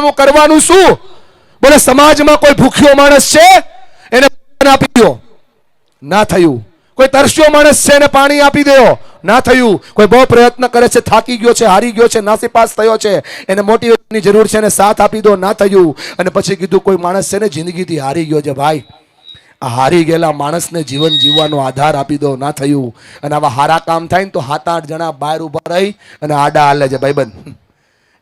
હું કરવાનું શું? બોલે સમાજમાં કોઈ ભૂખ્યો માણસ છે એને આપી દો, ના થયું. કોઈ તરસ્યો માણસ છે એને પાણી આપી દો, ના થયું. કોઈ બહુ પ્રયત્ન કરે છે, થાકી ગયો છે, હારી ગયો છે, નાસીપાસ થયો છે, એને મોટિવેશનની જરૂર છે, એને સાથ આપી દો, ના થયું. અને પછી કીધું કોઈ માણસ છે ને જિંદગીથી હારી ગયો છે, ભાઈ આ હારી ગયેલા માણસને જીવન જીવવાનો આધાર આપી દો, ના થયું. અને આવા હારા કામ થાય ને તો 7-8 જણા બહાર ઉભા રહી અને આડા હાલે છે ભાઈબંધ,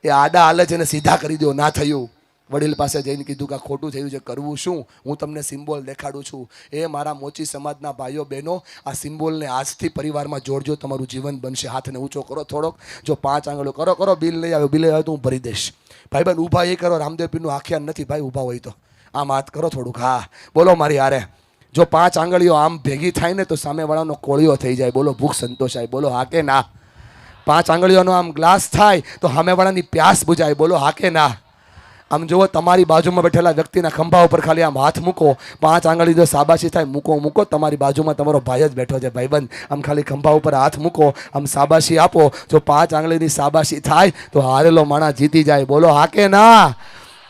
એ આડા હાલે છે એને સીધા કરી દો, ના થયું. વડીલ પાસે જઈને કીધું કે ખોટું થયું છે, કરવું શું? હું તમને સિમ્બોલ દેખાડું છું. એ મારા મોચી સમાજના ભાઈઓ બહેનો, આ સિમ્બોલને આજથી પરિવારમાં જોડજો, તમારું જીવન બનશે. હાથને ઊંચો કરો થોડોક, જો 5 આંગળીઓ કરો કરો. બિલ લઈ આવ્યો, બિલ આવે તો હું ભરી દઈશ. ભાઈબંધ ઊભા એ કરો, રામદેવ પીરનું આખ્યાન નથી ભાઈ, ઊભા હોય તો આમ હાથ કરો થોડુંક. હા બોલો મારી હારે, જો 5 આંગળીઓ આમ ભેગી થાય ને તો સામેવાળાનો કોળિયો થઈ જાય. બોલો ભૂખ સંતોષાય. બોલો હા કે ના? 5 આંગળીઓનો આમ ગ્લાસ થાય તો સામેવાળાની પ્યાસ બુજાય. બોલો હા કે ના? આમ જુઓ, તમારી બાજુમાં બેઠેલા વ્યક્તિના ખંભા ઉપર ખાલી આમ હાથ મૂકો, 5 આંગળી જો સાબાશી થાય, મૂકો. તમારી બાજુમાં તમારો ભાઈ જ બેઠો છે ભાઈબંધ, આમ ખાલી ખંભા ઉપર હાથ મૂકો, આમ સાબાશી આપો. જો 5 આંગળીની સાબાશી થાય તો હારેલો માણસ જીતી જાય. બોલો હા કે ના?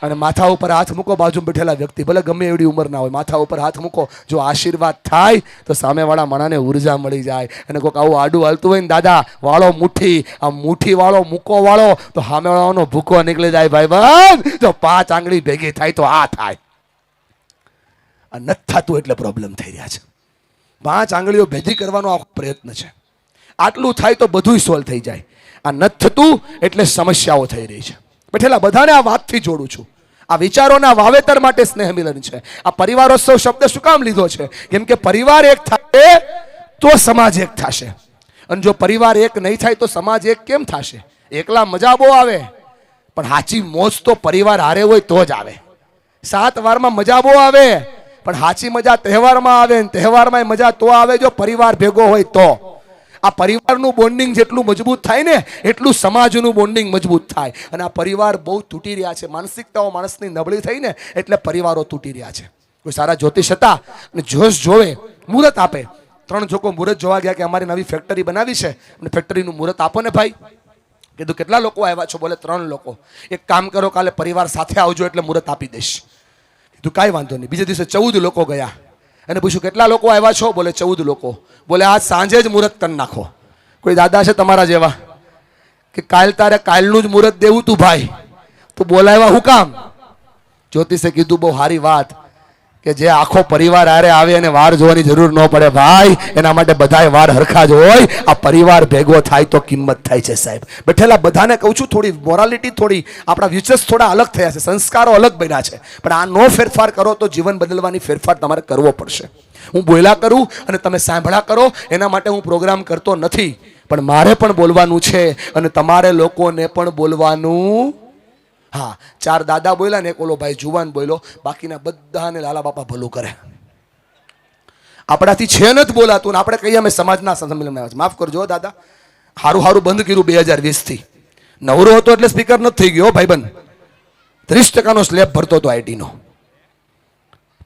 અને માથા ઉપર હાથ મૂકો, બાજુમાં બેઠેલા વ્યક્તિ ભલે ગમે એવડી ઉંમર ના હોય, માથા ઉપર હાથ મૂકો. જો આશીર્વાદ થાય તો સામેવાળા માણાને ઉર્જા મળી જાય. અને કોઈક આવું આડું હાલતું હોય ને, દાદા વાળો મુઠ્ઠી, આ મુઠ્ઠી વાળો મૂકો વાળો, તો સામેવાળાનો ભૂકો નીકળી જાય ભાઈબંધ. જો 5 આંગળી ભેગી થાય તો આ થાય. આ નથી થતું એટલે પ્રોબ્લેમ થઈ રહ્યા છે. 5 આંગળીઓ ભેગી કરવાનો આખો પ્રયત્ન છે. આટલું થાય તો બધું સોલ્વ થઈ જાય. આ નથી થતું એટલે સમસ્યાઓ થઈ રહી છે. બેઠેલા બધાને આ વાતથી જોડું છું. આ વિચારોના વાવેતર માટે સ્નેહ મિલન છે. આ પરિવારોત્સવ શબ્દ શું કામ લીધો છે? કેમ કે પરિવાર એક થાય તો સમાજ એક થશે. અને જો પરિવાર એક નહીં થાય તો સમાજ એક કેમ થશે? એકલા મજા બહુ આવે, પણ સાચી મોજ તો પરિવાર હારે હોય તો જ આવે. 7 વારમાં મજા બહુ આવે, પણ સાચી મજા તહેવારમાં આવે. તહેવારમાં મજા તો આવે જો પરિવાર ભેગો હોય તો. આ પરિવારનું બોન્ડિંગ જેટલું મજબૂત થાય ને એટલું સમાજનું બોન્ડિંગ મજબૂત થાય. અને આ પરિવાર બહુ તૂટી રહ્યા છે. માનસિકતાઓ માણસની નબળી થઈ ને એટલે પરિવારો તૂટી રહ્યા છે. કોઈ સારા જ્યોતિષ હતા અને જોશ જોવે, મુહૂર્ત આપે. 3 લોકો મુહૂર્ત જોવા ગયા કે અમારી નવી ફેક્ટરી બનાવી છે અને ફેક્ટરીનું મુહૂર્ત આપો ને ભાઈ. કીધું કેટલા લોકો આવ્યા છો? બોલે 3 લોકો. એક કામ કરો, કાલે પરિવાર સાથે આવજો એટલે મુહૂર્ત આપી દઈશ. કીધું કાંઈ વાંધો નહીં. બીજે દિવસે 14 લોકો ગયા અને પૂછ્યું કેટલા લોકો આવ્યા છો? બોલે 14 લોકો. બોલે આજ સાંજે જ મુહૂર્ત કરી નાખો. કોઈ દાદા છે તમારા જેવા કે કાલ તારે કાલનું જ મુહૂર્ત દેવું તું ભાઈ, તું બોલાવ્યા હું કામ? જ્યોતિષે કીધું બહુ સારી વાત કે જે આખો પરિવાર હારે આવે અને વાર જોવાની જરૂર ન પડે ભાઈ, એના માટે બધાય વાર હરખા જ હોય. આ પરિવાર ભેગો થાય તો કિંમત થાય છે સાહેબ. બેઠેલા બધાને કહું છું, થોડી મોરાલિટી, થોડી આપણા વિચસ થોડા અલગ થયા છે, સંસ્કારો અલગ બન્યા છે, પણ આ નો ફેરફાર કરો તો જીવન બદલવાની ફેરફાર તમારે કરવો પડશે. હું બોલ્યા કરું અને તમે સાંભળ્યા કરો એના માટે હું પ્રોગ્રામ કરતો નથી, પણ મારે પણ બોલવાનું છે અને તમારે લોકોને પણ બોલવાનું. હા, 4 દાદા બોલ્યા ને એક ઓલો ભાઈ જુવાન બોલ્યો, બાકીના બધાને લાલા બાપા ભલું કરે. આપણાથી છે નથી બોલાતું ને આપણે કહીએ અમે સમાજના સંમેલનમાં આવ્યા છે. માફ કરજો દાદા, હારું બંધ કર્યું 2020 થી. નવરો હતો એટલે સ્પીકર નથી થઈ ગયો ભાઈબંધ. 30% સ્લેબ ભરતો હતો આઈટીનો.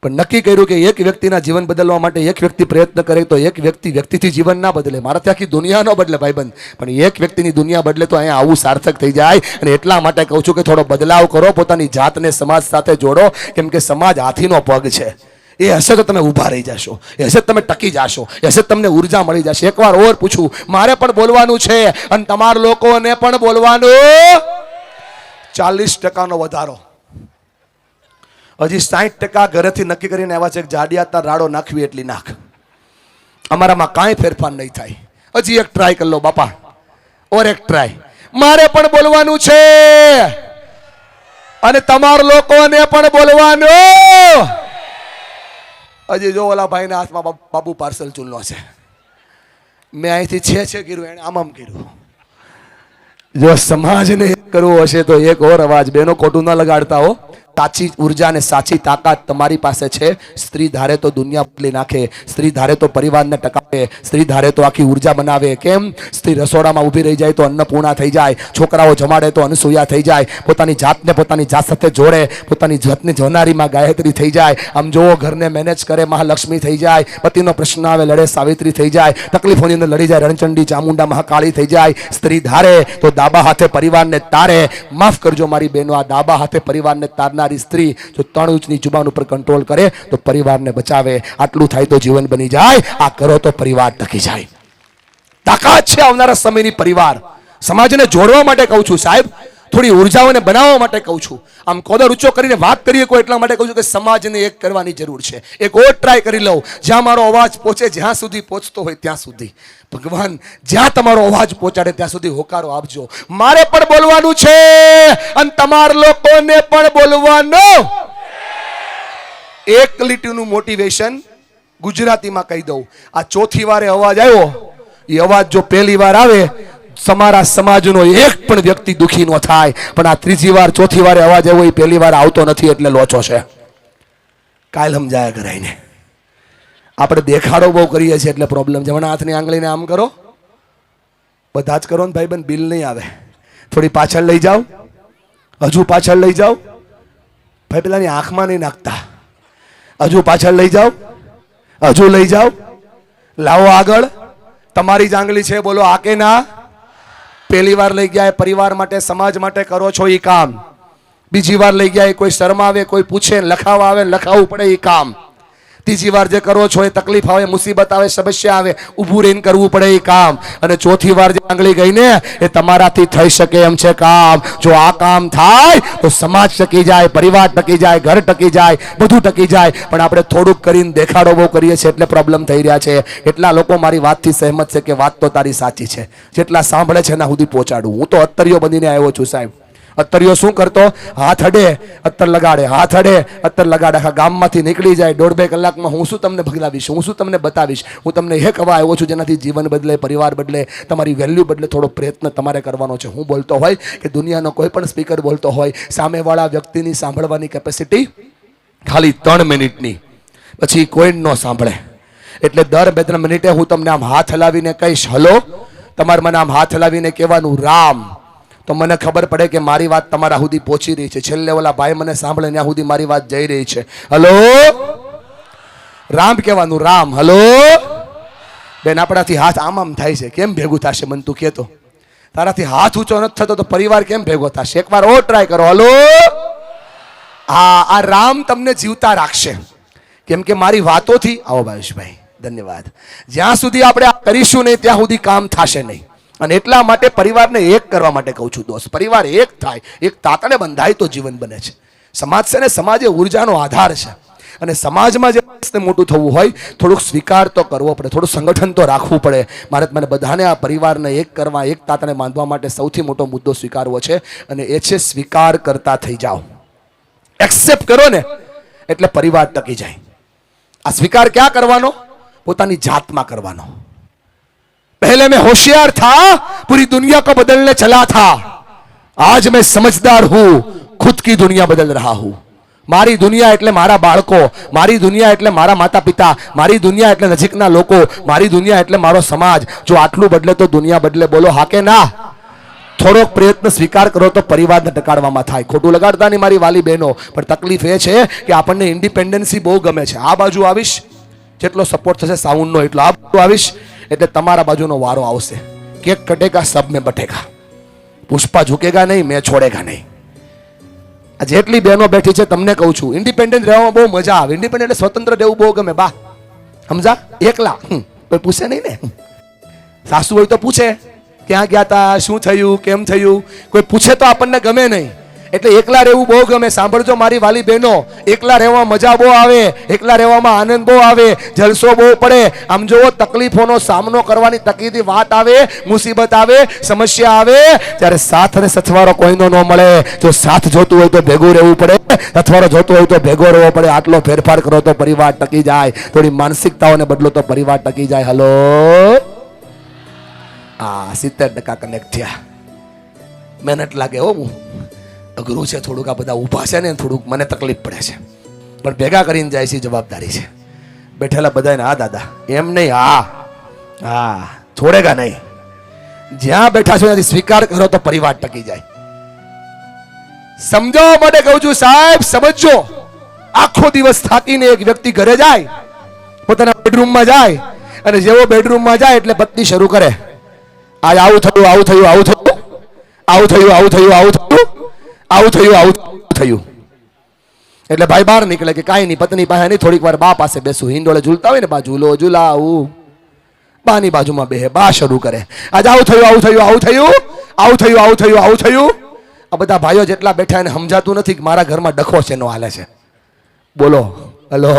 પણ નક્કી કર્યું કે એક વ્યક્તિના જીવન બદલવા માટે એક વ્યક્તિ પ્રયત્ન કરે તો એક વ્યક્તિથી જીવન ના બદલે. મારાથી આખી દુનિયા ન બદલે ભાઈબંધ, પણ એક વ્યક્તિની દુનિયા બદલે તો અહીંયા આવું સાર્થક થઈ જાય. અને એટલા માટે કહું છું કે થોડો બદલાવ કરો, પોતાની જાતને સમાજ સાથે જોડો. કેમ કે સમાજ હાથીનો પગ છે. એ હશે તો તમે ઊભા રહી જશો, એ હશે તમે ટકી જશો, એ હશે તમને ઉર્જા મળી જશે. એકવાર ઓર પૂછું, મારે પણ બોલવાનું છે અને તમારા લોકોને પણ બોલવાનું. 40% વધારો. હજી 60% ઘરેથી નક્કી કરીને આવ્યા છે કે જાડિયાતના રાડો નાખવી એટલી નાખ. અમારામાં કાંઈ ફેરફાર નહીં થાય. હજી એક ટ્રાય કરી લો બાપા, ઓર એક ટ્રાય. મારે પણ બોલવાનું છે અને તમારા લોકોને પણ બોલવાનું. હજી જો ઓલા ભાઈના હાથમાં બાબુ પાર્સલ ચૂલનો છે. મેં અહીંથી છે કર્યું, એને આમ કર્યું. જો સમાજને કરવું હશે તો એક ઓર અવાજ. બેનો ખોટું ન લગાડતા હો. સાચી ઉર્જા અને સાચી તાકાત તમારી પાસે છે. સ્ત્રી ધારે તો દુનિયા બદલી નાખે, સ્ત્રી ધારે તો પરિવારને ટકાવે, સ્ત્રી ધારે તો આખી ઉર્જા બનાવે. કેમ? સ્ત્રી રસોડામાં ઊભી રહી જાય તો અન્નપૂર્ણા થઈ જાય, છોકરાઓ જમાડે તો અનસૂયા થઈ જાય, પોતાની જાતને પોતાની જાત સાથે જોડે, પોતાની જાતને જોનારીમાં ગાયત્રી થઈ જાય. આમ જોવો, ઘરને મેનેજ કરે મહાલક્ષ્મી થઈ જાય, પતિનો પ્રશ્ન આવે લડે સાવિત્રી થઈ જાય, તકલીફોની અંદર લડી જાય રણચંડી ચામુંડા મહાકાળી થઈ જાય. સ્ત્રી ધારે તો ડાબા હાથે પરિવારને તારે. માફ કરજો મારી બહેનો, આ ડાબા હાથે પરિવારને તારનારી સ્ત્રી જો 3 ઇંચની જુબાન ઉપર કંટ્રોલ કરે તો પરિવારને બચાવે. આટલું થાય તો જીવન બની જાય. આ કરો તો પરિવાર ટકી જાય. તાકાત છે આવનારા સમયની પરિવાર. સમાજને જોડવા માટે કહું છું સાહેબ, થોડી ઉર્જાઓને બનાવવા માટે કહું છું. આમ કોદર ઊંચો કરીને વાત કરીએ કોઈ એટલા માટે કહું છું કે સમાજને એક કરવાની જરૂર છે. એક ઓર ટ્રાય કરી લઉં, જ્યાં મારો અવાજ પહોંચે, જ્યાં સુધી પહોંચતો હોય ત્યાં સુધી. ભગવાન જ્યાં તમારો અવાજ પહોંચાડે ત્યાં સુધી હોકારો આપજો. મારે પણ બોલવાનું છે અને તમારા લોકોને પણ બોલવાનું. એક લીટીનું મોટિવેશન ગુજરાતીમાં કહી દઉં. આ ચોથી વારે અવાજ આવ્યો, એ અવાજ જો પહેલી વાર આવે તમારા સમાજનો એક પણ વ્યક્તિ દુખી ન થાય, પણ આ ત્રીજી વાર ચોથી વારે અવાજ આવ્યો એ પહેલી વાર આવતો નથી એટલે લોચો છે. કાલ સમજાયા કરાઈને આપણે દેખાડો બહુ કરીએ છીએ એટલે પ્રોબ્લેમ છે. હમણાં હાથની આંગળીને આમ કરો, બધા જ કરો ને ભાઈ, બિલ નહીં આવે. થોડી પાછળ લઈ જાઓ, હજુ પાછળ લઈ જાઓ ભાઈ, પેલાની આંખમાં નહીં નાખતા. હજુ પાછળ લઈ જાઓ, હજુ લઈ જાઓ, લાવો આગળ. તમારી જ આંગળી છે, બોલો આ કે ના? પહેલી વાર લઈ ગયા પરિવાર માટે સમાજ માટે કરો છો એ કામ. બીજી વાર લઈ ગયા કોઈ શરમાવે, કોઈ પૂછે, લખાવા આવે લખાવવું પડે એ કામ. ત્રીજી વાર જે કરો છો એ તકલીફ આવે, મુસીબત આવે, સમસ્યા આવે, ઊભું રહીને કરવું પડે એ કામ. અને ચોથી વાર જે આંગળી ગઈ ને એ તમારાથી થઈ શકે એમ છે કામ. જો આ કામ થાય તો સમાજ ટકી જાય, પરિવાર ટકી જાય, ઘર ટકી જાય, બધું ટકી જાય. પણ આપણે થોડુંક કરીને દેખાડો બહુ કરીએ છીએ એટલે પ્રોબ્લેમ થઈ રહ્યા છે. એટલા લોકો મારી વાતથી સહેમત છે કે વાત તો તારી સાચી છે. જેટલા સાંભળે છે એના સુધી પહોંચાડું. હું તો અત્તરીઓ બનીને આવ્યો છું સાહેબ. અત્તરીઓ શું કરતો? હાથ અડે અત્તર લગાડે, હાથ અડે અત્તર લગાડે. આખા ગામમાંથી નીકળી જાય 1.5-2 કલાકમાં. હું શું તમને ભગલાવીશ, હું શું તમને બતાવીશ? હું તમને એ કહેવા આવ્યો છું જેનાથી જીવન બદલે, પરિવાર બદલે, તમારી વેલ્યુ બદલે. થોડો પ્રયત્ન તમારે કરવાનો છે. હું બોલતો હોય કે દુનિયાનો કોઈ પણ સ્પીકર બોલતો હોય, સામેવાળા વ્યક્તિની સાંભળવાની કેપેસિટી ખાલી 3 મિનિટની, પછી કોઈ ન સાંભળે. એટલે દર 2-3 મિનિટે હું તમને આમ હાથ હલાવીને કહીશ હલો. તમારે મને આમ હાથ હલાવીને કહેવાનું રામ, તો મને ખબર પડે કે મારી વાત તમારા સુધી પહોંચી રહી છે. છેલ્લે ઓલા ભાઈ મને સાંભળે ત્યાં સુધી મારી વાત જઈ રહી છે. હલો રામ કહેવાનું, રામ. હલો બેન, આપણાથી હાથ આમ આમ થાય છે, કેમ ભેગું થશે? મન તું કહેતો. તારાથી હાથ ઊંચો નથી થતો તો પરિવાર કેમ ભેગો થશે? એકવાર ઓ ટ્રાય કરો. હલો. હા, આ રામ તમને જીવતા રાખશે. કેમ કે મારી વાતોથી, આવો ભાવેશભાઈ, ધન્યવાદ. જ્યાં સુધી આપણે આ કરીશું નહીં ત્યાં સુધી કામ થશે નહીં. અને એટલા માટે પરિવારને એક કરવા માટે કહું છું દોસ્ત. પરિવાર એક થાય, એક તાતણે બંધાય તો જીવન બને છે. સમાજ છે ને, સમાજ એ ઉર્જાનો આધાર છે. અને સમાજમાં જે મોટું થવું હોય થોડુંક સ્વીકાર તો કરવો પડે, થોડું સંગઠન તો રાખવું પડે. મને બધાને આ પરિવારને એક કરવા, એક તાતણે બાંધવા માટે સૌથી મોટો મુદ્દો સ્વીકારવો છે. અને એ છે સ્વીકાર કરતા થઈ જાઓ. એક્સેપ્ટ કરો ને એટલે પરિવાર ટકી જાય. આ સ્વીકાર ક્યાં કરવાનો? પોતાની જાતમાં કરવાનો. पहले मैं होशियार था, पूरी दुनिया को बदलने चला था. आज मैं समझदार हूं, खुद की दुनिया बदल रहा हूं. मारी दुनिया એટલે મારા બાળકો, મારી દુનિયા એટલે મારા માતા પિતા, મારી દુનિયા એટલે નજીકના લોકો, મારી દુનિયા એટલે મારો સમાજ. જો આટલું બદલે તો દુનિયા બદલે. બોલો હા કે ના? થોડોક પ્રયત્ન સ્વીકાર કરો તો પરિવારને ટકાડવામાં થાય. ખોટું લગાડતા નહીં મારી વાલી બહેનો, પણ તકલીફ એ છે કે આપણને ઇન્ડિપેન્ડન્સી બહુ ગમે છે. આ બાજુ આવીશ જેટલો સપોર્ટ થશે સાઉન્ડનો એટલો આ બાજુ આવીશ એટલે તમારા બાજુનો વારો આવશે. કેક કટેગા સબ મેં બટેગા. પુષ્પા ઝુકેગા નહીં, મેં છોડેગા નહીં. આ જેટલી બહેનો બેઠી છે તમને કહું છું, ઇન્ડિપેન્ડન્ટ રહેવામાં બહુ મજા આવે. ઇન્ડિપેન્ડન્ટ એટલે સ્વતંત્ર રહેવું બહુ ગમે. બા સમજા? એકલા કોઈ પૂછે નહીં ને. સાસુ હોય તો પૂછે ક્યાં ગયા તા, શું થયું, કેમ થયું. કોઈ પૂછે તો આપણને ગમે નહીં. એટલે એકલા રહેવું બહુ ગમે. સાંભળજો મારી વાલી બહેનો, એકલા રહેવામાં મજા બહુ આવે, એકલા રહેવામાં આનંદ બહુ આવે, જલસો બહુ પડે. આમ જોવો, તકલીફોનો સામનો કરવાની તકલીફની વાત આવે, મુસીબત આવે, સમસ્યા આવે, ત્યારે સાથ અને સથવારો કોઈનો ન મળે. જો સાથ જોતું હોય તો ભેગું રહેવું પડે, સથવારો જોતો હોય તો ભેગો રહેવો પડે. આટલો ફેરફાર કરો તો પરિવાર ટકી જાય. થોડી માનસિકતાઓને બદલો તો પરિવાર ટકી જાય. હલો, આ 70% કનેક્ટ થયા. મહેનત લાગે હો. અઘરું છે થોડુંક, આ બધા ઊભા છે ને થોડુંક મને તકલીફ પડે છે, પણ ભેગા કરીને જાય છે, જવાબદારી છે. બેઠેલા બધાને હા દાદા એમ નહીં, હા હા છોડેગા નહીં. જ્યાં બેઠા છો ત્યાંથી સ્વીકાર કરો તો પરિવાર ટકી જાય. સમજાવવા માટે કહું છું સાહેબ, સમજો. આખો દિવસ થાકીને એક વ્યક્તિ ઘરે જાય, પોતાના બેડરૂમમાં જાય, અને જેવો બેડરૂમમાં જાય એટલે પત્ની શરૂ કરે, આજ આવું થયું, આવું થયું, આવું થયું, આવું થયું, આવું થયું, આવું થયું, આવું થયું, આવું થયું. એટલે ભાઈ બહાર નીકળે કે કાંઈ નહીં, પત્ની પાસે નહીં, થોડીક વાર બા પાસે બેસું. હિંડોળે ઝૂલતા હોય ને બા, ઝૂલો ઝૂલાવું, બાની બાજુમાં બેહે, બા શરૂ કરે, આજ આવું થયું, આવું થયું, આવું થયું, આવું થયું, આવું થયું, આવું થયું. આ બધા ભાઈઓ જેટલા બેઠા એને સમજાતું નથી કે મારા ઘરમાં ડખો છે નો હાલે છે. બોલો હલો,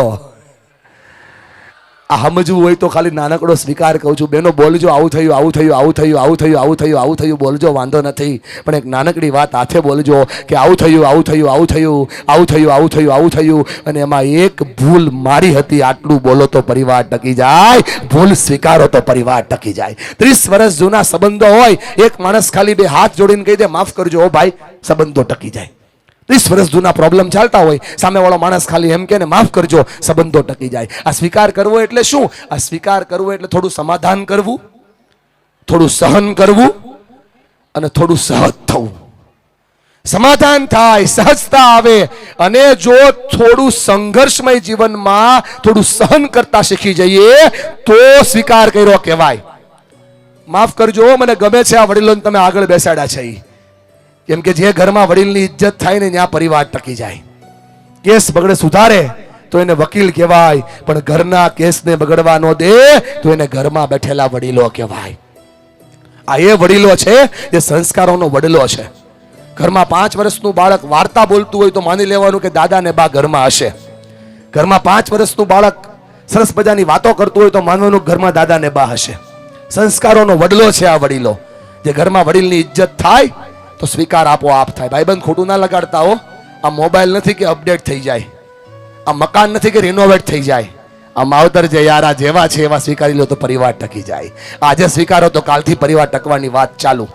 આ સમજવું હોય તો ખાલી નાનકડો સ્વીકાર કહું છું. બેનો બોલજો, આવું થયું, આવું થયું, આવું થયું, આવું થયું, આવું થયું, આવું થયું, બોલજો, વાંધો નથી. પણ એક નાનકડી વાત હાથે બોલજો કે આવું થયું, આવું થયું, આવું થયું, આવું થયું, આવું થયું, આવું થયું. અને એમાં એક ભૂલ મારી હતી, આટલું બોલો તો પરિવાર ટકી જાય. ભૂલ સ્વીકારો તો પરિવાર ટકી જાય. 30 વર્ષ જૂના સંબંધો હોય, એક માણસ ખાલી બે હાથ જોડીને કહી દે માફ કરજો ઓ ભાઈ, સંબંધો ટકી જાય. 30 વર્ષ જૂના પ્રોબ્લેમ ચાલતા હોય, સામેવાળો માણસ ખાલી એમ કે ને માફ કરજો, સંબંધો ટકી જાય. આ સ્વીકાર કરવો એટલે શું? આ સ્વીકાર કરવો એટલે થોડું સમાધાન કરવું, થોડું સહન કરવું, અને થોડું સહજ થવું. સમાધાન થાય, સહજતા આવે, અને જો થોડું સંઘર્ષમય જીવનમાં થોડું સહન કરતા શીખી જઈએ તો સ્વીકાર કર્યો કહેવાય. માફ કરજો, મને ગમે છે આ વડીલોને તમે આગળ બેસાડ્યા છે. કેમ કે જે ઘરમાં વડીલની ઇજ્જત થાય ને ત્યાં પરિવાર ટકી જાય. કેસ બગડે સુધારે તો એને વકીલ કહેવાય, પણ ઘરના કેસને બગડવા ન દે તો એને ઘરમાં બેઠેલા વડીલો કહેવાય. આ એ વડીલો છે જે સંસ્કારોનો વડીલો છે. ઘરમાં 5 વર્ષનું બાળક વાર્તા બોલતું હોય તો માની લેવાનું કે દાદા ને બા ઘરમાં હશે. ઘરમાં 5 વર્ષનું બાળક સરસ મજાની વાતો કરતું હોય તો માનવાનું ઘરમાં દાદા ને બા હશે. સંસ્કારોનો વડલો છે આ વડીલો. જે ઘરમાં વડીલની ઇજ્જત થાય તો સ્વીકાર આપોઆપ થાય. ભાઈબંધ ખોટું ના લગાડતા હો. આ મોબાઈલ નથી કે અપડેટ થઈ જાય, આ મકાન નથી કે રિનોવેટ થઈ જાય. આ માવતર જે યારા જેવા છે એવા સ્વીકારી લો તો પરિવાર ટકી જાય. આજે સ્વીકારો તો કાલથી પરિવાર ટકવાની વાત ચાલુ.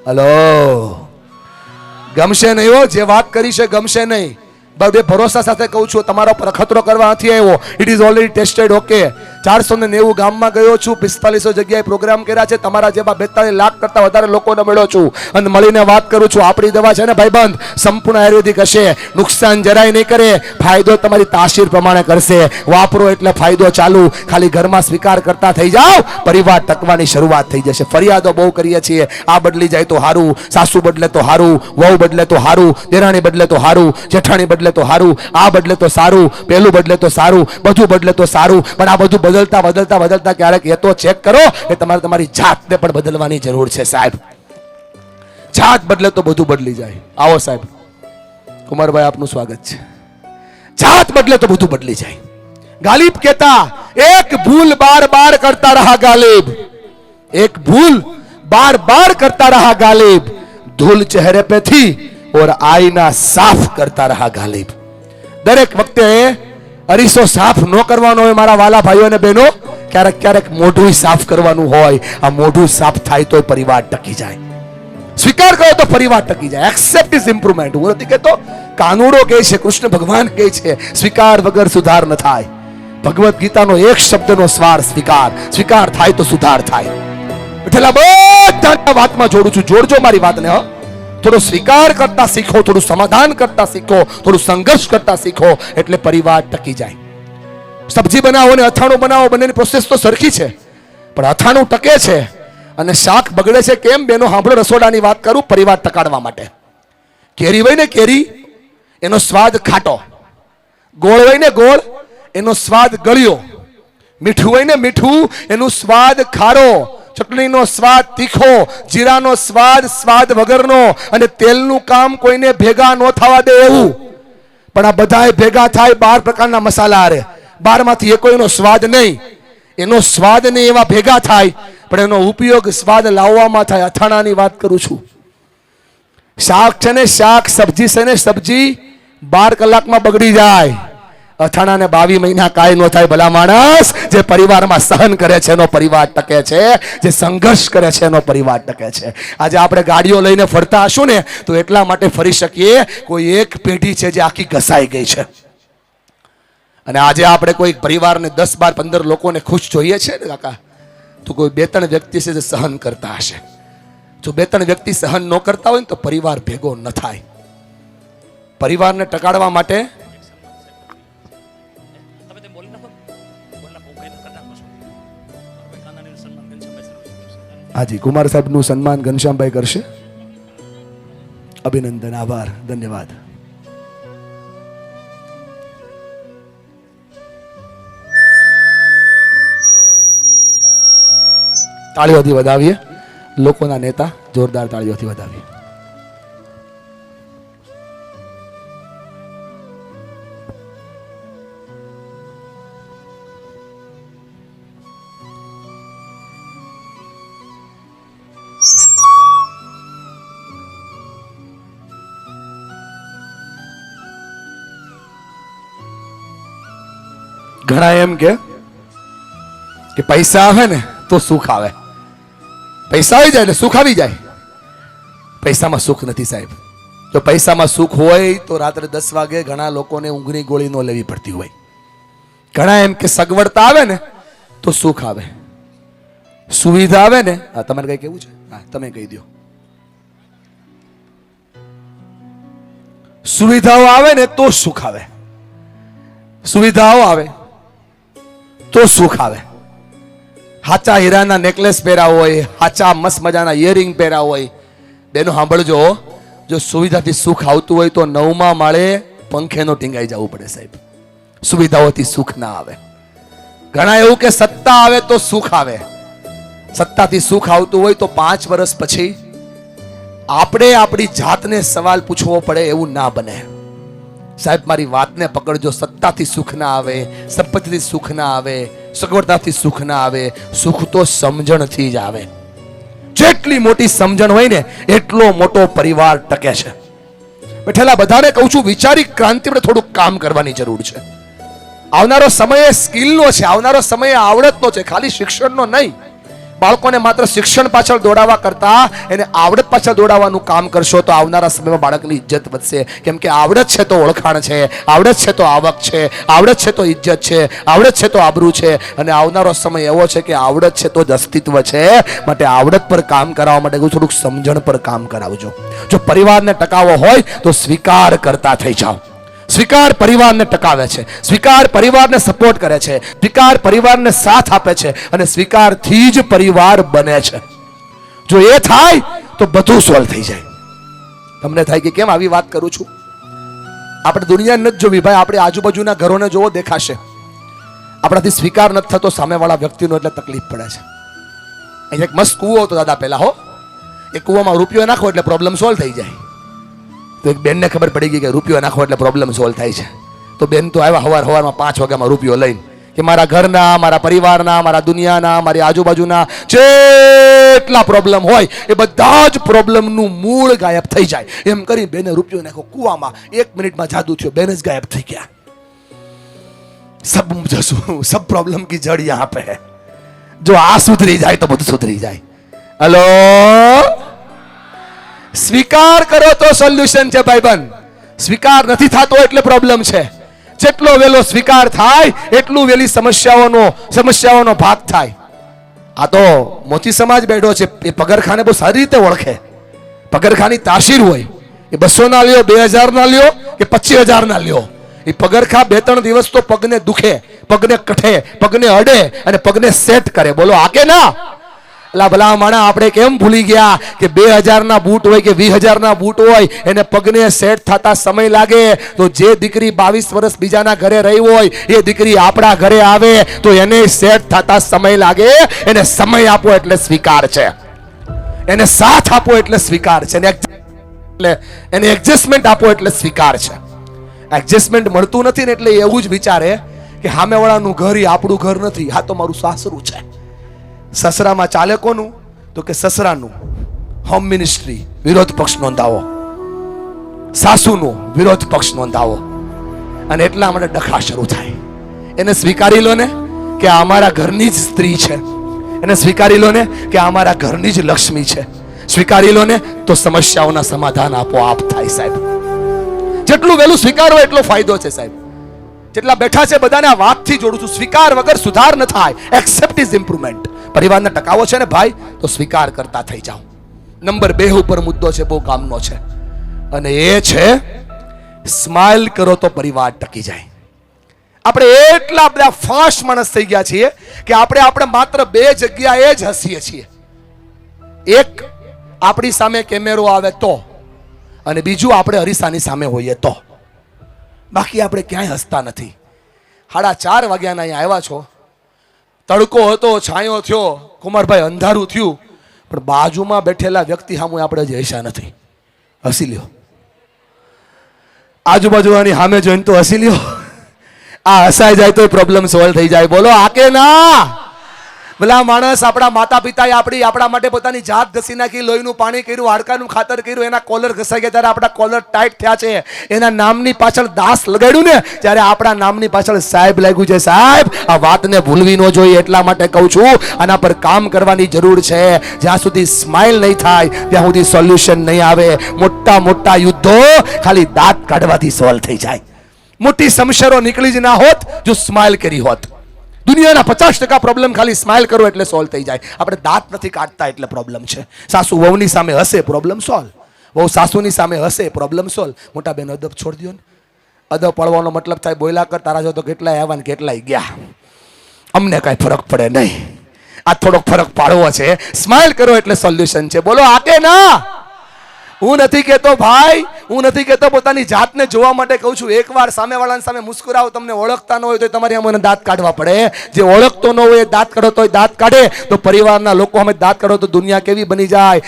હલો, ગમશે નહીં હો, જે વાત કરી છે ગમશે નહીં. બે ભરોસા સાથે કહું છું, તમારા પર ખતરો કરવા નથી આવ્યો. It is already tested. Okay, 490 ગામમાં ગયો છું, 4500 જગ્યાએ પ્રોગ્રામ કર્યા છે. તમારા જેવા 42 લાખ કરતા વધારે લોકોને મળ્યો છું અને મળીને વાત કરું છું. આપણી દવા છે ને ભાઈબંધ, સંપૂર્ણ આયુર્વેદિક હશે, નુકસાન જરાય નહીં કરે, ફાયદો તમારી તાસીર પ્રમાણે કરશે. વાપરો એટલે ફાયદો ચાલુ. ખાલી ઘરમાં સ્વીકાર કરતા થઈ જાઓ, પરિવાર ટકવાની શરૂઆત થઈ જશે. ફરિયાદો બહુ કરીએ છીએ, આ બદલી જાય તો હારું, સાસુ બદલે તો હારું, વહુ બદલે તો હારું, દેરાણી બદલે તો હારું, જેઠાણી બદલે તો હારું, આ બદલે તો સારું, પેલું બદલે તો સારું, બધું બદલે તો સારું. પણ આ બધું બદલતા બદલતા બદલતા ક્યારેક એ તો ચેક કરો કે તમારે તમારી જાતને પણ બદલવાની જરૂર છે સાહેબ. જાત બદલે તો બધું બદલી જાય. આવો સાહેબ, કુમારભાઈ આપનું સ્વાગત છે. જાત બદલે તો બધું બદલી જાય. ગાલિબ કહેતા, એક ભૂલ બાર બાર કરતા રહા ગાલિબ, એક ભૂલ बार बार करता रहा गालिब, धूल चेहरे पे थी और आईना साफ करता रहा गालिब. दरेक वक्ते अरीसो साफ न करवानो होय मारा वाला भाईओ ने बहनों, क्यारेक क्यारेक मोढुं साफ करवानुं होय. आ मोढुं साफ थाय तो परिवार टकी जाय. स्वीकार करो तो परिवार टकी जाय. Accept is improvement. હું નથી કહેતો, કાનૂડો કહે છે, કૃષ્ણ ભગવાન કહે છે, સ્વીકાર વગર સુધાર ન થાય. ભગવદ ગીતાનો એક શબ્દનો સ્વાર સ્વીકાર. સ્વીકાર થાય તો સુધાર થાય. બેઠેલા બધા વાતમાં જોડું છું, જોડજો મારી વાતને. હ, થોડો સ્વીકાર કરતા શીખો, થોડું સમાધાન કરતા શીખો, થોડું સંઘર્ષ કરતા શીખો, એટલે પરિવાર ટકી જાય. સબ્જી બનાવો ને અથાણું બનાવો, બંનેની પ્રોસેસ તો સરખી છે, પણ અથાણું ટકે છે અને શાક બગડે છે કેમ? બેનો સાંભળો, રસોડાની વાત કરું પરિવાર ટકાડવા માટે. કેરી હોય ને કેરી, એનો સ્વાદ ખાટો. ગોળ હોય ને ગોળ, એનો સ્વાદ ગળ્યો. મીઠું હોય ને મીઠું, એનું સ્વાદ ખારો. ચટણીનો સ્વાદ તીખો, જીરાનો સ્વાદ સ્વાદ વગરનો, અને તેલનું કામ કોઈને ભેગા ન થવા દે એવું. પણ આ બધાય ભેગા થાય 12 પ્રકારના મસાલા આરે, 12માંથી એકોયનો સ્વાદ નહીં. એનો સ્વાદ નહીં, એવા ભેગા થાય, પણ એનો ઉપયોગ સ્વાદ લાવવામાં થાય. અથાણાની વાત કરું છું. શાક છે ને શાક, સબ્જી છે ને સબ્જી 12 કલાકમાં બગડી જાય. અથાણા ને 22 મહિના કાંઈ ન થાય ભલા માણસ. જે પરિવારમાં સહન કરે છે એનો પરિવાર ટકે છે, જે સંઘર્ષ કરે છે એનો પરિવાર ટકે છે. આજે આપણે ગાડીઓ લઈને ફરતા હશું ને તો એટલા માટે ફરી શકીએ કોઈ એક પેઢી છે જે આખી ઘસાઈ ગઈ છે. અને આજે આપણે કોઈ પરિવારને 10, 12, 15 લોકોને ખુશ જોઈએ છે ને કાકા, તો કોઈ 2-3 વ્યક્તિ છે જે સહન કરતા હશે. જો 2-3 વ્યક્તિ સહન ન કરતા હોય ને તો પરિવાર ભેગો ન થાય. પરિવારને ટકાડવા માટે હાજી કુમાર સાહેબનું સન્માન ઘનશ્યામભાઈ કરશે. અભિનંદન, આભાર, ધન્યવાદ. તાળીઓથી વધાવીએ લોકોના નેતા, જોરદાર તાળીઓથી વધાવીએ. ઘણા એમ કે પૈસા આવે ને તો સુખ આવે, પૈસા આવી જાય ને સુખ આવી જાય. પૈસામાં સુખ નથી સાહેબ. જો પૈસામાં સુખ હોય તો રાત્રે 10 વાગે ઘણા લોકોને ઊંઘની ગોળી ન લેવી પડતી હોય. ઘણા એમ કે સગવડતા આવે ને તો સુખ આવે, સુવિધા આવે ને. તમારે કઈ કેવું છે? હા, તમે કહી દો. સુવિધાઓ આવે ને તો સુખ આવે, સુવિધાઓ આવે તો સુખ આવે. હાચા હીરાના નેકલેસ પહેર્યા હોય, હાચા મસ્ત મજાના ઇયરિંગ પહેર્યા હોય. બેનો સાંભળજો, જો સુવિધાથી સુખ આવતું હોય તો 9મા માળે પંખેનો ટીંગાઈ જવું પડે સાહેબ. સુવિધાઓથી સુખ ના આવે. ઘણા એવું કે સત્તા આવે તો સુખ આવે. સત્તાથી સુખ આવતું હોય તો 5 વર્ષ પછી આપણે આપણી જાતને સવાલ પૂછવો પડે એવું ના બને. સાહેબ મારી વાતને પકડજો. સત્તાથી સુખ ના આવે, સંપત્તિથી સુખ ના આવે, સગવડતાથી સુખ ના આવે. સુખ તો સમજણથી જ આવે. જેટલી મોટી સમજણ હોય ને એટલો મોટો પરિવાર ટકે છે. બેઠેલા બધાને કહું છું, વિચારી ક્રાંતિ પર થોડુંક કામ કરવાની જરૂર છે. આવનારો સમય સ્કિલનો છે, આવનારો સમય આવડતનો છે, ખાલી શિક્ષણનો નહીં. બાળકોને માત્ર શિક્ષણ પાછળ દોડાવવા કરતા એને આવડત પાછળ દોડાવવાનું કામ કરશો તો આવનારા સમયમાં બાળકની ઇજ્જત વધશે. કેમ કે આવડત છે તો ઓળખાણ છે, આવડત છે તો આવક છે, આવડત છે તો ઇજ્જત છે, આવડત છે તો આબરૂ છે. અને આવનારો સમય એવો છે કે આવડત છે તો જ અસ્તિત્વ છે. માટે આવડત પર કામ કરાવવા માટે થોડુંક સમજણ પર કામ કરાવજો. જો પરિવારને ટકાવવો હોય તો સ્વીકાર કરતા થઈ જાઓ. સ્વીકાર પરિવારને ટકાવે છે, સ્વીકાર પરિવારને સપોર્ટ કરે છે, સ્વીકાર પરિવારને સાથ આપે છે અને સ્વીકારથી જ પરિવાર બને છે. જો એ થાય તો બધું સોલ્વ થઈ જાય. તમને થાય કે કેમ આવી વાત કરું છું? આપણે દુનિયા નથી જોવી ભાઈ, આપણે આજુબાજુના ઘરોને જોવો, દેખાશે. આપણાથી સ્વીકાર નથી થતો સામેવાળા વ્યક્તિનો એટલે તકલીફ પડે છે. અહીંયા એક મસ્ત કૂવો હતો દાદા પહેલા, હો. એ કૂવામાં રૂપિયો નાખો એટલે પ્રોબ્લેમ સોલ્વ થઈ જાય. તો એક બેનને ખબર પડી ગઈ કે રૂપિયો નાખો એટલે પ્રોબ્લેમ સોલ્વ થાય છે. તો બેન તો આવ્યા સવારમાં 5 વાગ્યામાં રૂપિયો લઈને કે મારા ઘરના, મારા પરિવારના, મારા દુનિયાના, મારી આજુબાજુના જેટલા પ્રોબ્લેમ હોય એ બધા જ પ્રોબ્લેમનું મૂળ ગાયબ થઈ જાય. એમ કરી બેને રૂપિયો નાખો કૂવામાં. 1 મિનિટમાં જાદુ થયો, બેન જ ગાયબ થઈ ગયા. સબ પ્રોબ્લેમ કી જડ યહાં પે હૈ. જો આ સુધરી જાય તો બધું સુધરી જાય. હલો, સ્વીકાર કરો તો સોલ્યુશન છે ભાઈબંધ. સ્વીકાર નથી થતો એટલે પ્રોબ્લેમ છે. જેટલો વેલો સ્વીકાર થાય એટલું વેલી સમસ્યાઓનો ભાગ થાય. આ તો મોચી સમાજ બેઠો છે, એ પગરખાને બહુ સારી રીતે ઓળખે. પગરખાની તાસીર હોય. એ 200 ના લ્યો, 2000 ના લ્યો કે 25000 ના લ્યો, એ પગરખા 2-3 દિવસ તો પગને દુખે, પગને કઠે, પગને અડે અને પગને સેટ કરે. બોલો આગે ના? અલા ભલા માણા, આપણે કેમ ભૂલી ગયા કે 2000 ના બૂટ હોય કે 20000 ના બૂટ હોય, એને પગને સેટ થતા સમય લાગે. તો જે દીકરી 22 વર્ષ બીજાના ઘરે રહી હોય એ દીકરી આપણા ઘરે આવે તો એને સેટ થતા સમય લાગે. એને સમય આપો એટલે સ્વીકાર છે, એને સાથ આપો એટલે સ્વીકાર છે, એને એડજસ્ટમેન્ટ આપો એટલે સ્વીકાર છે. એડજસ્ટમેન્ટ મળતું નથી ને એટલે એવું જ વિચારે કે સામેવાળાનું ઘર એ આપણું ઘર નથી, આ તો મારું સાસરું છે. સસરામાં ચાલે કોનું? તો કે સસરાનું. હોમ મિનિસ્ટ્રી વિરોધ પક્ષ નોંધાવો, સાસુનો વિરોધ પક્ષ નોંધાવો. અને એટલા માટે ડખા શરૂ થાય. એને સ્વીકારી લો ને કે આ અમારા ઘરની જ સ્ત્રી છે, એને સ્વીકારી લો ને કે આ અમારા ઘરની જ લક્ષ્મી છે, સ્વીકારી લો ને તો સમસ્યાઓના સમાધાન આપોઆપ થાય સાહેબ. જેટલું વહેલું સ્વીકારો એટલો ફાયદો છે સાહેબ. જેટલા બેઠા છે બધાને આ વાતથી જોડું છું, સ્વીકાર વગર સુધાર ન થાય. Accept is improvement. પરિવારને ટકાવો છે ને ભાઈ, તો સ્વીકાર કરતા થઈ જાઓ. નંબર 2 ઉપર મુદ્દો છે, બહુ કામનો છે, અને એ છે સ્માઇલ કરો તો પરિવાર ટકી જાય. આપણે એટલા બધા ફાસ્ટ માણસ થઈ ગયા છીએ કે આપણે માત્ર 2 જગ્યાએ જ હસીએ છીએ. એક આપણી સામે કેમેરો આવે તો, અને બીજું આપણે અરીસાની સામે હોઈએ તો. બાકી આપણે ક્યાંય હસતા નથી. 4:30 વાગ્યાના અહીંયા આવ્યા છો, તડકો હતો, છાંયો થયો, કુમારભાઈ અંધારું થયું, પણ બાજુમાં બેઠેલા વ્યક્તિ સામે આપણે હજી હસ્યા નથી. હસી લ્યો. આજુબાજુની સામે જોઈને તો હસી લ્યો. આ હસાઈ જાય તો પ્રોબ્લેમ સોલ્વ થઈ જાય. બોલો આ કે ના? ભલા માણસ, આપણા માતા પિતાએ આપણા માટે પોતાની જાત ઘસી નાખી, લોહીનું પાણી કર્યું, હાડકાનું ખાતર કર્યું, એના કોલર ઘસાઈ ગયા ત્યારે આપણા કોલર ટાઈટ થયા છે. એના નામની પાછળ દાસ લગાડ્યું ને ત્યારે આપણા નામની પાછળ સાહેબ લાગ્યું છે. સાહેબ, આ વાતને ભૂલવી ન જોઈએ, એટલા માટે કહું છું આના પર કામ કરવાની જરૂર છે. જ્યાં સુધી સ્માઇલ નહીં થાય ત્યાં સુધી સોલ્યુશન નહીં આવે. મોટા યુદ્ધો ખાલી દાંત કાઢવાથી સોલ્વ થઈ જાય. મોટી સમસ્યાઓ નીકળી જ ના હોત જો સ્માઇલ કરી હોત. દુનિયાના 50% પ્રોબ્લેમ ખાલી સ્માઇલ કરો એટલે સોલ્વ થઈ જાય. આપણે દાંત નથી કાઢતા એટલે પ્રોબ્લેમ છે. સાસુ વહુની સામે હસે, પ્રોબ્લેમ સોલ્વ. વહુ સાસુની સામે હસે, પ્રોબ્લેમ સોલ્વ. મોટા બેન અદબ છોડી દો ને. અદબ પડવાનો મતલબ થાય બોયલા કર, તારા જો તો કેટલાય આવ્યા ને કેટલાય ગયા, અમને કાંઈ ફરક પડે નહીં. આ થોડોક ફરક પાડવો છે. સ્માઇલ કરો એટલે સોલ્યુશન છે. બોલો આ કે ના? હું નથી કહેતો ભાઈ, હું નથી કહેતો, પોતાની જાતને જોવા માટે કહું છું. એકવાર સામેવાળાની સામે મુસ્કુરાવો. તમને ઓળખતા ન હોય તો તમારે આમ દાંત કાઢવા પડે. જે ઓળખતો ન હોય દાંત કાઢો તો દાંત કાઢે. તો પરિવારના લોકો અમે દાંત કાઢો તો દુનિયા કેવી બની જાય.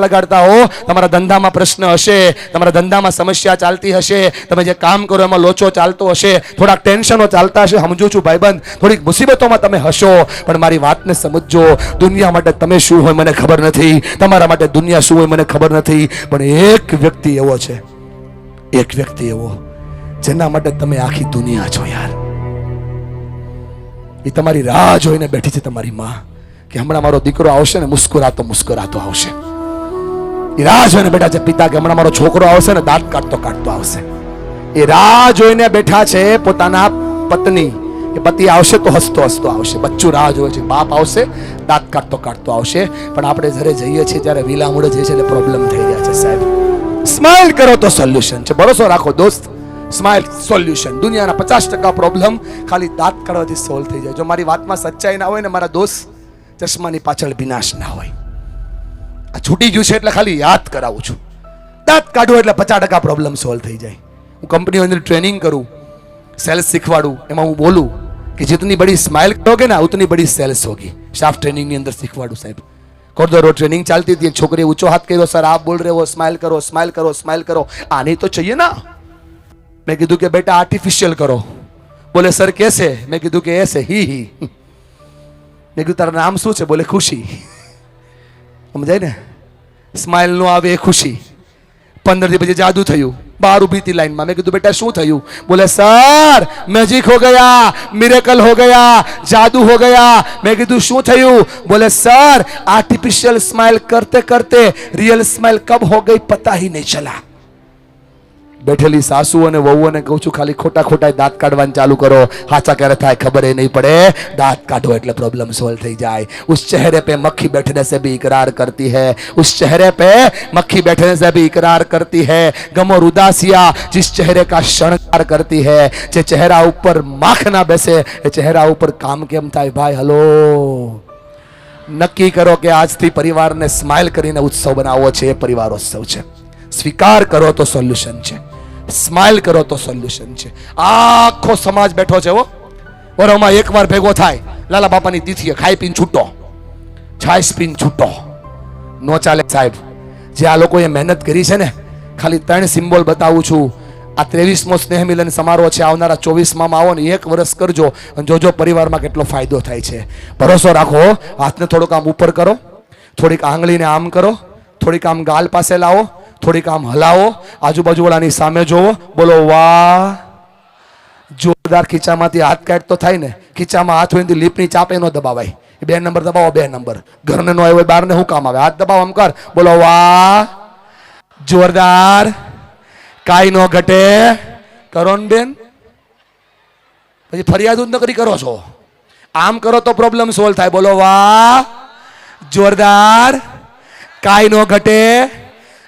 લગાડતા હો. તમારા ધંધામાં પ્રશ્ન હશે, તમારા ધંધામાં સમસ્યા ચાલતી હશે, તમે જે કામ કરો એમાં લોચો ચાલતો હશે, થોડાક ટેન્શનો ચાલતા હશે, સમજુ છું ભાઈબંધ, થોડીક મુસીબતોમાં તમે હશો, પણ મારી વાતને સમજજો. દુનિયા માટે તમે શું હોય મને ખબર નથી, તમારા માટે દુનિયા શું હોય મને ખબર નથી, પણ એક વ્યક્તિ એવો છે, એક વ્યક્તિ એવો જેના માટે તમે આખી દુનિયા છો યાર. એ તમારી રાહ જોઈને બેઠી છે, તમારી માં, કે હમણાં મારો દીકરો આવશે ને મુસ્કુરાતો મુસ્કુરાતો આવશે. એ રાહ જોઈને બેઠા છે પિતા કે હમણાં મારો છોકરો આવશે ને દાંત કાઢતો કાઢતો આવશે. એ રાહ જોઈને બેઠા છે પોતાના પત્ની કે પતિ આવશે તો હસતો હસતો આવશે. બચ્ચું રાહ જોવે છે, બાપ આવશે દાંત કાઢતો કાઢતો આવશે. પણ આપણે જ્યારે જઈએ છીએ ત્યારે વિલા મોડે જઈએ છીએ એટલે પ્રોબ્લેમ થઈ રહ્યા છે સાહેબ. સ્માઇલ કરો તો સોલ્યુશન છે. ભરોસો રાખો દોસ્ત, સ્માઇલ સોલ્યુશન. દુનિયાના 50% પ્રોબ્લેમ ખાલી દાંત કાઢવાથી સોલ્વ થઈ જાય. જો મારી વાતમાં સચ્ચાઈ ના હોય ને મારા દોસ્ત, ચશ્માની પાછળ વિનાશ ના હોય. આ છૂટી ગયું છે એટલે ખાલી યાદ કરાવું છું. દાંત કાઢો એટલે 50% પ્રોબ્લેમ સોલ્વ થઈ જાય. હું કંપનીની અંદર ટ્રેનિંગ કરું, સેલ્સ શીખવાડું, એમાં હું બોલું कि जितनी बड़ी स्माइल करोगे ना उतनी बड़ी सेल्स होगी. स्टाफ ट्रेनिंग ની અંદર શીખવાડું સાહેબ. કોર્ડોરો ટ્રેનિંગ ચાલતી હતી, છોકરીએ ઊંચો હાથ કર્યો, સર આપ બોल रहे हो, स्माइल करो स्माइल करो स्माइल करो. आनी तो चाहिए ना. मैं कीधु कि बेटा आर्टिफिशियल करो. बोले सर कैसे? मैं कीधु कि ऐसे ही. मैं कीधु तारा नाम શું છે? બોલે ખુશી. સમજાય ને? સ્માઇલ નો આવે એ ખુશી. 15 દી પછી જાદુ થયું. बाहर उभी थी लाइन में. मैं कीधु बेटा शू थયું? बोले सर मैजिक हो गया, मिरेकल हो गया, जादू हो गया. मैं कीधु शू थયું? बोले सर आर्टिफिशियल स्माइल करते करते रियल स्माइल कब हो गई पता ही नहीं चला. બેઠેલી સાસુ અને વહુઓને કહું છું ખાલી ખોટા ખોટા દાંત કાઢવાનું ચાલુ કરો. હાચા ક્યારે થાય ખબર એ નહીં પડે. દાંત કાઢો એટલે પ્રોબ્લેમ સોલ્વ થઈ જાય. उस चेहरे पे मक्खी बैठने से भी इकरार करती है, उस चेहरे पे मक्खी बैठने से भी इकरार करती है. गम और उदासियां जिस चेहरे का शृंगार करती है, જે ચહેરા ઉપર માખ ના બેસે એ ચહેરા ઉપર કામ કેમ થાય ભાઈ? હલો, નક્કી કરો કે આજથી પરિવારને સ્માઇલ કરીને ઉત્સવ બનાવવો છે. એ પરિવારોત્સવ છે. સ્વીકાર કરો તો સોલ્યુશન છે, સ્માઇલ કરો તો સોલ્યુશન છે. આખો સમાજ બેઠો છે હો. વરોમાં એકવાર ભેગો થાય, લાલા બાપાની તિથિએ ખાઈ પીને છૂટો, છાશ પીને છૂટો. નો ચાલે સાહેબ. જે આ લોકોએ મહેનત કરી છે ને, ખાલી 3 સિમ્બોલ બતાવું છું. આ 23મો સ્નેહ મિલન સમારોહ છે. આવનારા 24માં આવો ને 1 વર્ષ કરજો અને જોજો પરિવારમાં કેટલો ફાયદો થાય છે. ભરોસો રાખો. હાથને થોડોક આમ ઉપર કરો, થોડીક આંગળીને આમ કરો, થોડીક આમ ગાલ પાસે લાવો, થોડીક આમ હલાવો, આજુબાજુ વાળાની સામે જોવો, બોલો વાહ જોરદાર ખીચામાંથી હાથ કાઢ તો થાય ને, ખીચામાં હાથ હોય લીપની ચાપે ન દબાવાય. 2 નંબર દબાવો, 2 નંબર. ઘરને નો આવ્યો બહાર ને શું કામ આવે? હાથ દબાવો, આમ કર, બોલો વાહ જોરદાર, કાઈ નો ઘટે. કરો ને બેન, પછી ફરિયાદ જ નકરી કરો છો. આમ કરો તો પ્રોબ્લેમ સોલ્વ થાય. બોલો વાહ જોરદાર, કાઈ નો ઘટે.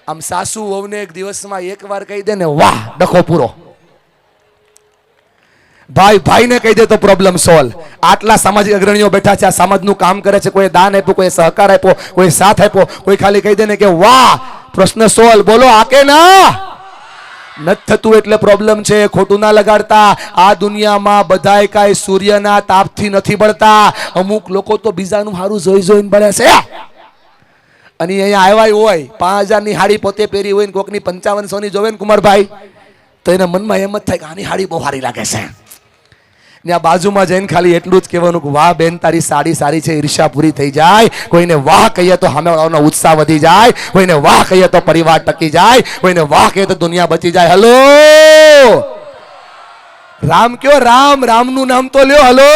આમ સાસુ વહુને એક દિવસમાં એક વાર કહી દે ને, વાહ ડખો પૂરો. ભાઈ ભાઈને કહી દે તો પ્રોબ્લેમ સોલ્વ. આટલા સામાજિક અગ્રણીઓ બેઠા છે, આ સમાજનું કામ કરે છે. કોઈ દાન આપ્યું, કોઈ સહકાર આપ્યો, કોઈ સાથ આપ્યો, કોઈ ખાલી કહી દે ને કે વાહ, પ્રશ્ન સોલ્વ. બોલો આ કે ના? નથી થતું એટલે પ્રોબ્લેમ છે. ખોટું ના લગાડતા. આ દુનિયામાં બધાય કાંઈ સૂર્યના તાપથી નથી બળતા. અમુક લોકો તો બીજાનું સારું જોઈ જોઈને બળે છે. અને અહીંયા આવ્યા હોય 5000 ની હાડી પોતે પહેરી હોય ને કોકની 5500 ની જોવે ને કુમારભાઈ, તો એના મનમાં એમ જ થાય કે આની હાડી બહુ સારી લાગે છે. ને આ બાજુમાં જઈને ખાલી એટલું જ કહેવાનું કે વાહ બેન તારી સાડી સારી છે, ઈર્ષ્યા પૂરી થઈ જાય. કોઈને વાહ કહીએ તો સામેવાળાનો ઉત્સાહ વધી જાય, કોઈને વાહ કહીએ તો પરિવાર ટકી જાય, કોઈને વાહ કહીએ તો દુનિયા બચી જાય. હલો રામ કયો, રામ, રામનું નામ તો લ્યો. હલો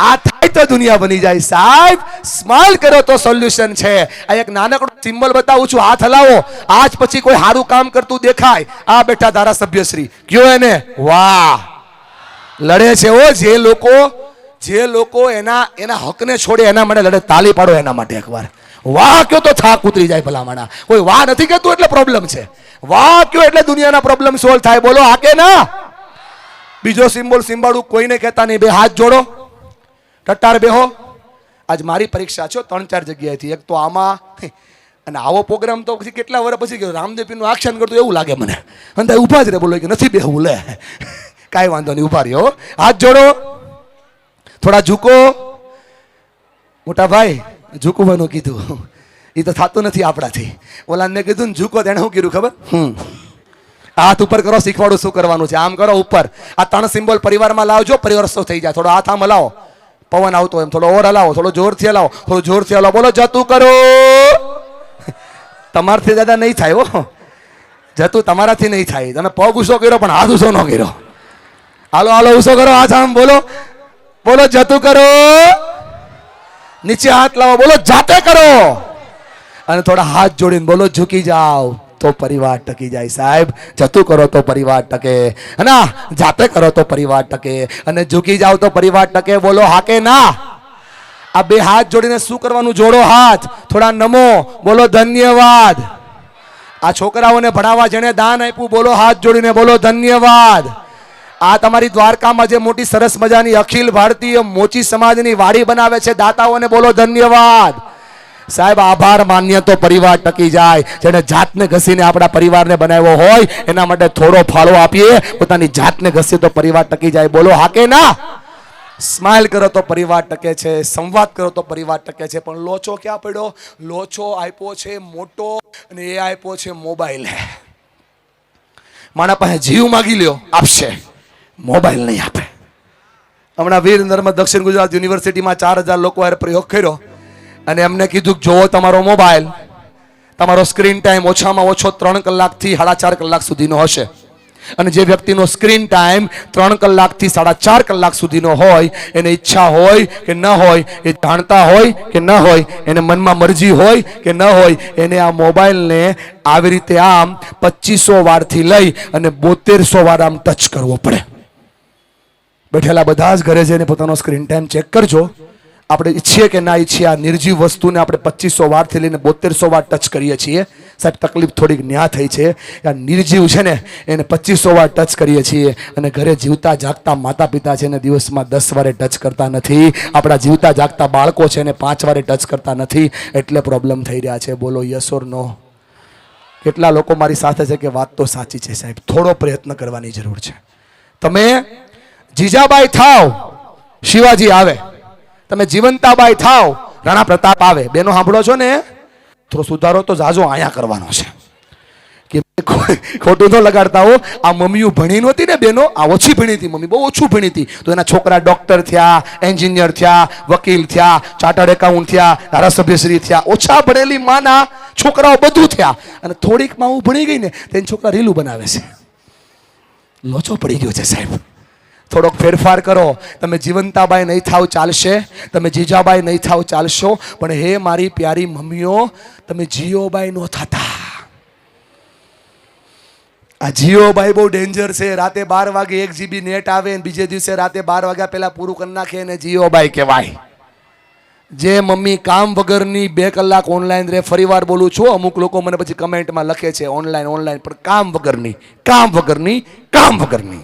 આ થાય તો દુનિયા બની જાય. સાહેબ સ્માઈલ કરો તો સોલ્યુશન છે. આ એક નાનકડું સિમ્બલ બતાવું છું, હાથ હલાવો. આજ પછી કોઈ સારું કામ કરતું દેખાય, આ બેઠા ધારાસભ્ય શ્રી કયો એને વાહ. લડે છે ઓ જે લોકો એના હકને છોડે એના માટે લડે. તાલી પાડો એના માટે એકવાર. વાહ કયો તો થાક ઉતરી જાય ભલામણા. કોઈ વાહ નથી કહેતું એટલે પ્રોબ્લેમ છે. વાહ કયો એટલે દુનિયાના પ્રોબ્લેમ સોલ્વ થાય. બોલો હા કે ના? બીજો સિમ્બોલ સિમ્બાળું કોઈને કહેતા નહીં. 2 હાથ જોડો, ટટ્ટાર બેહો. આજ મારી પરીક્ષા છે 3-4 જગ્યાએથી. એક તો આમાં, અને આવો પ્રોગ્રામ તો પછી કેટલા વર્ષ પછી ગયો રામદેવ પીરનું આખ્યાન કરતું એવું લાગે મને. અંદર ઊભા જ રહે, બોલો કે નથી બેહવું. લે કાંઈ વાંધો નહીં, ઉભા રહ્યો. હાથ જોડો, થોડા ઝૂકો. મોટા ભાઈ ઝૂકવાનું કીધું, એ તો થતું નથી આપણાથી. ઓલાને કીધું ને ઝૂકો, તેને શું કીધું ખબર? હાથ ઉપર કરો, શીખવાડું શું કરવાનું છે. આમ કરો ઉપર. આ 3 સિમ્બોલ પરિવારમાં લાવજો, પરિવાર સ્વસ્થ થઈ જાય. થોડો હાથ આમ હલાવો, પવન આવતો એમ થોડો ઓર હલાવો, થોડો જોરથી હલાવો, થોડું જોરથી હલાવો. બોલો જતું કરો. તમારાથી દાદા નહીં થાય હો, જતું તમારાથી નહીં થાય. તમે પગ ઊંચો કર્યો પણ હાથ ઊંચો ન કર્યો. હાલો હાલો ઊંચો કરો હાથ. આમ બોલો, બોલો જતું કરો. નીચે હાથ લાવો, બોલો જાતે કરો. અને થોડા હાથ જોડીને બોલો ઝૂકી જાઓ તો પરિવાર ટકી જાય. સાહેબ જતું કરો તો પરિવાર ટકે, અને જાતે કરો તો પરિવાર ટકે, અને ઝૂકી જાઓ તો પરિવાર ટકે. બોલો હા કે ના? આ 2 હાથ જોડીને શું કરવાનું? જોડો હાથ, થોડા નમો, બોલો ધન્યવાદ. આ છોકરાઓને ભણાવવા જેને દાન આપ્યું, બોલો હાથ જોડીને બોલો ધન્યવાદ. આ તમારી દ્વારકામાં જે મોટી સરસ મજાની અખિલ ભારતીય મોચી સમાજની વાડી બનાવે છે, દાતાઓને બોલો ધન્યવાદ. સાહેબ આભાર માન્ય તો પરિવાર ટકી જાય. જેને જાતને ઘસીને આપણા પરિવારને બનાવ્યો હોય એના માટે થોડો ફાળો આપીએ, પોતાની જાતને ઘસીએ તો પરિવાર ટકી જાય. બોલો હા કે ના? સ્માઈલ કરો તો પરિવાર ટકે છે, સંવાદ કરો તો પરિવાર ટકે છે. પણ લોચો ક્યાં પડ્યો? લોચો આપ્યો છે મોટો, અને એ આપ્યો છે મોબાઈલ. મારા પાસે જીવ માગી લ્યો આપશે, મોબાઈલ નહીં આપે. હમણાં વીર નર્મદ દક્ષિણ ગુજરાત યુનિવર્સિટીમાં 4000 લોકો પ્રયોગ કર્યો, અને એમને કીધું જો તમારો મોબાઈલ, તમારો સ્ક્રીન ટાઈમ ઓછામાં ઓછો 3 કલાકથી 4.5 કલાક સુધીનો હશે, અને જે વ્યક્તિનો સ્ક્રીન ટાઈમ 3 કલાકથી 4.5 કલાક સુધીનો હોય, એને ઈચ્છા હોય કે ન હોય, એ જાણતા હોય કે ન હોય, એને મનમાં મરજી હોય કે ન હોય, એને આ મોબાઈલને આવી રીતે આમ 2500 વારથી લઈ અને 7200 વાર આમ ટચ કરવો પડે. બેઠેલા બધા જ ઘરે જઈને પોતાનો સ્ક્રીન ટાઈમ ચેક કરજો. આપણે ઈચ્છીએ કે ના ઈચ્છીએ, આ નિર્જીવ વસ્તુને આપણે 2500 વારથી લઈને 7200 વાર ટચ કરીએ છીએ. સાહેબ તકલીફ થોડીક ન્યા થઈ છે. આ નિર્જીવ છે ને એને 2500 વાર ટચ કરીએ છીએ, અને ઘરે જીવતા જાગતા માતા પિતા છે એને દિવસમાં 10 વારે ટચ કરતા નથી. આપણા જીવતા જાગતા બાળકો છે એને 5 વારે ટચ કરતા નથી. એટલે પ્રોબ્લેમ થઈ રહ્યા છે. બોલો યસ ઓર નો? કેટલા લોકો મારી સાથે છે કે વાત તો સાચી છે સાહેબ? થોડો પ્રયત્ન કરવાની જરૂર છે. તમે જીજાબાઈ થાવ, શિવાજી આવે. તમે જીવંતાબાઈ થાવ, રાણા પ્રતાપ આવે. બેનો સાંભળો છો ને? થોડો સુધારો તો જાજો અહીંયા કરવાનો છે કે ખોટું ન લગાડતા હો. આ મમ્મીઓ ભણી નહોતી ને બેનો, આ ઓછી ભણી હતી. મમ્મી બહુ ઓછું ભણી હતી, તો એના છોકરા ડોક્ટર થયા, એન્જિનિયર થયા, વકીલ થયા, ચાર્ટર્ડ એકાઉન્ટ થયા, ધારાસભ્યશ્રી થયા. ઓછા ભણેલી માના છોકરાઓ બધું થયા, અને થોડીક માં હું ભણી ગઈ ને તેની છોકરા રીલું બનાવે છે. લોચો પડી ગયો છે સાહેબ. થોડોક ફેરફાર કરો. તમે જીવંતાબાઈ નહીં થાવ ચાલશે, તમે જીજાબાઈ નહીં થાવ ચાલશો, પણ હે મારી પ્યારી મમ્મીઓ, તમે જીઓબાઈ નો થતા. આ જીઓબાઈ બહુ ડેન્જર છે. રાતે 12 વાગે 1 GB નેટ આવે ને બીજે દિવસે રાતે 12 વાગ્યા પહેલા પૂરું કરી નાખે ને જીઓબાઈ કહેવાય. જે મમ્મી કામ વગરની 2 કલાક ઓનલાઈન રહે, ફરીવાર બોલું છું, અમુક લોકો મને પછી કમેન્ટમાં લખે છે ઓનલાઈન પણ કામ વગરની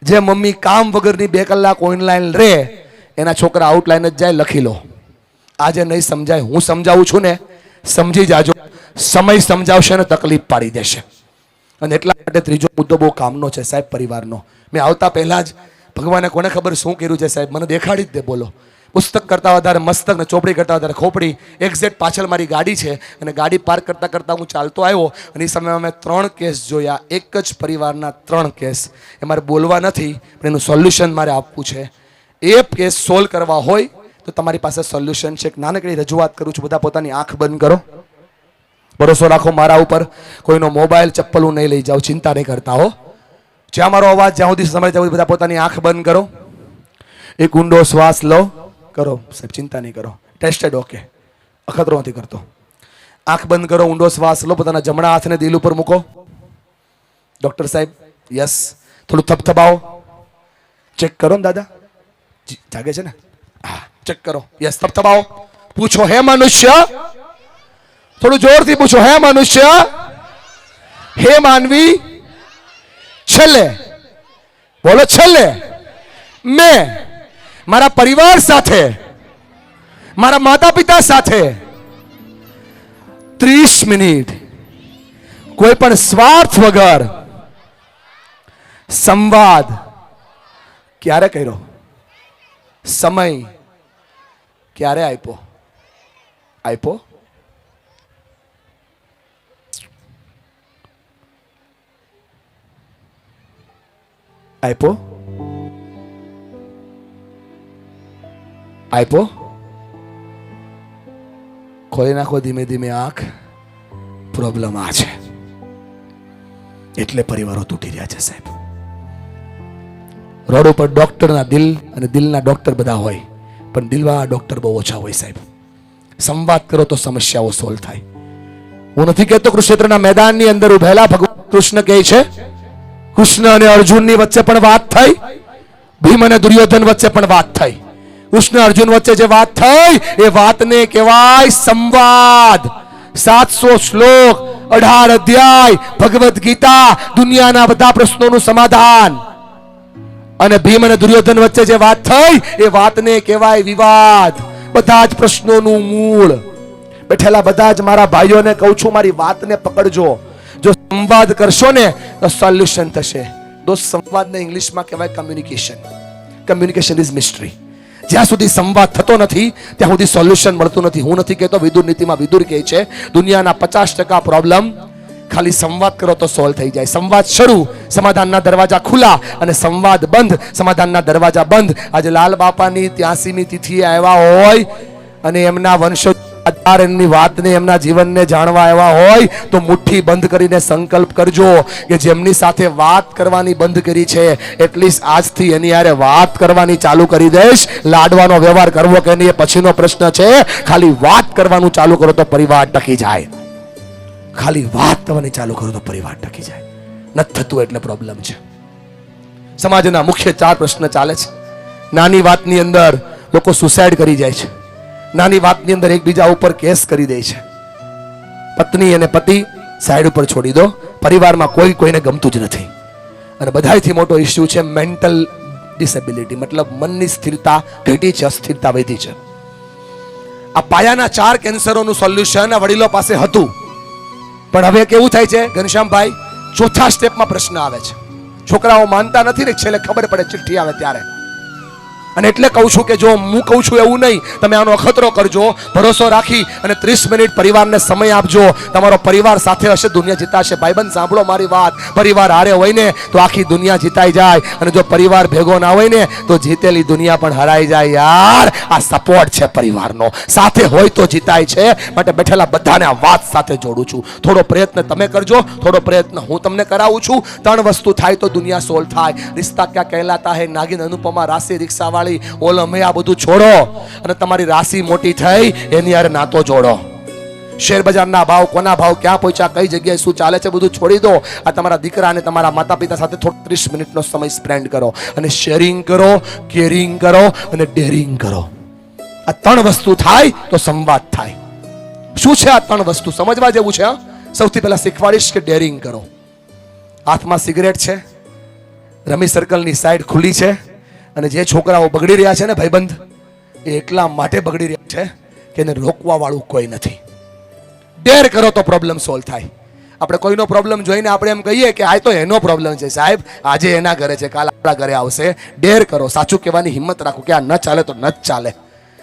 જે મમ્મી કામ વગરની 2 કલાક ઓનલાઈન રહે, એના છોકરા આઉટલાઈન જ જાય. લખી લો. આજે નહીં સમજાય, હું સમજાવું છું ને, સમજી જાજો. સમય સમજાવશે ને તકલીફ પાડી દેશે. અને એટલા માટે ત્રીજો મુદ્દો બહુ કામનો છે સાહેબ, પરિવારનો. મેં આવતા પહેલા જ ભગવાને કોને ખબર શું કર્યું છે સાહેબ, મને દેખાડી જ દે. બોલો. પુસ્તક કરતાં વધારે મસ્તક ને ચોપડી કરતાં વધારે ખોપડી. એક્ઝેક્ટ પાછળ મારી ગાડી છે અને ગાડી પાર્ક કરતાં કરતાં હું ચાલતો આવ્યો અને એ સમયમાં મેં 3 કેસ જોયા. એક જ પરિવારના 3 કેસ. એ મારે બોલવા નથી, પણ એનું સોલ્યુશન મારે આપવું છે. એ કેસ સોલ્વ કરવા હોય તો તમારી પાસે સોલ્યુશન છે. એક નાનકડી રજૂઆત કરું છું. બધા પોતાની આંખ બંધ કરો, ભરોસો રાખો મારા ઉપર. કોઈનો મોબાઈલ ચપ્પલ હું નહીં લઈ જાઉં, ચિંતા નહીં કરતા હો. જ્યાં મારો અવાજ જ્યાં સુધી સંભળાય ત્યાં સુધી બધા પોતાની આંખ બંધ કરો. એક ઊંડો શ્વાસ લો. કરો સાહેબ, ચિંતા નહીં કરો. ટેસ્ટેડ, ઓકે, અખતરો નથી કરતો. આંખ બંધ કરો, ઊંડો શ્વાસ લો. પોતાના જમણા હાથને દિલ ઉપર મૂકો. ડોક્ટર સાહેબ, યસ. થોડું થપથપાવો. ચેક કરો ને દાદા, જાગે છે ને? હા, ચેક કરો. યસ, થપથપાવો. પૂછો, હે મનુષ્ય? થોડું જોરથી પૂછો, હે મનુષ્ય, હે માનવી? છેલ્લે બોલો, છેલ્લે મેં મારા પરિવાર સાથે, મારા માતા પિતા સાથે 30 મિનિટ કોઈ પણ સ્વાર્થ વગર સંવાદ ક્યારે કર્યો? સમય ક્યારે આપ્યો? ખોલી નાખો ધીમે ધીમે આંખ. પ્રોબ્લેમ આ છે, એટલે પરિવારો તૂટી રહ્યા છે સાહેબ. રોડ ઉપર ડોક્ટરના દિલ અને દિલના ડોક્ટર બધા હોય, પણ દિલવાળા ડોક્ટર બહુ ઓછા હોય સાહેબ. સંવાદ કરો તો સમસ્યાઓ સોલ્વ થાય. હું નથી કહેતો કુરુક્ષેત્રના મેદાનની અંદર ઉભેલા ભગવાન કૃષ્ણ કહે છે, કૃષ્ણ અને અર્જુનની વચ્ચે પણ વાત થઈ, ભીમ અને દુર્યોધન વચ્ચે પણ વાત થઈ. કૃષ્ણ અર્જુન વચ્ચે જે વાત થઈ એ વાતને કહેવાય સંવાદ. 700 શ્લોક, 18 અધ્યાય, ભગવદ ગીતા, દુનિયાના બધા પ્રશ્નોનું સમાધાન. અને ભીમ અને દુર્યોધન વચ્ચે જે વાત થઈ એ વાતને કહેવાય વિવાદ. બધા જ પ્રશ્નોનું મૂળ. બેઠેલા બધા જ મારા ભાઈઓને કહું છું, મારી વાતને પકડજો. જો સંવાદ કરશો ને તો સોલ્યુશન થશે. દોસ્ત, સંવાદને ઇંગ્લિશમાં કહેવાય કમ્યુનિકેશન. Communication is mystery. જ્યાં સુધી સંવાદ થતો નથી ત્યાં સુધી સોલ્યુશન મળતું નથી. હું નથી કહેતો, વિદુર નીતિમાં વિદુર કહે છે દુનિયાના 50% પ્રોબ્લેમ ખાલી સંવાદ કરો તો સોલ્વ થઈ જાય. સંવાદ શરૂ, સમાધાનના દરવાજા ખુલ્લા, અને સંવાદ બંધ, સમાધાનના દરવાજા બંધ. આજે લાલ બાપાની 83મી તિથિએ આવ્યા હોય અને એમના વંશો એમની વાતને, એમના જીવનને જાણવા આવ્યા હોય તો મુઠ્ઠી બંધ કરીને સંકલ્પ કરજો કે જેમની સાથે વાત કરવાની બંધ કરી છે એટલીસ્ટ આજથી એની હારે વાત કરવાની ચાલુ કરી દઈશ. લાડવાનો વ્યવહાર કરવો કે નહીં એ પછીનો પ્રશ્ન છે. ખાલી વાત કરવાનું ચાલુ કરો તો પરિવાર ટકી જાય. ખાલી વાત કરવાની ચાલુ કરો તો પરિવાર ટકી જાય. નથી થતું એટલે પ્રોબ્લેમ છે. સમાજના મુખ્ય 4 પ્રશ્ન ચાલે છે. નાની વાતની અંદર લોકો સુસાઇડ કરી જાય છે. નાની વાતની અંદર એકબીજા ઉપર કેસ કરી દે છે. પત્ની અને પતિ સાઈડ ઉપર છોડી દો. પરિવારમાં કોઈ કોઈને ગમતું જ નથી. અને બધાયથી મોટો ઇસ્યુ છે મેન્ટલ ડિસેબિલિટી, મતલબ મનની સ્થિરતા ઘટી છે, અસ્થિરતા વધી છે. આ પાયાના 4 કેન્સરોનું સોલ્યુશન આ વડીલો પાસે હતું, પણ હવે કેવું થાય છે ઘનશ્યામભાઈ? ચોથા સ્ટેપમાં પ્રશ્ન આવે છે. છોકરાઓ માનતા નથી ને, છેલ્લે ખબર પડે ચિઠ્ઠી આવે ત્યારે. અને એટલે કહું છું કે જો હું કહું છું એવું નહીં, તમે આનો અખતરો કરજો, ભરોસો રાખી અને 30 મિનિટ પરિવારને સમય આપજો. તમારો પરિવાર સાથે હશે, દુનિયા જીતાશે. ભાઈબંધ સાંભળો મારી વાત, પરિવાર હારે હોય ને તો આખી દુનિયા જીતાઈ જાય, અને જો પરિવાર ભેગો ના હોય ને તો જીતેલી દુનિયા પણ હરાઈ જાય. યાર આ સપોર્ટ છે પરિવારનો, સાથે હોય તો જીતાય છે. માટે બેઠેલા બધાને આ વાત સાથે જોડું છું. થોડો પ્રયત્ન તમે કરજો, થોડો પ્રયત્ન હું તમને કરાવું છું. 3 વસ્તુ થાય તો દુનિયા સોલ્વ થાય. રિશ્તા ક્યાં કહેલાતા હે, નાગિન અનુપમા, રાશિ રિક્ષાવાળી, ઓલમે, આ બધું છોડો અને તમારી રાશિ મોટી થઈ એની યાર નાતો જોડો. શેર બજારના ભાવ, કોના ભાવ ક્યાં પહોંચ્યા, કઈ જગ્યાએ શું ચાલે છે, બધું છોડી દો. આ તમારા દીકરા અને તમારા માતા પિતા સાથે થોડો 30 મિનિટનો સમય સ્પેન્ડ કરો અને શેરિંગ કરો, કેરિંગ કરો અને ડેરિંગ કરો. આ 3 વસ્તુ થાય તો સંવાદ થાય. શું છે આ 3 વસ્તુ? સમજવા જેવું છે. સૌથી પહેલા શીખવાડીશ કે ડેરિંગ કરો. હાથમાં સિગરેટ છે, રમી સર્કલની સાઈડ ખુલ્લી છે, અને જે છોકરાઓ બગડી રહ્યા છે ને ભાઈબંધ, એ એટલા માટે બગડી રહ્યા છે કે એને રોકવા વાળું કોઈ નથી. ડેર કરો તો પ્રોબ્લેમ સોલ્વ થાય. આપણે કોઈનો પ્રોબ્લેમ જોઈને આપણે એમ કહીએ કે આ તો એનો પ્રોબ્લેમ છે સાહેબ, આજે એના ઘરે છે, કાલ આપણા ઘરે આવશે. ડેર કરો, સાચું કહેવાની હિંમત રાખો કે આ ન ચાલે તો ન જ ચાલે.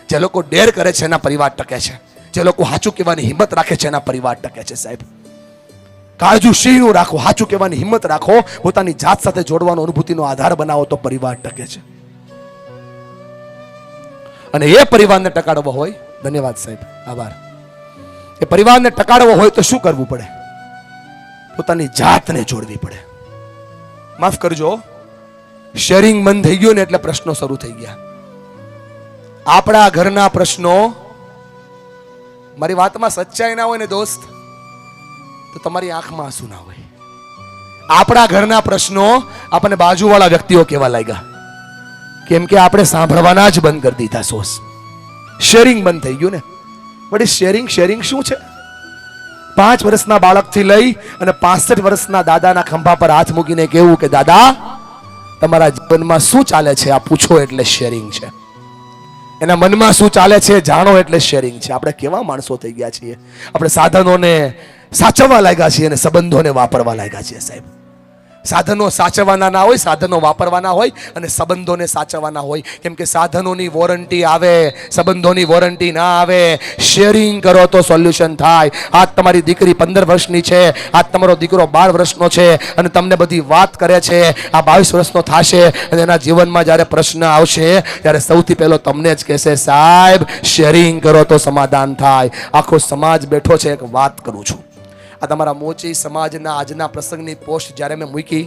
જે લોકો ડેર કરે છે એના પરિવાર ટકે છે. જે લોકો સાચું કહેવાની હિંમત રાખે છે એના પરિવાર ટકે છે. સાહેબ કાળજુ શીનું રાખો, સાચું કહેવાની હિંમત રાખો, પોતાની જાત સાથે જોડવાનો અનુભૂતિનો આધાર બનાવો તો પરિવાર ટકે છે. અને એ પરિવારને ટકાડવો હોય, ધન્યવાદ સાહેબ, આભાર. એ પરિવારને ટકાડવો હોય તો શું કરવું પડે? પોતાની જાતને જોડવી પડે. માફ કરજો, શેરિંગ બંધ થઈ ગયું ને એટલે પ્રશ્નો શરૂ થઈ ગયા. આપણા ઘરના પ્રશ્નો, મારી વાતમાં સચ્ચાઈ ના હોય ને દોસ્ત તો તમારી આંખમાં આંસુ ના હોય. આપણા ઘરના પ્રશ્નો આપણને બાજુવાળા વ્યક્તિઓ કહેવા લાગ્યા, કેમ કે આપણે સાંભળવાના જ બંધ કરી દીધા. સોસ શેરિંગ બંધ થઈ ગયું ને. વળી શેરિંગ શું છે? 5 વર્ષના બાળકથી લઈ અને 65 વર્ષના દાદાના ખંભા પર હાથ મૂકીને કહેવું કે દાદા તમારા જીવનમાં શું ચાલે છે આ પૂછો એટલે શેરિંગ છે. એના મનમાં શું ચાલે છે જાણો એટલે શેરિંગ છે. આપણે કેવા માણસો થઈ ગયા છીએ? આપણે સાધનોને સાચવવા લાગ્યા છીએ અને સંબંધોને વાપરવા લાગ્યા છીએ. સાહેબ સાધનો સાચવવાના ના હોય, સાધનો વાપરવાના હોય, અને સંબંધોને સાચવવાના હોય. કેમ કે સાધનોની વોરંટી આવે, સંબંધોની વોરંટી ના આવે. શેરિંગ કરો તો સોલ્યુશન થાય. આજ તમારી દીકરી 15 વર્ષની છે, આજ તમારો દીકરો 12 વર્ષનો છે અને તમને બધી વાત કરે છે. આ 22 વર્ષનો થશે અને એના જીવનમાં જ્યારે પ્રશ્ન આવશે ત્યારે સૌથી પહેલો તમને જ કહેશે સાહેબ શેરિંગ કરો તો સમાધાન થાય. આખો સમાજ બેઠો છે. એક વાત કરું છું, આ તમારા મોચી સમાજના આજના પ્રસંગની પોસ્ટ જ્યારે મેં મૂકી,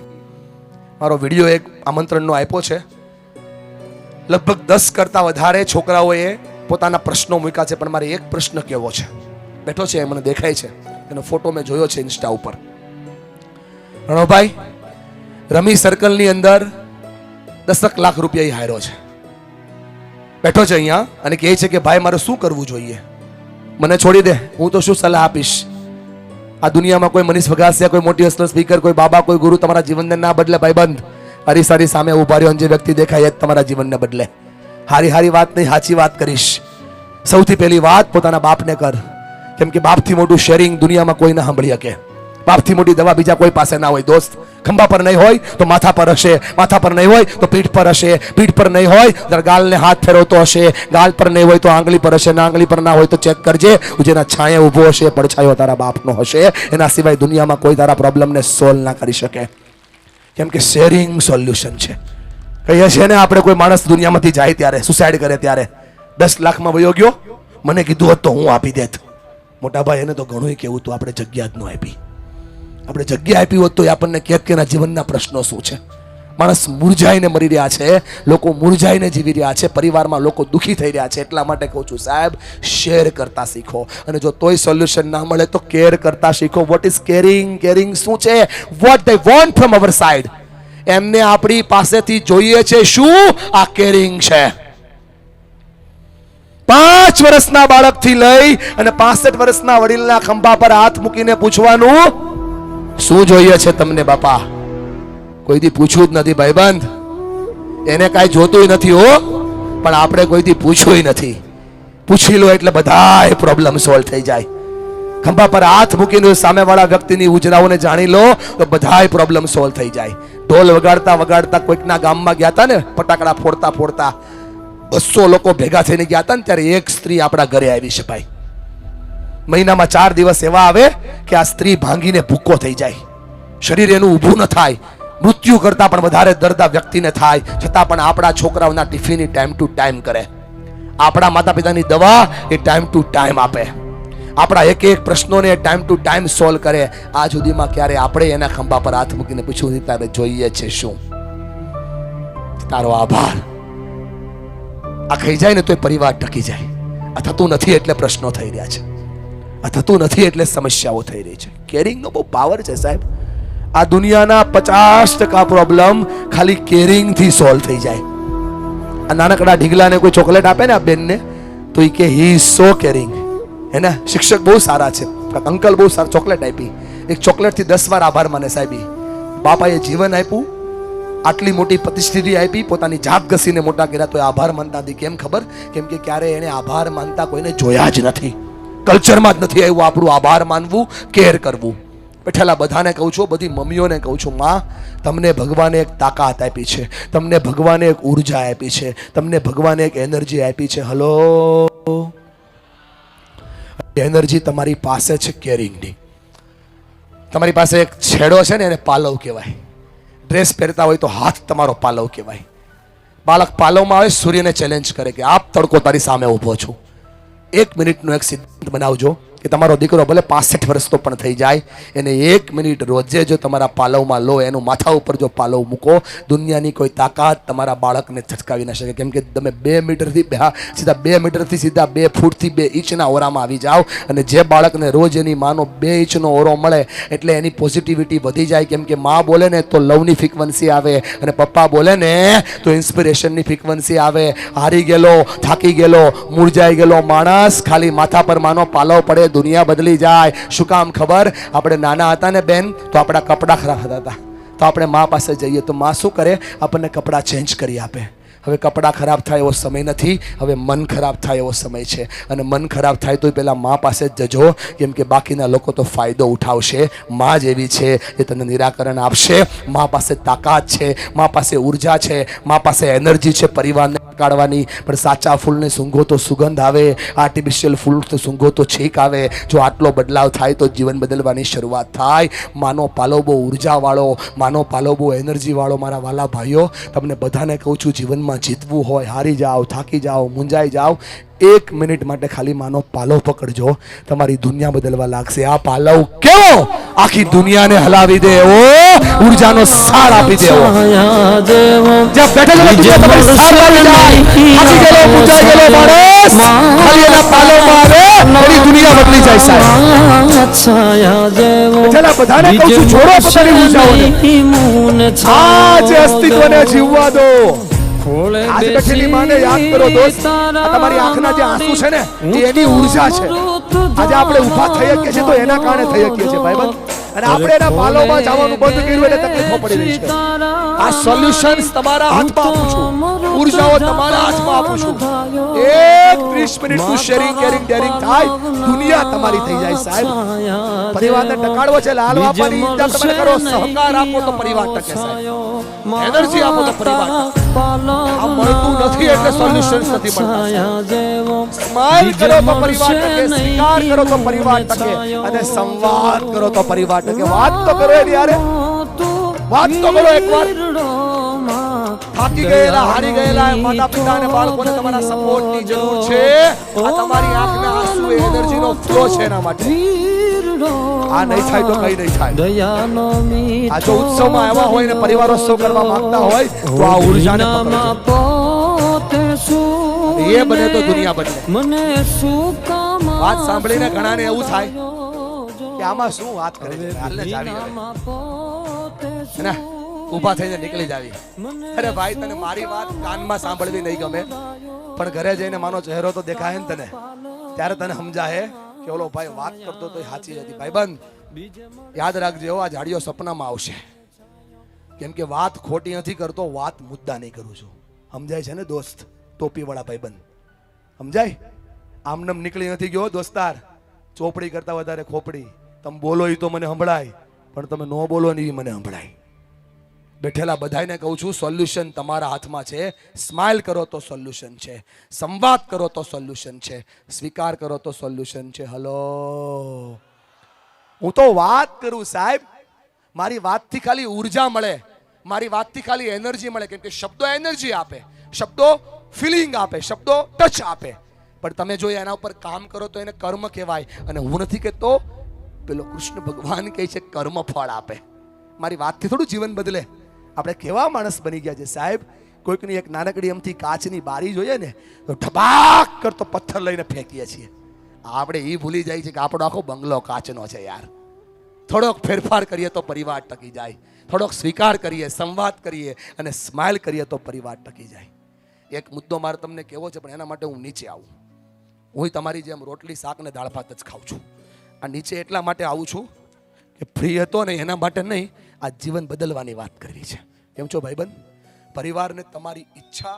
મારો વિડીયો એક આમંત્રણનો આપ્યો છે. લગભગ 10 કરતાં વધારે છોકરાઓએ પોતાના પ્રશ્નો મૂક્યા છે, પણ મારે એક પ્રશ્ન કહેવો છે. બેઠો છે, મને દેખાય છે, એનો ફોટો મેં જોયો છે ઇન્સ્ટા ઉપર. રણોભાઈ રમી સર્કલની અંદર 10 લાખ રૂપિયા હાર્યો છે, બેઠો છે અહીંયા અને કહે છે કે ભાઈ મારે શું કરવું જોઈએ, મને છોડી દે, હું તો શું સલાહ આપીશ. આ દુનિયામાં કોઈ મનીષ વગાસિયા, કોઈ મોટિવેશનલ સ્પીકર, કોઈ બાબા, કોઈ ગુરુ તમારા જીવનને ના બદલે. ભાઈબંધ હરીસારી સામે ઉભા રહ્યો, જે વ્યક્તિ દેખાય જ તમારા જીવનને બદલે. હારી વાત નહીં, સાચી વાત કરીશ. સૌથી પહેલી વાત પોતાના બાપને કર, કેમ કે બાપથી મોટું શેરિંગ દુનિયામાં કોઈ ના સાંભળી શકે. બાપથી મોટી દવા બીજા કોઈ પાસે ના હોય. દોસ્ત ખંભા પર નહીં હોય તો માથા પર હશે, માથા પર નહીં હોય તો પીઠ પર હશે, પીઠ પર નહીં હોય તો ગાલને હાથ ફેરવતો હશે, ગાલ પર નહીં હોય તો આંગળી પર હશે, આંગળી પર ના હોય તો ચેક કરજે, જેના છાંયે ઊભો હશે પડછાયો તારા બાપનો હશે. એના સિવાય દુનિયામાં કોઈ તારા પ્રોબ્લેમને સોલ્વ ના કરી શકે. કેમ કે શેરિંગ સોલ્યુશન છે. કહીએ છીએ ને આપણે, કોઈ માણસ દુનિયામાંથી જાય ત્યારે, સુસાઇડ કરે ત્યારે 10 લાખમાં વયો ગયો, મને કીધું હોત તો હું આપી દેત. મોટા ભાઈ એને તો ઘણું કેવું હતું, આપણે જગ્યા જ ન આપી. આપણે જગ્યા આપી હોત તો આપણને કહે કે એના જીવનના પ્રશ્નો શું છે. માણસ મૂરઝાઈને મરી રહ્યા છે, લોકો મૂરઝાઈને જીવી રહ્યા છે, પરિવારમાં લોકો દુઃખી થઈ રહ્યા છે. એટલા માટે કહું છું સાહેબ શેર કરતા શીખો, અને જો તોય સોલ્યુશન ના મળે તો કેર કરતા શીખો. What is carrying? કેરિંગ શું છે? What they want from hour side. એમને આપણી પાસેથી જોઈએ છે શું? આ કેરિંગ છે. 5 વર્ષના બાળકથી લઈ અને 65 વર્ષના વડીલના ખંભા પર હાથ મૂકીને પૂછવાનું શું જોઈએ છે તમને બાપા? કોઈથી પૂછવું જ નથી ભાઈબંધ. એને કાંઈ જોતું નથી હો, પણ આપણે કોઈથી પૂછવું નથી. પૂછી લો એટલે બધા પ્રોબ્લેમ સોલ્વ થઈ જાય. ખંભા પર હાથ મૂકીને સામેવાળા વ્યક્તિની ઉજરાઓને જાણી લો તો બધા પ્રોબ્લેમ સોલ્વ થઈ જાય. ઢોલ વગાડતા વગાડતા કોઈકના ગામમાં ગયા હતા ને, ફટાકડા ફોડતા ફોડતા 200 લોકો ભેગા થઈને ગયા હતા ને ત્યારે એક સ્ત્રી આપણા ઘરે આવી છે ભાઈ. મહિનામાં 4 દિવસ એવા આવે કે આ સ્ત્રી ભાંગીને ભૂકો થઈ જાય, શરીર એનું ઊભું ન થાય, મૃત્યુ કરતા પણ વધારે દર્દ આ વ્યક્તિને થાય, છતાં પણ આપણા છોકરાઓના ટિફિન ટાઈમ ટુ ટાઈમ કરે, આપણા માતા પિતાની દવા એ ટાઈમ ટુ ટાઈમ આપે, આપણા એક એક પ્રશ્નોને ટાઈમ ટુ ટાઈમ સોલ્વ કરે. આ સુધીમાં ક્યારે આપણે એના ખંભા પર હાથ મૂકીને પૂછ્યું તારે જોઈએ છે શું? તારો આભાર. આ ખાઈ જાય ને તો પરિવાર ટકી જાય. આ થતું નથી એટલે પ્રશ્નો થઈ રહ્યા છે, આ થતું નથી એટલે સમસ્યાઓ થઈ રહી છે. કેરિંગનો બહુ પાવર છે સાહેબ. આ દુનિયાના 50% પ્રોબ્લેમ ખાલી કેરિંગ થી સોલ્વ થઈ જાય. આ નાનકડા ઢીંગલાને કોઈ ચોકલેટ આપે ને આ બેનને તો એ કે હી ઇઝ સો કેરિંગ. એના શિક્ષક બહુ સારા છે, અંકલ બહુ સારા, ચોકલેટ આપી, એક ચોકલેટ થી 10 વાર આભાર માને સાહેબ. બાપાએ જીવન આપ્યું, આટલી મોટી પ્રતિષ્ઠિતિ આપી, પોતાની જાત ઘસીને મોટા કર્યા તો આભાર માનતા નથી. કેમ ખબર? કેમ કે ક્યારે એને આભાર માનતા કોઈને જોયા જ નથી, કલ્ચરમાં જ નથી આવ્યું આપણું આભાર માનવું, કેર કરવું. બેઠેલા બધાને કહું છું, બધી મમ્મીઓને કહું છું, માં તમને ભગવાને એક તાકાત આપી છે, તમને ભગવાને એક ઉર્જા આપી છે, તમને ભગવાને એક એનર્જી આપી છે. હલો, એનર્જી તમારી પાસે છે કેરિંગની. તમારી પાસે એક છેડો છે ને, એને પાલવ કહેવાય. ડ્રેસ પહેરતા હોય તો હાથ તમારો પાલવ કહેવાય. બાળક પાલવમાં આવે, સૂર્યને ચેલેન્જ કરે કે આપ તડકો તારી સામે ઊભો છું. 1 મિનિટનો એક સિદ્ધાંત બનાવજો કે તમારો દીકરો ભલે 65 વર્ષનો પણ થઈ જાય, એને 1 મિનિટ રોજે જો તમારા પાલવમાં લો, એનું માથા ઉપર જો પાલવ મૂકો, દુનિયાની કોઈ તાકાત તમારા બાળકને છટકાવી ન શકે. કેમ કે તમે 2 મીટરથી સીધા 2 મીટરથી સીધા 2 ફૂટથી 2 ઇંચના ઓરામાં આવી જાઓ, અને જે બાળકને રોજ એની માનો 2 ઇંચનો ઓરો મળે એટલે એની પોઝિટિવિટી વધી જાય. કેમ કે માં બોલે ને તો લવની ફ્રીક્વન્સી આવે, અને પપ્પા બોલે ને તો ઇન્સ્પિરેશનની ફ્રીક્વન્સી આવે. હારી ગયેલો, થાકી ગયેલો, મૂળજાઈ ગયેલો માણસ ખાલી માથા પર માનો પાલવ પડે, દુનિયા બદલી જાય. શું કામ ખબર? આપણે નાના હતા ને બેન, તો આપણા કપડાં ખરાબ હતા, તો આપણે મા પાસે જઈએ તો માં શું કરે? આપણને કપડાં ચેન્જ કરી આપે. હવે કપડાં ખરાબ થાય એવો સમય નથી, હવે મન ખરાબ થાય એવો સમય છે. અને મન ખરાબ થાય તો પહેલાં મા પાસે જ જજો, કેમ કે બાકીના લોકો તો ફાયદો ઉઠાવશે. મા જ એવી છે એ તને નિરાકરણ આપશે. મા પાસે તાકાત છે, મા પાસે ઉર્જા છે, મા પાસે એનર્જી છે પરિવારને કાઢવાની. પણ સાચા ફૂલને સૂંઘો તો સુગંધ આવે, આર્ટિફિશિયલ ફૂલ તો સૂંઘો તો છીક આવે. જો આટલો બદલાવ થાય તો જીવન બદલવાની શરૂઆત થાય. માનો પાલો બહુ ઉર્જાવાળો, માનો પાલો બહુ એનર્જીવાળો. મારા વાલા ભાઈઓ, તમને બધાને કહું છું, જીવનમાં જીતવું હોય, હારી જાઓ, થાકી જાઓ, મૂંઝાઈ જાઓ, 1 મિનિટ માટે ખાલી માનો પાલવ પકડજો, તમારી દુનિયા બદલવા લાગશે. આ પાલવ કેવો આખી દુનિયાને હલાવી દે એવો, ઉર્જાનો સાર આપી દે એવો. જ્યાં બેઠેલો દુનિયા તમારી સાર આવી જાય, થાકી ગયેલો, મૂંઝાઈ ગયેલો માણસ ખાલી એના પાલવમાં આવે, એની દુનિયા બદલી જાય સાહેબ. બેઠેલા બધાને કહું છું, છોડો પોતાની ઉર્જાઓને, આ જે અસ્તિત્વને જીવવા દો. આજે બેઠેલી માને યાદ કરો દોસ્ત, આ તમારી આંખના જે આંસુ છે ને, એ એની ઉર્જા છે. આજે આપણે ઊભા થઈ શકીએ છીએ તો એના કારણે થઈ શકીએ છીએ ભાઈબંધ. અને આપણે એના પાલોમાં જવાનું બંધ કર્યું એટલે તકલીફો પડી રહી છે. આ સોલ્યુશન્સ તમારા હાથમાં આપું છું, ઉર્જાઓ તમારા હાથમાં આપું છું. 30 મિનિટનું શેરિંગ, કેરિંગ, ડેરિંગ થાય, દુનિયા તમારી થઈ જાય સાહેબ. પરિવારને ટકાડવો છે, લાલ આપવાની ઈચ્છા તમે કરો, સહકાર આપો તો પરિવાર ટકે સાહેબ, એનર્જી આપો તો પરિવાર. આ મળતું નથી એટલે સોલ્યુશન્સ નથી મળતા. સ્માઈલ કરો તો પરિવાર ટકે, સ્વીકાર કરો તો પરિવાર ટકે, અને સંવાદ કરો તો પરિવાર ટકે. વાત તો કરો યાર, વાત તો કરો એકવાર. થાકી ગયેલા, હારી ગયેલા માતા પિતા અને બાળકોને તમારા સપોર્ટની જરૂર છે. આ તમારી આંખના આંસુ એનર્જીનો ફ્લો છે એના માટે. આ નહીં થાય તો કઈ નહીં થાય. આ જો ઉત્સવમાં આવ્યા હોય ને પરિવારો ઉત્સવ કરવા માંગતા હોય તો આ ઉર્જાને પકડજો. એ બને તો દુનિયા બને. વાત સાંભળીને ઘણાને એવું થાય કે આમાં શું વાત કરે છે, હાલને જાવી હવે ઊભા થઈને નીકળી જાવી. અરે ભાઈ, તને મારી વાત કાનમાં સાંભળવી નહીં ગમે, પણ ઘરે જઈને માનો ચહેરો તો દેખાય ને તને, ત્યારે તને સમજાય કે ઓલો ભાઈ વાત કરતો તો સાચી હતી. ભાઈબંધ, યાદ રાખજો, આ જાડીઓ સપનામાં આવશે. કેમ કે વાત ખોટી નથી કરતો, વાત મુદ્દા નહીં કરું છું. સમજાય છે ને દોસ્ત? ટોપીવાળા ભાઈબંધ સમજાય? આમનમ નીકળી નથી ગયો દોસ્તાર. ચોપડી કરતા વધારે ખોપડી. તમે બોલો એ તો મને સંભળાય, પણ તમે ન બોલો ને એ મને સંભળાય. બેઠેલા બધાને કહું છું, સોલ્યુશન તમારા હાથમાં છે. સ્માઇલ કરો તો સોલ્યુશન છે, સંવાદ કરો તો સોલ્યુશન છે, સ્વીકાર કરો તો સોલ્યુશન છે. હલો, હું તો વાત કરું સાહેબ, મારી વાતથી ખાલી ઉર્જા મળે, મારી વાતથી ખાલી એનર્જી મળે. કેમ કે શબ્દો એનર્જી આપે, શબ્દો ફિલિંગ આપે, શબ્દો ટચ આપે. પણ તમે જો એના ઉપર કામ કરો તો એને કર્મ કહેવાય. અને હું નથી કહેતો, પેલો કૃષ્ણ ભગવાન કહે છે કર્મ ફળ આપે. મારી વાતથી થોડું જીવન બદલે. આપણે કેવા માણસ બની ગયા છે સાહેબ, કોઈકની એક નાનકડી અમથી કાચની બારી જોઈએ ને તો ઢબાક કરતો પથ્થર લઈને ફેંકીએ છીએ. આપણે એ ભૂલી જાય છે કે આપણો આખો બંગલો કાચનો છે યાર. થોડોક ફેરફાર કરીએ તો પરિવાર ટકી જાય, થોડોક સ્વીકાર કરીએ, સંવાદ કરીએ અને સ્માઇલ કરીએ તો પરિવાર ટકી જાય. એક મુદ્દો મારે તમને કહેવો છે, પણ એના માટે હું નીચે આવું. હું તમારી જેમ રોટલી શાક ને દાળ ભાત જ ખાઉં છું. આ નીચે એટલા માટે આવું છું કે ફ્રી હતો ને એના માટે નહીં, આ જીવન બદલવાની વાત કરવી છે. કેમ છો ભાઈબંધ? પરિવારને તમારી ઈચ્છા,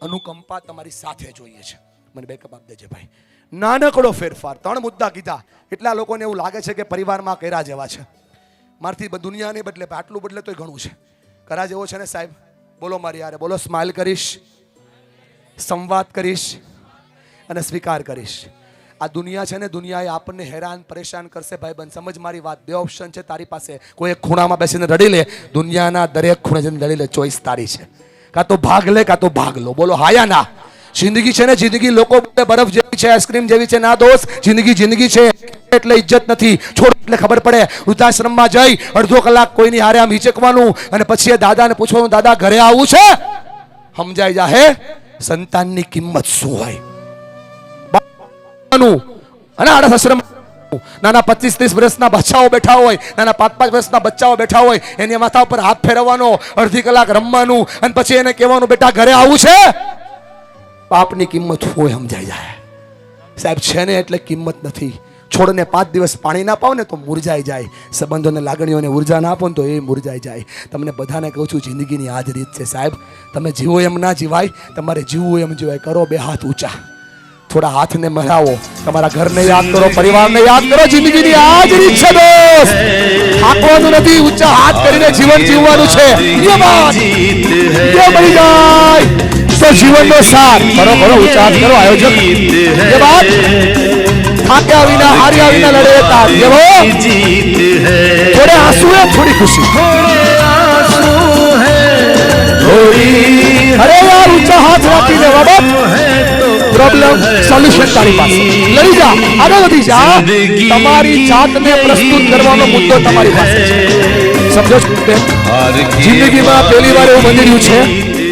અનુકંપા તમારી સાથે જોઈએ છે. મને બેકઅપ આપ દેજે ભાઈ. નાનકડો ફેરફાર, 3 મુદ્દા કીધા. કેટલા લોકોને એવું લાગે છે કે પરિવારમાં કર્યા જેવા છે, મારથી દુનિયાને બદલે આટલું બદલે તોય ઘણું છે. કરા જેવો છે ને સાહેબ? બોલો મારી યારે, બોલો. સ્માઇલ કરીશ, સંવાદ કરીશ અને સ્વીકાર કરીશ. આ દુનિયા છે ને, દુનિયાએ આપણને હેરાન પરેશાન કરશે ભાઈબંધ. સમજ મારી વાત. 2 ઓપ્શન છે તારી પાસે. કોઈ એક ખૂણામાં બેસીને રડી લે, દુનિયાના દરેક ખૂણે જઈને રડી લે. ચોઈસ તારી છે. કાં તો ભાગ લે, કાં તો ભાગ લો. બોલો હા યા ના? જિંદગી છે ને, જિંદગી લોકો બરફ જેવી છે, આઈસ્ક્રીમ જેવી છે. ના દોસ્ત, જિંદગી જિંદગી છે એટલે ઇજ્જત નથી. છોડ એટલે ખબર પડે. વૃદ્ધાશ્રમમાં જઈ અડધો કલાક કોઈની હારે આમ હિચકવાનું અને પછી એ દાદાને પૂછવાનું, દાદા ઘરે આવું છે? સમજાઈ જાહે સંતાનની કિંમત શું હોય. અને આશ્રમ નાના 25-30 વર્ષના બચ્ચાઓ બેઠા હોય, નાના 5-5 વર્ષના બચ્ચાઓ બેઠા હોય, એની માથા ઉપર હાથ ફેરવવાનો, અડધી કલાક રમવાનું અને પછી એને કહેવાનું, બેટા ઘરે આવું છે? પાપની કિંમત હોય સમજાઈ જાય સાહેબ. છે ને એટલે કિંમત નથી. છોડને 5 દિવસ પાણી ના પાવ ને તો મુરઝાઈ જાય. સંબંધોને, લાગણીઓને ઉર્જા ના આપો ને તો એ મુરઝાઈ જાય. તમને બધાને કહું છું, જિંદગીની આ જ રીત છે સાહેબ. તમે જીવો એમ ના જીવાય, તમારે જીવવું એમ જીવાય. કરો 2 હાથ ઊંચા, થોડા હાથને મરાવો, તમારા ઘરને યાદ કરો, પરિવારને યાદ કરો. જિંદગીની આ જ રીત છે દોસ્ત. થાકવાનું નથી, ઊંચા હાથ કરીને જીવન જીવવાનું છે. એ મળી જાય તો જીવનનો સાર. કરો કરો, ઊંચા હાથ કરો આયોજક. એ વાત થાક્યા વિના, હાર્યા વિના લડે તાર. થોડે આંસુ હે, થોડી ખુશી. અરે યાર, ઊંચા હાથ રાખીને બાબા, પ્રોબ્લેમ સોલ્યુશન તારી પાસે. લઈ જા, આગળ વધી જા. તમારી જાતને પ્રસ્તુત કરવાનો મુદ્દો તમારી પાસે છે. સમજો છો? જિંદગીમાં પહેલી વાર એવું બની રહ્યું છે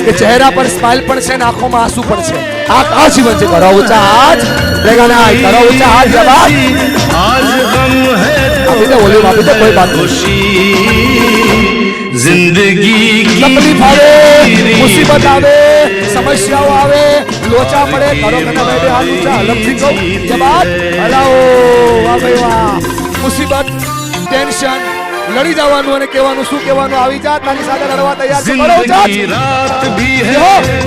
કે ચહેરા પર સ્માઇલ પણ છે, આંખોમાં આંસુ પણ છે. આ જીવન છે. કરો ઊંચા હાથ, ભેગા ના કરો ઊંચા હાથ. જવાબ આપી દે, ઓલી આપી દે, કોઈ બાત जिंदगी तकलीफ આવે, મુસીબત આવે, સમસ્યાઓ આવે, લોચા પડે, કરો કના બેઠે હાથ ઊંચા. લપસી કહું જવાબ હલાવો. વાહ ભાઈ વાહ. મુસીબત, ટેન્શન, લડી જવાનું અને કહેવાનું, શું કહેવાનું, આવી જા, તારી સાથે લડવા તૈયાર છે. કરો जिंदगी रात भी है,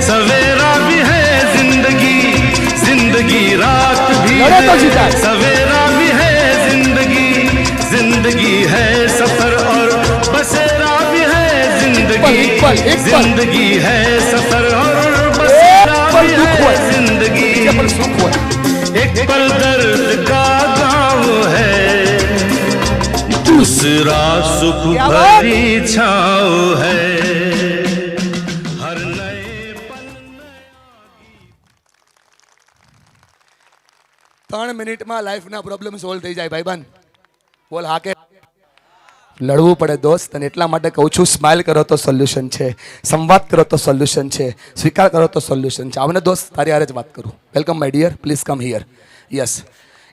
सवेरा भी है. जिंदगी रात भी लड़े तो है, जीता है. सवेरा भी है. जिंदगी है सफर और बसेरा भी है. एक पल जिंदगी है सफर और बसेरा भी है. जिंदगी एक पल दर्द का गाँव है, दूसरा सुख भरी छाँव है. हर नए पल 3 મિનિટમાં લાઈફના પ્રોબ્લેમ સોલ્વ થઈ જાય ભાઈબંધ. બોલ હા કે? લડવું પડે દોસ્ત. અને એટલા માટે કહું છું, સ્માઇલ કરો તો સોલ્યુશન છે, સંવાદ કરો તો સોલ્યુશન છે, સ્વીકાર કરો તો સોલ્યુશન છે. આવને દોસ્ત, તારી હારે જ વાત કરું. Welcome my dear, please come here. Yes,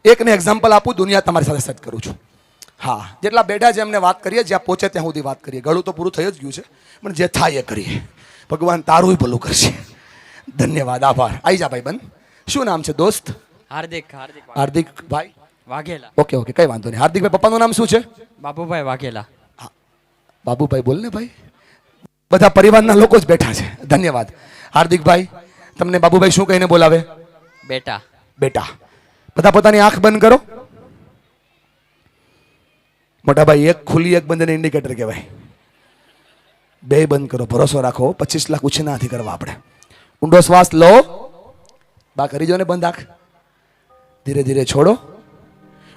એકને એક્ઝામ્પલ આપું, દુનિયા તમારી સાથે સેટ કરું છું. હા, જેટલા બેઠા છે એમને વાત કરીએ, જ્યાં પહોંચે ત્યાં સુધી વાત કરીએ. ગળું તો પૂરું થઈ જ ગયું છે, પણ જે થાય એ કરીએ. ભગવાન તારું ભલું કરશે. ધન્યવાદ, આભાર. આવી જા ભાઈબંધ. શું નામ છે દોસ્ત? હાર્દિક ભાઈ વાઘેલા. ઓકે ઓકે, કઈ વાંધો નહીં. હાર્દિકભાઈ, પપ્પાનું નામ શું છે? બાબુભાઈ વાઘેલા. બાબુભાઈ બોલ ને ભાઈ. બધા પરિવારના લોકો જ બેઠા છે. ધન્યવાદ. હાર્દિકભાઈ, તમને બાબુભાઈ શું કહીને બોલાવે? બેટા. બેટા. બધા પોતાની આંખ બંધ કરો. મોટા ભાઈ, એક ખુલ્લી એક બંધ ઇન્ડિકેટર કહેવાય. બે બંધ કરો, ભરોસો રાખો. 25 લાખ ઉછીના નથી કરવા આપણે. ઊંડો શ્વાસ લો, બા કરી જો ને બંધ આંખ. ધીરે ધીરે છોડો.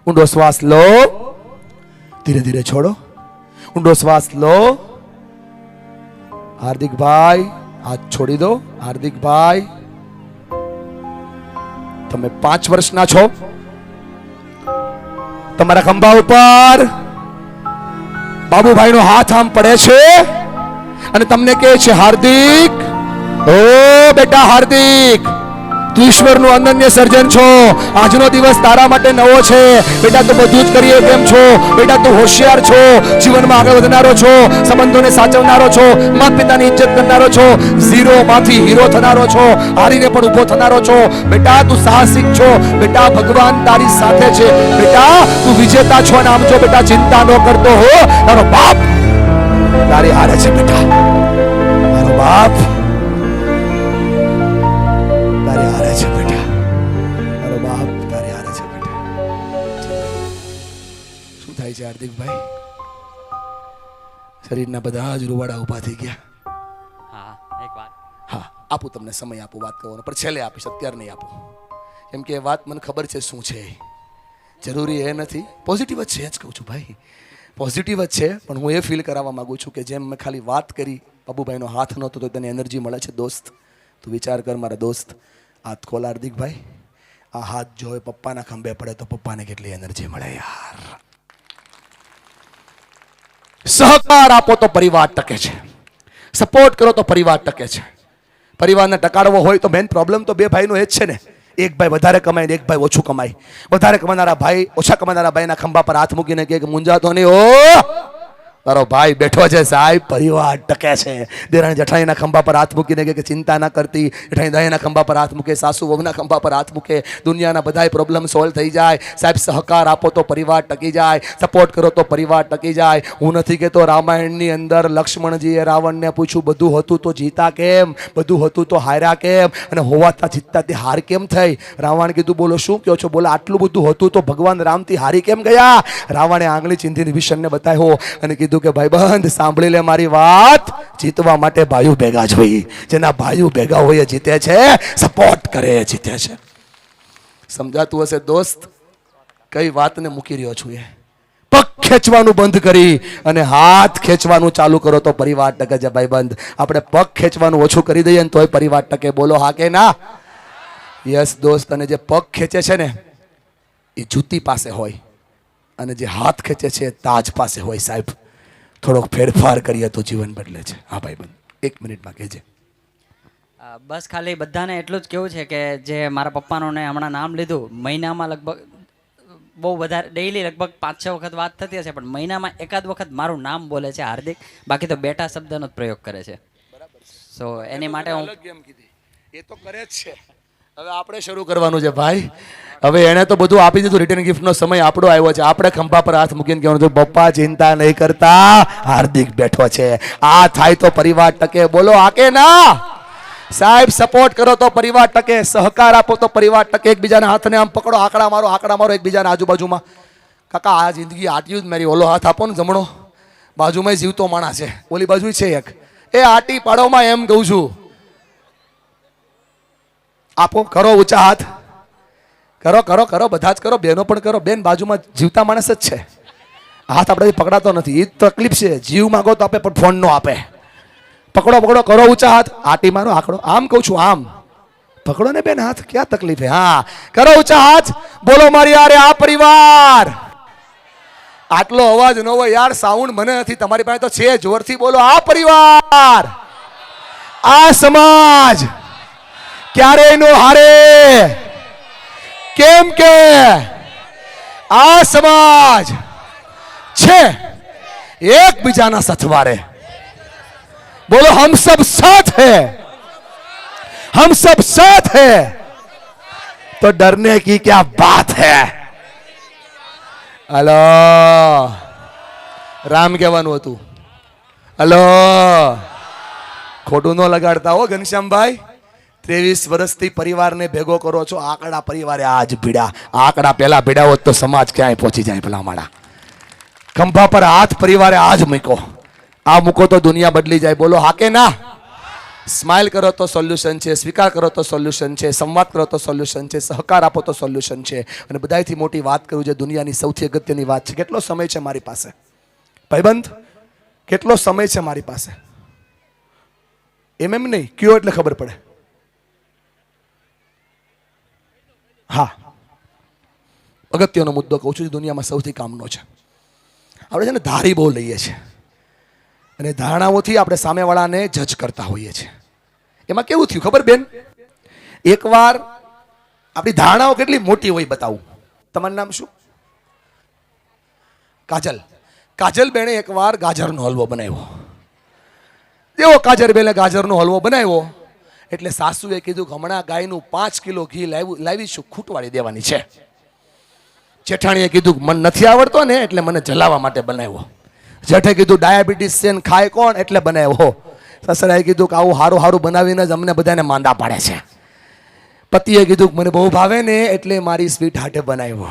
ઊંડો શ્વાસ લો, ધીરે ધીરે છોડો. ઊંડો શ્વાસ લો. હાર્દિકભાઈ હાથ છોડી દો. હાર્દિકભાઈ તમે 5 વર્ષના છો. તમારા ખંભા ઉપર બાબુભાઈ નો હાથ આમ પડે છે અને તમને કહે છે, હાર્દિક, ઓ બેટા હાર્દિક, તું ઈશ્વરનું અનન્ય સર્જન છો. આજનો દિવસ તારા માટે નવો છે. બેટા તું બધું જ કરીએ કેમ છો. બેટા તું હોશિયાર છો, જીવનમાં આગળ વધનારો છો, સંબંધોને સાચવનારો છો, માતા પિતાની ઇજ્જત કરનારો છો, ઝીરો માંથી હીરો થનારો છો, હારીને પણ ઊભો થનારો છો. બેટા તું સાહસિક છો. બેટા ભગવાન તારી સાથે છે. બેટા તું વિજેતા છો. અને આમ જો બેટા ચિંતા ન કરતો હો, તારો બાપ તારી હારે છે. બેટા મારો બાપ તારી હારે છે. બેટા મારો બાપ તારી હારે છે. બેટા શું થાય છે હાર્દિકભાઈ? શરીરના બધા જ રૂવાડા ઊભા થઈ ગયા. હા, એક વાત. હા, આપું તમને સમય આપું વાત કરવાનો, પણ છેલ્લે આપીશ, અત્યારે નહીં આપું. કેમ કે એ વાત મને ખબર છે શું છે. જરૂરી એ નથી, પોઝિટિવ જ છે જ કહું છું ભાઈ, પોઝિટિવ જ છે. પણ હું એ ફીલ કરાવવા માંગુ છું કે જેમ મેં ખાલી વાત કરી, બાબુભાઈનો હાથ નહોતો તો તેને એનર્જી મળે છે. દોસ્ત તું વિચાર કર મારા દોસ્ત, હાથ ખોલ હાર્દિકભાઈ. આ હાથ જો એ પપ્પાના ખંભે પડે તો પપ્પાને કેટલી એનર્જી મળે યાર. સહકાર આપો તો પરિવાર ટકે છે. સપોર્ટ કરો તો પરિવાર ટકે છે. પરિવારને ટકાડવો હોય તો મેન પ્રોબ્લેમ તો બે ભાઈનો એ જ છે ને. એક ભાઈ વધારે કમાય ને એક ભાઈ ઓછું કમાય. વધારે કમાનારા ભાઈ ઓછા કમાનારા ભાઈના ખંભા પર હાથ મૂકીને કહે કે મુંજાતો નહીં, ઓ તારો ભાઈ બેઠો છે સાહેબ, પરિવાર ટકે છે. દેરાણી જેઠાણીના ખંભા પર હાથ મૂકીને કહે કે ચિંતા ના કરતી. જેઠાણી દયાના ખંભા પર હાથ મૂકે, સાસુ વહુના ખંભા પર હાથ મૂકે, દુનિયાના બધાય પ્રોબ્લેમ સોલ્વ થઈ જાય. સાહેબ સહકાર આપો તો પરિવાર ટકી જાય, સપોર્ટ કરો તો પરિવાર ટકી જાય. હું નથી કહેતો રામાયણની અંદર લક્ષ્મણજીએ રાવણને પૂછ્યું, બધું હતું તો જીતા કેમ, બધું હતું તો હાર્યા કેમ, અને હોવાતા જીતતા તે હાર કેમ થઈ? રાવણ કીધું, બોલો શું કહો છો? બોલો આટલું બધું હતું તો ભગવાન રામથી હારી કેમ ગયા? રાવણે આંગળી ચીંધીને વિષણને બતાવ્યો અને કીધું કે ભાઈબંધ સાંભળી લે મારી વાત, જીતવા માટે ભાઈઓ ભેગા જોઈએ. જેના ભાઈઓ ભેગા હોય એ જીતે છે, સપોર્ટ કરે એ જીતે છે. સમજાતું હશે દોસ્ત કઈ વાતને મૂકી રહ્યો છું? એ પગ ખેંચવાનું બંધ કરી અને હાથ ખેંચવાનું ચાલુ કરો તો પરિવાર ટકે છે ભાઈબંધ. આપણે પગ ખેંચવાનું ઓછું કરી દઈએ ને તોય પરિવાર ટકે. બોલો હા કે ના? યસ દોસ્ત. અને જે પગ ખેંચે છે ને એ જૂતી પાસે હોય, અને જે હાથ ખેંચે છે એ તાજ પાસે હોય. સાહેબ થોડોક ફેરફાર કરીએ તો જીવન બદલે છે. હા ભાઈબંધ, 1 મિનિટમાં કહેજે. બસ ખાલી બધાને એટલું જ કેવું છે કે જે મારા પપ્પાનું ને હમણાં નામ લીધું, મહિનામાં લગભગ બહુ વધારે ડેઈલી લગભગ 5-6 વખત વાત થતી હશે, પણ મહિનામાં એકાદ વખત મારું નામ બોલે છે હાર્દિક, બાકી તો બેટા શબ્દનો જ પ્રયોગ કરે છે. સો એની માટે હું એ તો કરે જ છે. હવે આપણે શરૂ કરવાનું છે ભાઈ. હવે એને તો બધું આપી દીધું, રિટર્ન ગિફ્ટનો સમય આપણો આવ્યો છે. આપણે ખંભા પર હાથ મૂકીને કહેવાનું છે, પપ્પા ચિંતા નહીં કરતા, હાર્દિક બેઠો છે. આ થાય તો પરિવાર ટકે. બોલો આ કે ના? સાહેબ સપોર્ટ કરો તો પરિવાર ટકે, સહકાર આપો તો પરિવાર ટકે. એકબીજાના હાથને આમ પકડો, આંકડા મારો એકબીજાના આજુબાજુમાં. કાકા આ જિંદગી આટલી જ મારી. ઓલો હાથ આપો ને જમણો, બાજુમાં જીવતો માણસ છે, ઓલી બાજુ છે એક. એ આટી પાડોમાં એમ કહું છું. આપો, કરો ઊંચા હાથ, કરો કરો કરો, બધા જ કરો, બેનો પણ કરો. બેન બાજુમાં જીવતા માણસ જ છે, હાથ આપણાથી પકડાતો નથી. એ તકલીફ છે. જીવ માંગો તો આપે પણ ફોન નો આપે. પકડો પકડો, કરો ઊંચા હાથ, આટી મારો, આંકડો. આમ કહું છું, આમ પકડો ને બેન હાથ, ક્યાં તકલીફ है? હા કરો ઊંચા હાથ, બોલો મારી યાર આ પરિવાર. આટલો અવાજ ન હોય યાર, સાઉન્ડ મને નથી, તમારી પાસે તો છે. જોરથી બોલો આ પરિવાર, આ સમાજ ક્યારેય નો હારે. કેમ કે આ સમાજ છે એકબીજાના સથવારે. बोलो हम सब साथ हैं, हम सब साथ हैं, तो डरने की क्या बात है? हेलो राम કહેવાનું હતું. हेलो ખોટું ન લગાડતા હો ઘનશ્યામભાઈ. 23 વર્ષથી પરિવારને ભેગો કરો છો. આંકડા પરિવારે આજ ભીડા. આંકડા પહેલા ભીડા હોત તો સમાજ ક્યાંય પહોંચી જાય. ભલા માળા ખંભા પર હાથ પરિવારે આજ મૂકો. આ મૂકો તો દુનિયા બદલી જાય. બોલો હા કે ના? સ્માઇલ કરો તો સોલ્યુશન છે, સ્વીકાર કરો તો સોલ્યુશન છે, સંવાદ કરો તો સોલ્યુશન છે, સહકાર આપો તો સોલ્યુશન છે. અને બધાયથી મોટી વાત કરું છે, દુનિયાની સૌથી અગત્યની વાત છે, કેટલો સમય છે મારી પાસે? ભાઈબંધ, કેટલો સમય છે મારી પાસે? એમ નહીં કયો એટલે ખબર પડે. હા, અગત્યનો મુદ્દો કહું છું, દુનિયામાં સૌથી કામનો છે. આપણે છે ને ધારી બહુ લઈએ છીએ અને ધારણાઓથી આપણે સામેવાળાને જજ કરતા હોઈએ છીએ. એમાં કેવું થયું ખબર બેન? એકવાર આપણી ધારણાઓ કેટલી મોટી હોય બતાવું. તમારું નામ શું? કાજલ. કાજલ બેને એકવાર ગાજરનો હલવો બનાવ્યો. જેવો કાજલ બેને ગાજરનો હલવો બનાવ્યો એટલે સાસુએ કીધું કે હમણાં ગાયનું 5 કિલો ઘી લાવીશું, ખૂટવાડી દેવાની છે. જેઠાણીએ કીધું મને નથી આવડતો ને એટલે મને જલાવવા માટે બનાવ્યો. જેઠે કીધું ડાયાબિટીસ છે ને ખાય કોણ એટલે બનાવ્યો. સસરાએ કીધું કે આવું હારું હારું બનાવીને જ અમને બધાને માંદા પાડે છે. પતિએ કીધું કે મને બહુ ભાવે ને એટલે મારી સ્વીટ હાર્ટે બનાવ્યો.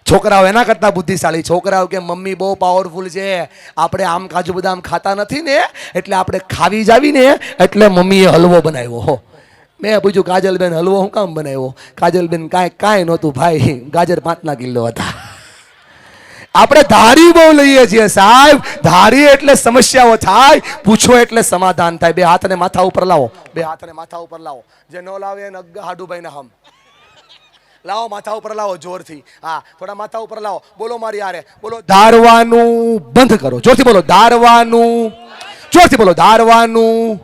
છોકરાઓ એના કરતા બુદ્ધિશાળી. છોકરાઓ કે મમ્મી બહુ પાવરફુલ છે, આપણે આમ કાજુ બદામ ખાતા નથી ને એટલે આપણે ખાવી જાવી ને એટલે મમ્મીએ હલવો બનાવ્યો. હો, મેં પૂછ્યું કાજલબેન હલવો હું કામ બનાવ્યો? કાજલબેન કાંઈ નહોતું ભાઈ, ગાજર 5 કિલો હતા. આપણે ધારી બહુ લઈએ છીએ સાહેબ. ધારી એટલે સમસ્યાઓ થાય, પૂછો એટલે સમાધાન થાય. બે હાથને માથા ઉપર લાવો, બે હાથને માથા ઉપર લાવો. જે ન લાવે એને હાડુભાઈ ના હમ લાવો, માથા ઉપર લાવો જોરથી. હા, થોડા માથા ઉપર લાવો. બોલો મારી યારે, બોલો ધારવાનું બંધ કરો. જોરથી બોલો ધારવાનું. જોરથી બોલો ધારવાનું.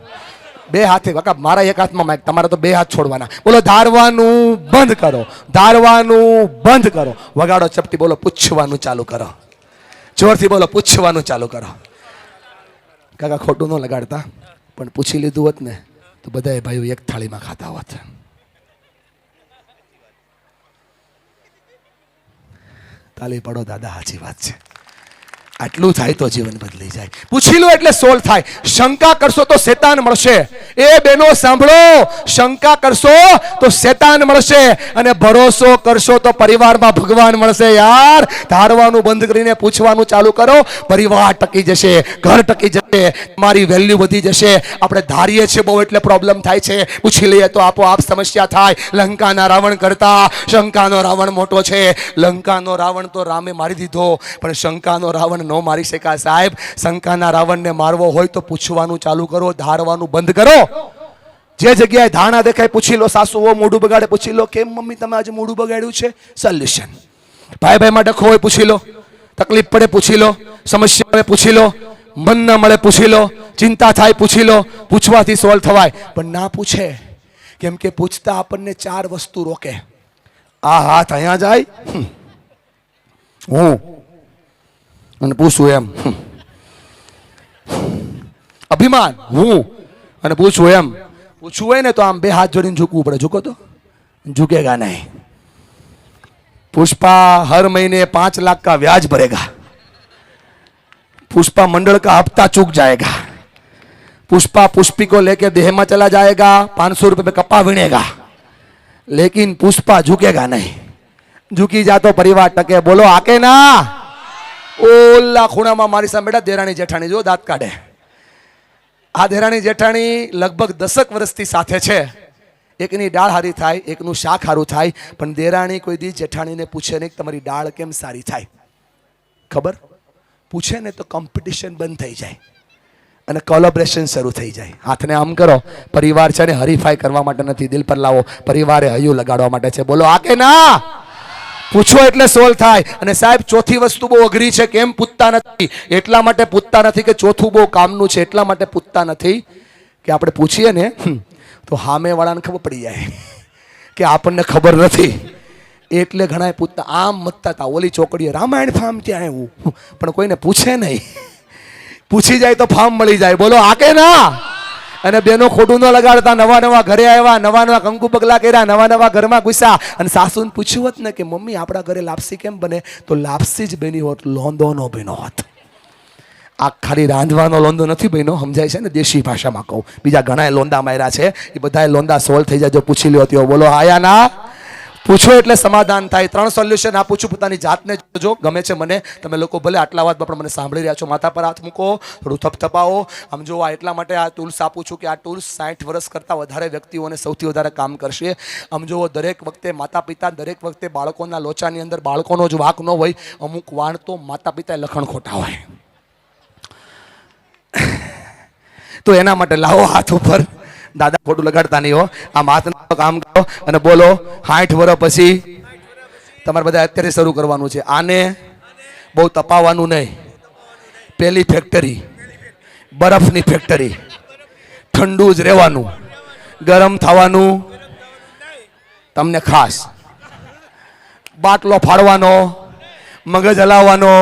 બે હાથે કાકા, મારા એક હાથમાં માઇક, તમારા તો બે હાથ છોડવાના. બોલો ધારવાનું બંધ કરો, ધારવાનું બંધ કરો. વગાડો ચપટી. બોલો પૂછવાનું ચાલુ કરો. જોરથી બોલો પૂછવાનું ચાલુ કરો. કાકા ખોટું ન લગાડતા, પણ પૂછી લીધું હોત ને તો બધા ભાઈઓ એક થાળીમાં ખાતા હોત. તાલી પડો દાદા, સાચી વાત છે. આટલું થાય તો જીવન બદલી જાય. પૂછી લો એટલે સોલ્વ થાય. શંકા કરશો તો શેતાન મળશે. એ બેનો સાંભળો, શંકા કરશો તો શેતાન મળશે અને ભરોસો કરશો તો પરિવારમાં ભગવાન મળશે. યાર, ધારવાનું બંધ કરીને પૂછવાનું ચાલુ કરો, પરિવાર ટકી જશે, ઘર ટકી જશે, મારી વેલ્યુ વધી જશે. આપણે ધારીએ છીએ બહુ એટલે પ્રોબ્લેમ થાય છે. પૂછી લઈએ તો આપોઆપ સમસ્યા થાય. લંકાના રાવણ કરતા શંકાનો રાવણ મોટો છે. લંકાનો રાવણ તો રામે મારી દીધો, પણ શંકાનો રાવણ ન મારી શકા સાહેબ. શંકાના રાવણને મારવો હોય તો પૂછવાનું ચાલુ કરો, ધારવાનું બંધ કરો. જે જગ્યાએ ધારણા દેખાય પૂછી લો. સાસુઓ મોઢું બગાડે પૂછી લો, કેમ મમ્મી તમે આજે મોઢું બગાડ્યું છે? સોલ્યુશન. ભાઈ ભાઈમાં ડખો હોય પૂછી લો, તકલીફ પડે પૂછી લો, સમસ્યા આવે પૂછી લો, મન ન મળે પૂછી લો, ચિંતા થાય પૂછી લો. પૂછવાથી સોલ્વ થવાય, પણ ના પૂછે. કેમ કે પૂછતા આપણને 4 વસ્તુ રોકે. આ હાથ અહીંયા જાય, હું અને પૂછું એમ, અભિમાન હું અને પૂછું એમ. પૂછવું હોય ને તો આમ 2 હાથ જોડીને ઝૂકવું પડે. ઝૂકો તો ઝૂકેગા નહીં. पुष्पा हर महीने 5 लाख का ब्याज भरेगा. पुष्पा मंडल का हफ्ता चूक जाएगा. पुष्पा पुष्पी को लेके देह में चला जाएगा, 500 रुपए में कपा विनेगा, लेकिन पुष्पा झुकेगा नहीं. झुकी जा तो परिवार टके. बोलो आके ना. ओला खूणा में मारी सामे बेटा देराणी जेठाणी जो दांत काढे. आ देराणी जेठाणी लगभग 10 વર્ષથી સાથે છે. એકની ડાળ હારી થાય, એકનું શાક હારું થાય, પણ દેરાણી કોઈ દી જેઠાણીને પૂછે નહીં કે તમારી ડાળ કેમ સારી થાય. ખબર? પૂછે ને તો કોમ્પિટિશન બંધ થઈ જાય અને કોલેબોરેશન શરૂ થઈ જાય. હાથને આમ કરો. પરિવાર છે ને હરીફાઈ કરવા માટે નથી, દિલ પર લાવો. પરિવારે હૈયું લગાડવા માટે છે. બોલો આ કે ના? પૂછો એટલે સોલ્વ થાય. અને સાહેબ, ચોથી વસ્તુ બહુ અઘરી છે. કેમ પૂછતા નથી? એટલા માટે પૂછતા નથી કે ચોથું બહુ કામનું છે. એટલા માટે પૂછતા નથી કે આપણે પૂછીએ ને તો સામે વાળાને ખબર પડી જાય કે આપણને ખબર નથી, એટલે ઘણા પૂછતા. આમ મતતા હતા ઓલી ચોકડીએ રામાયણ ફાર્મ ત્યાં આવ્યું, પણ કોઈને પૂછે નહીં. પૂછી જાય તો ફાર્મ મળી જાય. બોલો આ કે ના? અને બેનો ખોટું ન લગાડતા. નવા નવા ઘરે આવ્યા, નવા નવા કંકુ પગલા કર્યા, નવા નવા ઘરમાં ઘૂસ્યા અને સાસુને પૂછ્યું હોત ને કે મમ્મી આપણા ઘરે લાપસી કેમ બને, તો લાપસી જ બની હોત, લોંદો નો બન્યો હોત. આ ખાલી રાંધવાનો લોંદો નથી બન્યો, સમજાય છે ને? દેશી ભાષામાં કહું. બીજા ઘણા લોંદા માર્યા છે, એ બધા લોંદા સોલ્વ થઈ જાય જો પૂછી લ્યો. બોલો આયા ના? પૂછો એટલે સમાધાન થાય. 3 સોલ્યુશન આપું છું, પોતાની જાતને જોજો. ગમે છે મને, તમે લોકો ભલે આટલા વાતમાં પણ મને સાંભળી રહ્યા છો. માથા પર હાથ મૂકો, થોડું થપથપાવો. આમ જો આ એટલા માટે આ ટૂલ્સ આપું છું કે આ ટૂલ્સ 60 વર્ષ કરતાં વધારે વ્યક્તિઓને સૌથી વધારે કામ કરશે. આમ જો દરેક વખતે માતા પિતા, દરેક વખતે બાળકોના લોચાની અંદર બાળકોનો જ વાંક ન હોય. અમુક વાણ તો માતા પિતાએ લખણ ખોટા હોય. તો એના માટે લાવો હાથ ઉપર. દાદા ખોટું લગાડતા નહીં હો. આમ હાથનું કામ કરો અને બોલો 60 વર્ષ પછી તમારે બધા અત્યારે શરૂ કરવાનું છે. આને બહુ તપાવવાનું નહીં. પેલી ફેક્ટરી બરફની ફેક્ટરી, ઠંડુ જ રહેવાનું, ગરમ થવાનું તમને ખાસ. બાટલો ફાડવાનો, મગજ હલાવવાનો.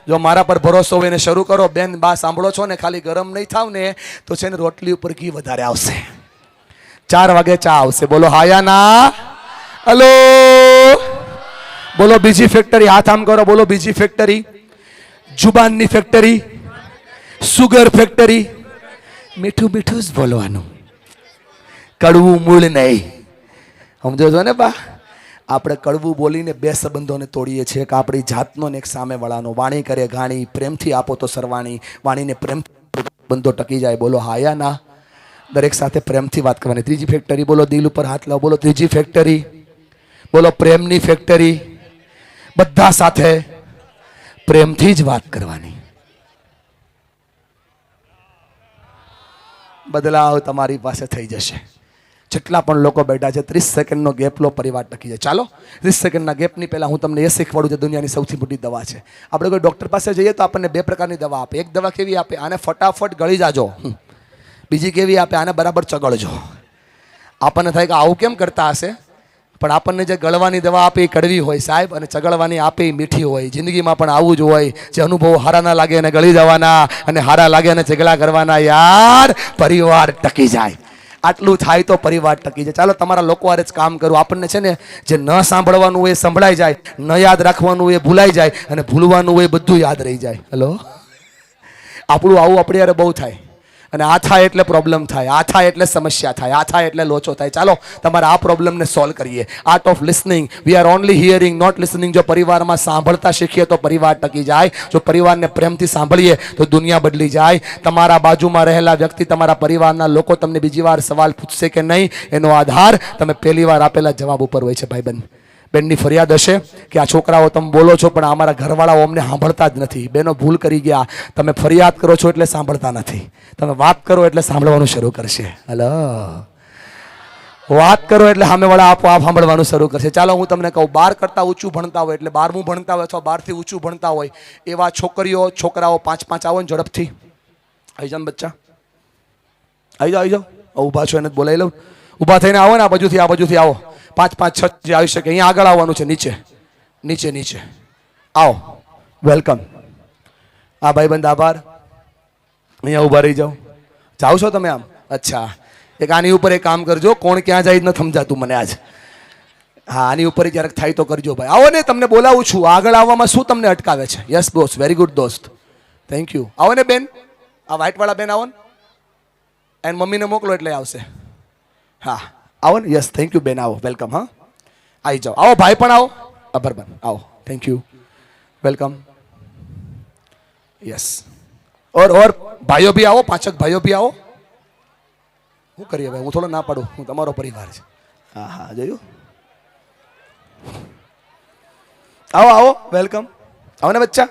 જો મારા પર ભરોસો હોય ને શરૂ કરો. બેન બા સાંભળો છો ને, ખાલી ગરમ નહીં થાવ ને તો છે ને રોટલી ઉપર ઘી વધારે આવશે. 4 વાગે ચા આવશે. બોલો હાયા ના. હલો બોલો બીજી ફેક્ટરી. હાથ આમ કરો, બોલો બીજી ફેક્ટરી. જુબાનની ફેક્ટરી, સુગર ફેક્ટરી. મીઠું મીઠું જ બોલવાનું, કડવું મૂળ નહીં. સમજો છો ને બા? આપણે કડવું બોલીને 2 સંબંધોને તોડીએ છીએ, કે આપણી જાતનો ને એક સામેવાળાનો. વાણી કરે ઘાણી, પ્રેમથી આપો તો સરવાણી. વાણીને પ્રેમ બંધો ટકી જાય. બોલો હાયા ના. દરેક સાથે પ્રેમથી વાત કરવાની. ત્રીજી ફેક્ટરી, બોલો દિલ ઉપર હાથ લાવો. બોલો ત્રીજી ફેક્ટરી, બોલો પ્રેમની ફેક્ટરી. બધા સાથે પ્રેમથી જ વાત કરવાની. બદલાવ તમારી પાસે થઈ જશે. જેટલા પણ લોકો બેઠા છે, 30 સેકન્ડનો ગેપ લો, પરિવાર ટકી જાય. ચાલો 30 સેકન્ડના ગેપની પહેલાં હું તમને એ શીખવાડું છું, દુનિયાની સૌથી મોટી દવા છે. આપણે કોઈ ડૉક્ટર પાસે જઈએ તો આપણને 2 પ્રકારની દવા આપે. એક દવા કેવી આપે? આને ફટાફટ ગળી જાજો. બીજી કેવી આપે? આને બરાબર ચગળજો. આપણને થાય કે આવું કેમ કરતા હશે, પણ આપણને જે ગળવાની દવા આપે એ કડવી હોય સાહેબ, અને ચગળવાની આપે એ મીઠી હોય. જિંદગીમાં પણ આવું જ હોય. જે અનુભવો હારા ના લાગે અને ગળી જવાના, અને હારા લાગે અને ચગલા કરવાના. યાર પરિવાર ટકી જાય. આટલું થાય તો પરિવાર ટકી જાય. ચાલો તમારા લોકો હારે જ કામ કરું. આપણને છે ને જે ન સાંભળવાનું હોય એ સંભળાઈ જાય, ન યાદ રાખવાનું હોય એ ભૂલાઈ જાય, અને ભૂલવાનું હોય એ બધું યાદ રહી જાય. હલો, આપણું આવું આપણી યારે બહુ થાય. અને આ થાય એટલે પ્રોબ્લેમ થાય, આ થાય એટલે સમસ્યા થાય, આ થાય એટલે લોચો થાય. ચાલો તમારા આ પ્રોબ્લેમને સોલ્વ કરીએ. Art of listening. We are only hearing, not listening. જો પરિવારમાં સાંભળતા શીખીએ તો પરિવાર ટકી જાય. જો પરિવારને પ્રેમથી સાંભળીએ તો દુનિયા બદલી જાય. તમારા બાજુમાં રહેલા વ્યક્તિ, તમારા પરિવારના લોકો તમને બીજી વાર સવાલ પૂછશે કે નહીં, એનો આધાર તમે પહેલી વાર આપેલા જવાબ ઉપર હોય છે. ભાઈબંધ બેનની ફરિયાદ હશે કે આ છોકરાઓ તમે બોલો છો પણ અમારા ઘરવાળાઓ અમને સાંભળતા જ નથી. બેનો ભૂલ કરી ગયા. તમે ફરિયાદ કરો છો એટલે સાંભળતા નથી. તમે વાત કરો એટલે સાંભળવાનું શરૂ કરશે. હલો, વાત કરો એટલે સામેવાળા આપોઆપ સાંભળવાનું શરૂ કરશે. ચાલો હું તમને કહું, 12 કરતાં ઊંચું ભણતા હોય, એટલે 12મું ભણતા હોય અથવા 12થી ઊંચું ભણતા હોય એવા છોકરીઓ છોકરાઓ 5-5 આવો ને ઝડપથી. આવી જાઓ બચ્ચા, આવી જાઓ, આવી જાઓ. ઊભા છો એને બોલાવી લઉં. ઊભા થઈને આવો ને, આ બાજુથી આવો. 5-5-6 જે આવી શકે અહીંયા આગળ આવવાનું છે. નીચે આવો. વેલકમ. આ ભાઈબંધ આભાર. અહીંયા ઊભા રહી જાઓ. જાઓ છો તમે આમ? અચ્છા, એક આની ઉપર એક કામ કરજો. કોણ ક્યાં જાય ન સમજાતું મને આજ. હા, આની ઉપર ક્યારેક થાય તો કરજો ભાઈ. આવો ને, તમને બોલાવું છું. આગળ આવવામાં શું તમને અટકાવે છે? યસ બોસ, વેરી ગુડ દોસ્ત, થેન્ક યુ. આવો ને બેન, આ વ્હાઇટવાળા બેન આવો ને, એન્ડ મમ્મીને મોકલો એટલે આવશે. હા આવો ને. યસ, થેન્ક યુ બેન, આવો, વેલકમ. હા આવી જાઓ. આવો ભાઈ પણ આવો. અભરબન આવો, થેન્ક યુ, વેલકમ. યસ, ઓર ભાઈઓ ભી આવો, 5 ભાઈઓ ભી આવો. શું કરીએ ભાઈ, હું થોડો ના પાડું, હું તમારો પરિવાર છે. હા જોયું. આવો, વેલકમ. આવો ને બચ્ચા.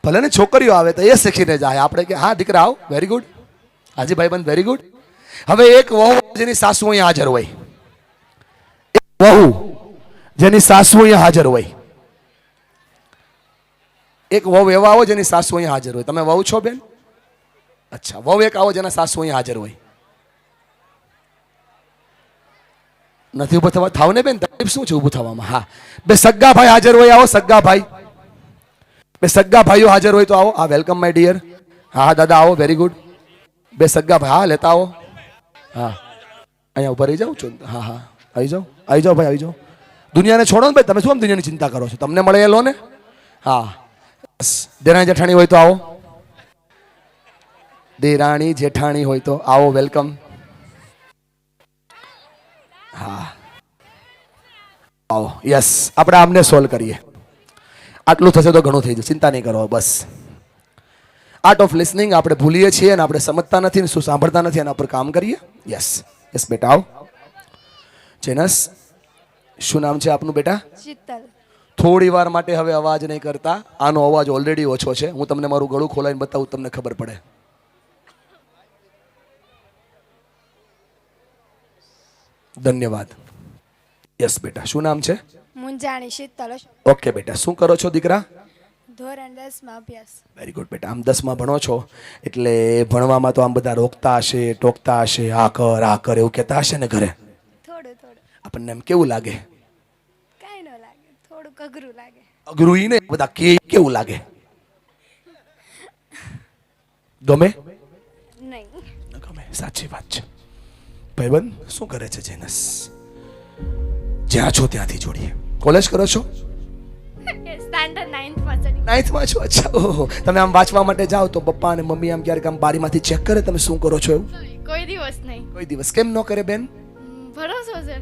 ભલે ને છોકરીઓ આવે તો એ શીખીને જાય. આપણે કે હા દીકરા આવો, વેરી ગુડ. હાજી ભાઈબંધ, વેરી ગુડ. હવે એક વહુ જેની સાસુ અહીંયા હાજર હોય, એક વહુ જેની સાસુ અહીંયા હાજર હોય, એક વહુ એવા આવો જેની સાસુ અહીંયા હાજર હોય. તમે વહુ છો બેન? અચ્છા, વહુ એક આવો જેના સાસુ અહીંયા હાજર હોય. નથી ઊભું થવા? થાવ ને બેન, તકલીફ શું છે ઊભું થવામાં? હા, 2 સગ્ગા ભાઈ હાજર હોય. આવો સગ્ગા ભાઈ. 2 સગ્ગા ભાઈઓ હાજર હોય તો આવો. હા વેલકમ માય ડિયર. હા દાદા આવો, વેરી ગુડ. 2 સગ્ગા ભાઈ, હા લેતા આવો. હા અહીંયા ઉભા રહી જાઓ છો. હા આવી જાઓ ભાઈ, આવી જાઓ. દુનિયાને છોડો ને ભાઈ, તમે શું આમ દુનિયાની ચિંતા કરો છો? તમને મળે એ લો ને. હા, દેરાણી જેઠાણી હોય તો આવો. દેરાણી જેઠાણી હોય તો આવો, વેલકમ. હા આવો યસ આપણે આમને સોલ્વ કરીએ. આટલું થશે તો ઘણું થઈ જશે, ચિંતા નહીં કરો. બસ આર્ટ ઓફ લિસનિંગ આપણે ભૂલીએ છીએ અને આપણે સમજતા નથી ને શું સાંભળતા નથી, એના પર કામ કરીએ. યસ યસ બેટા આવો. જેનસ શું નામ છે આપનું બેટા? શીતલ. થોડી વાર માટે હવે અવાજ નહીં કરતા. આનો અવાજ ઓલરેડી ઓછો છે. હું તમને મારું ગળું ખોલાવીને બતાવું, તમને ખબર પડે. ધન્યવાદ. યસ બેટા શું નામ છે? મુંજાણી શીતલ. ઓકે બેટા શું કરો છો દીકરા? ધોરણ 10 માં અભ્યાસ. વેરી ગુડ બેટા. આમ 10માં ભણો છો એટલે ભણવામાં તો આમ બધા રોકતા હશે, ટોકતા હશે, આ કર એવું કહેતા હશે ને ઘરે? થોડું થોડું. આપણને એમ કેવું લાગે? કાંઈ ન લાગે, થોડુંક અઘરું લાગે. અઘરું ઈ ને બધા કેવું લાગે? ગમે? નહીં. ન ગમે. સાચી વાત છે. ભાઈબંધ શું કરે છે જેનસ? જ્યાં છો ત્યાંથી જોડીએ. કોલેજ કરો છો? સ્ટાન્ડર્ડ 9th માં ચડી. 9th માં છો? અચ્છા. ઓહો. તમે આમ વાંચવા માટે જાઓ તો પપ્પા અને મમ્મી આમ ક્યારેક આમ બારીમાંથી ચેક કરે તમે શું કરો છો એવું? કોઈ દિવસ નહીં. કોઈ દિવસ કેમ ન કરે બેન? ભરોસો છે.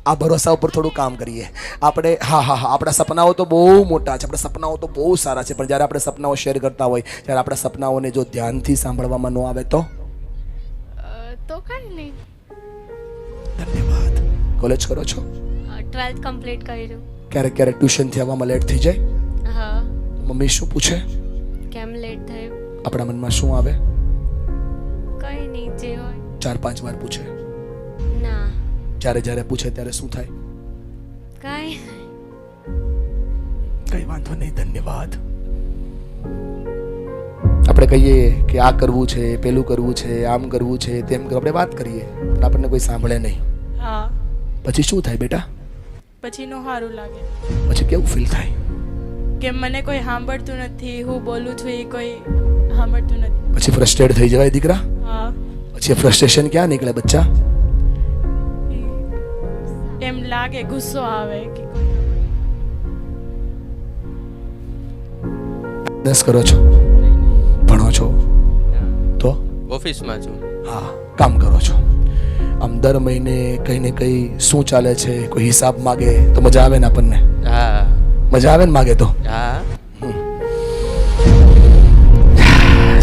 આ ભરોસા ઉપર થોડું કામ કરીએ આપણે. હા આપણા સપનાઓ તો બહુ મોટા છે, આપણા સપનાઓ તો બહુ સારા છે, પણ જ્યારે આપણે સપનાઓ શેર કરતા હોય ત્યારે આપણા સપનાઓને જો ધ્યાનથી સાંભળવામાં ન આવે તો કાંઈ નહીં. ધન્યવાદ. કોલેજ કરો છો? 12th કમ્પ્લીટ કર્યું. ક્યારેક ટ્યુશનથી આવવામાં લેટ થઈ જાય? હા. મમ્મી શું પૂછે? કેમ લેટ થયું? આપણા મનમાં શું આવે? કંઈ નહીં, જે હોય. 4-5 વાર પૂછે? ના. જ્યારે પૂછે ત્યારે શું થાય? કાંઈ કઈ વાંધો નહીં. ધન્યવાદ. આપણે કહીએ કે આ કરવું છે, પેલું કરવું છે, આમ કરવું છે, તેમ આપણે વાત કરીએ પણ આપણને કોઈ સાંભળે નહીં. હા. પછી શું થાય બેટા? પછી નો સારું લાગે પછી કેવું ફીલ થાય? કે મને કોઈ સાંભળતું નથી, હું બોલું છું એ કોઈ સાંભળતું નથી. પછી ફ્રસ્ટ્રેટ થઈ જવાય દીકરા. હા. પછી ફ્રસ્ટ્રેશન ક્યાં નીકળે બચ્ચા? એમ લાગે, ગુસ્સો આવે કે બિઝનેસ કરો છો? ભણો છો? તો ઓફિસમાં છું. હા કામ કરો છો. આમ દર મહિને કઈ ને કઈ શું ચાલે છે કોઈ હિસાબ માગે તો મજા આવે ને આપણને? હા. મજા આવે ને માગે તો? હા.